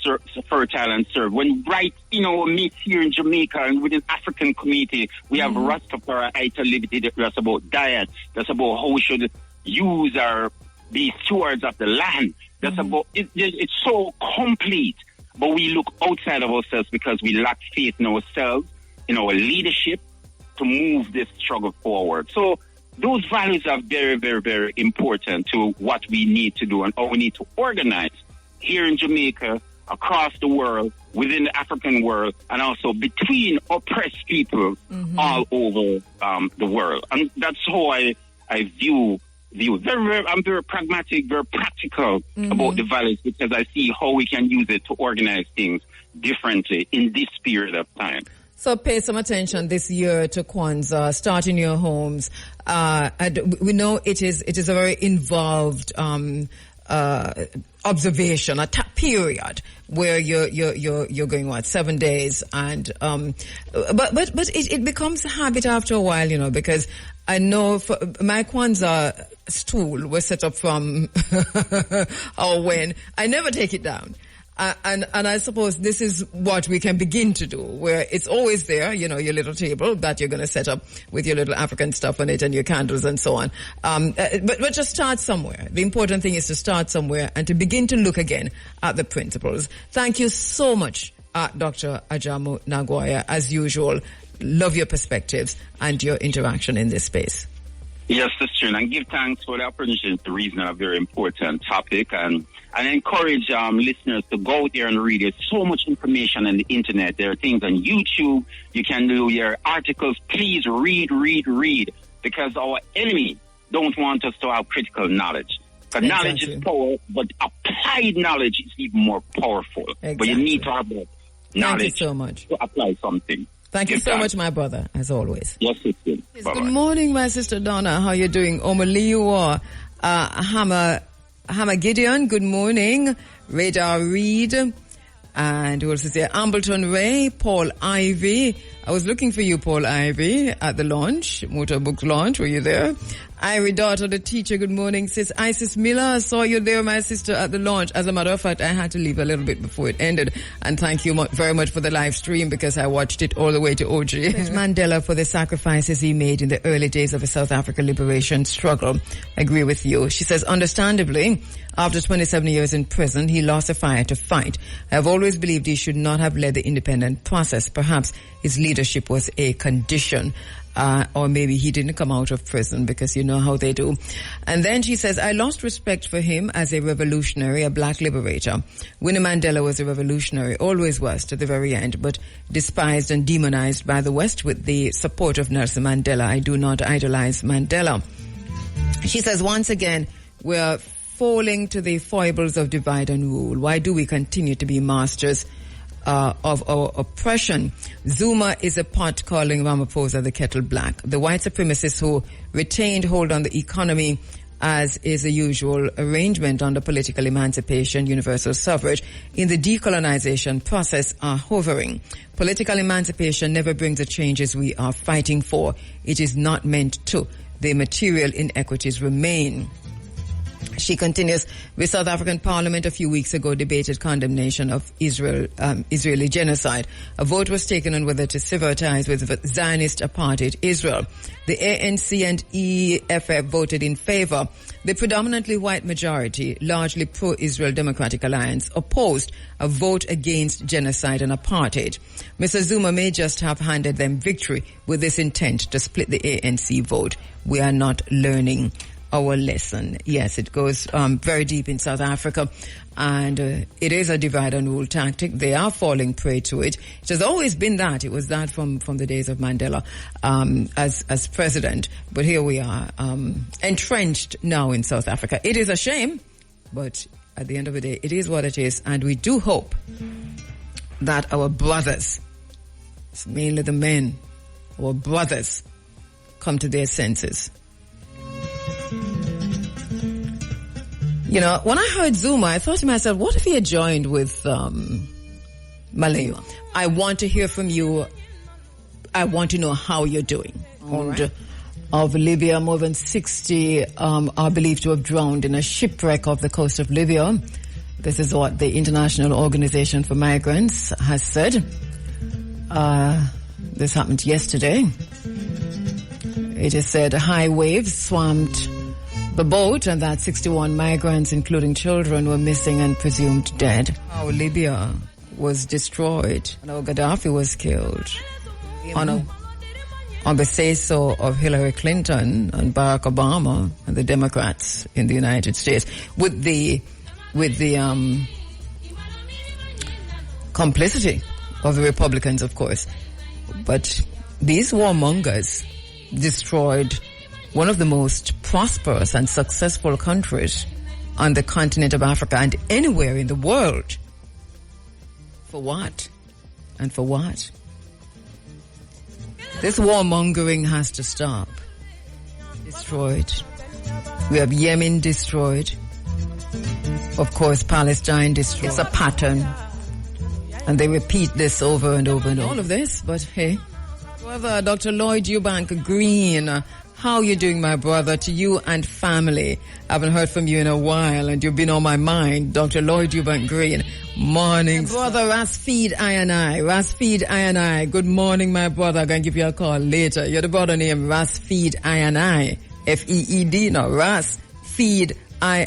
F: fertile and serve. When meet here in Jamaica and within African community, we have Rastafari Italivity that's about diet, that's about how we should use or be stewards of the land. That's about it's so complete. But we look outside of ourselves because we lack faith in ourselves, in our leadership, to move this struggle forward. So those values are very, very, very important to what we need to do and how we need to organize here in Jamaica, across the world, within the African world, and also between oppressed people all over the world. And that's how I view. I'm very pragmatic, very practical about the values because I see how we can use it to organize things differently in this period of time.
A: So pay some attention this year to Kwanzaa, start in your homes. We know it is a very involved observation, a period where you're going 7 days, and but it becomes a habit after a while, because I know for my Kwanzaa stool was set up from when I never take it down. And I suppose this is what we can begin to do, where it's always there, your little table that you're going to set up with your little African stuff on it and your candles and so on. But just start somewhere. The important thing is to start somewhere and to begin to look again at the principles. Thank you so much, Dr. Ajamu Nagoya. As usual, love your perspectives and your interaction in this space.
F: Yes, sister, and give thanks for the opportunity to reason on a very important topic, and encourage listeners to go out there and read. There's so much information on the internet. There are things on YouTube. You can do your articles. Please read, because our enemy don't want us to have critical knowledge. Because knowledge is power, but applied knowledge is even more powerful. Exactly. But you need to have that knowledge
A: so much
F: to apply something.
A: Thank you so much, my brother, as always.
F: Yes, sister.
A: Good morning, my sister Donna. How you doing? Omaliwa, Hammer Gideon, good morning. Radar Reed, and who else is there? Ambleton Ray, Paul Ivy. I was looking for you, Paul Ivy, at the launch, Motor Book launch. Were you there? Irie Daughter, the teacher, good morning. Sis Isis Miller, I saw you there, my sister, at the launch. As a matter of fact, I had to leave a little bit before it ended. And thank you very much for the live stream, because I watched it all the way to OG. Mandela for the sacrifices he made in the early days of the South African liberation struggle. I agree with you. She says, understandably, after 27 years in prison, he lost a fire to fight. I have always believed he should not have led the independent process. Perhaps his leadership was a condition. Or maybe he didn't come out of prison, because you know how they do. And then she says, I lost respect for him as a revolutionary, a black liberator. Winnie Mandela was a revolutionary, always was to the very end, but despised and demonized by the West with the support of Nelson Mandela. I do not idolize Mandela. She says, once again, we're falling to the foibles of divide and rule. Why do we continue to be masters of our oppression? Zuma is a pot calling Ramaphosa the kettle black. The white supremacists who retained hold on the economy, as is the usual arrangement under political emancipation, universal suffrage, in the decolonization process are hovering. Political emancipation never brings the changes we are fighting for. It is not meant to. The material inequities remain. She continues, the South African Parliament a few weeks ago debated condemnation of Israeli genocide. A vote was taken on whether to sever ties with Zionist apartheid Israel. The ANC and EFF voted in favor. The predominantly white majority, largely pro-Israel Democratic Alliance, opposed a vote against genocide and apartheid. Mr. Zuma may just have handed them victory with this intent to split the ANC vote. We are not learning our lesson. Yes, it goes very deep in South Africa, and it is a divide and rule tactic. They are falling prey to it. It has always been that. It was that from the days of Mandela as president. But here we are, entrenched now in South Africa. It is a shame, but at the end of the day, it is what it is, and we do hope that our brothers, mainly the men, our brothers, come to their senses. You know, when I heard Zuma, I thought to myself, what if he had joined with Malayo? I want to hear from you. I want to know how you're doing. And of Libya, more than 60 are believed to have drowned in a shipwreck off the coast of Libya. This is what the International Organization for Migrants has said. This happened yesterday. It is said high waves swamped the boat, and that 61 migrants, including children, were missing and presumed dead. How Libya was destroyed. Gaddafi was killed. On the say-so of Hillary Clinton and Barack Obama and the Democrats in the United States, with the complicity of the Republicans, of course. But these warmongers destroyed one of the most prosperous and successful countries on the continent of Africa and anywhere in the world. For what? And for what? This warmongering has to stop. Destroyed. We have Yemen destroyed. Of course, Palestine destroyed. It's a pattern. And they repeat this over and over and over. All of this, but hey. Brother Dr. Lloyd Eubank Green, how you doing, my brother? To you and family. I haven't heard from you in a while, and you've been on my mind. Dr. Lloyd Eubank Green. Morning. Brother Rasfeed I. Good morning, my brother. I'm going to give you a call later. You're the brother named Rasfeed I. F-E-E-D, no, Rasfeed I.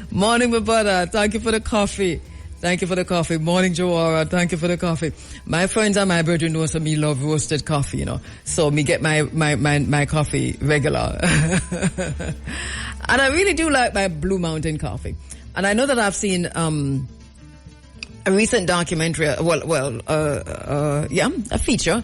A: Morning, my brother. Thank you for the coffee. Thank you for the coffee. Morning, Joara. Thank you for the coffee. My friends and my brethren know so me love roasted coffee, you know. So me get my coffee regular. And I really do like my Blue Mountain coffee. And I know that I've seen a recent documentary, a feature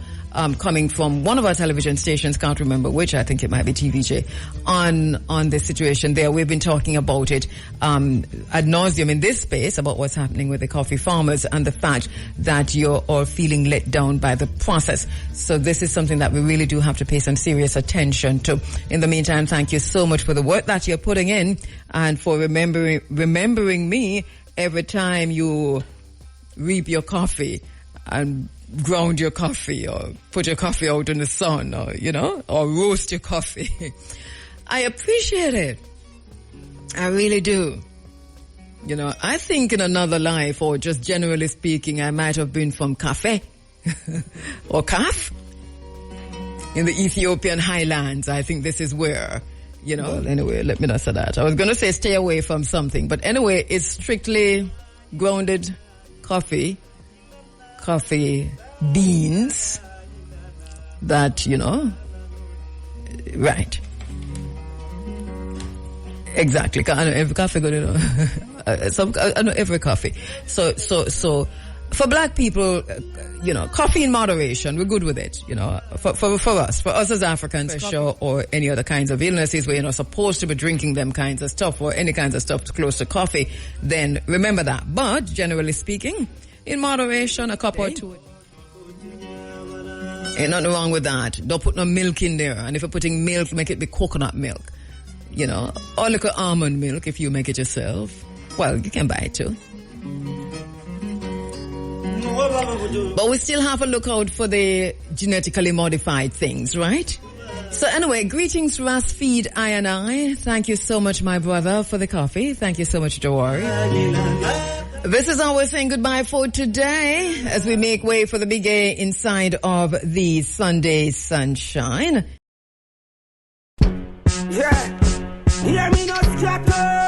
A: coming from one of our television stations, can't remember which, I think it might be TVJ, on the situation there. We've been talking about it ad nauseum in this space, about what's happening with the coffee farmers and the fact that you're all feeling let down by the process. So this is something that we really do have to pay some serious attention to. In the meantime, thank you so much for the work that you're putting in and for remembering me every time you reap your coffee and ground your coffee or put your coffee out in the sun, or, you know, or roast your coffee. I appreciate it. I really do. You know, I think in another life, or just generally speaking, I might have been from Cafe or Kaf in the Ethiopian highlands. I think this is where, you know, well, anyway, let me not say that. I was going to say stay away from something, but anyway, it's strictly grounded coffee beans that, you know, right. Exactly. I know every coffee, I know every coffee. So, For black people, coffee in moderation, we're good with it, for us as Africans, pressure or any other kinds of illnesses where you're not supposed to be drinking them kinds of stuff or any kinds of stuff close to coffee, then remember that. But generally speaking, in moderation, a cup or two. Ain't nothing wrong with that. Don't put no milk in there. And if you're putting milk, make it be coconut milk. Or little almond milk if you make it yourself. Well, you can buy it too. But we still have a look out for the genetically modified things, right? So anyway, greetings, Ras Feed I. Thank you so much, my brother, for the coffee. Thank you so much, Jawari. This is how we're saying goodbye for today as we make way for the big A inside of the Sunday sunshine.
G: Yeah, hear me not scatter.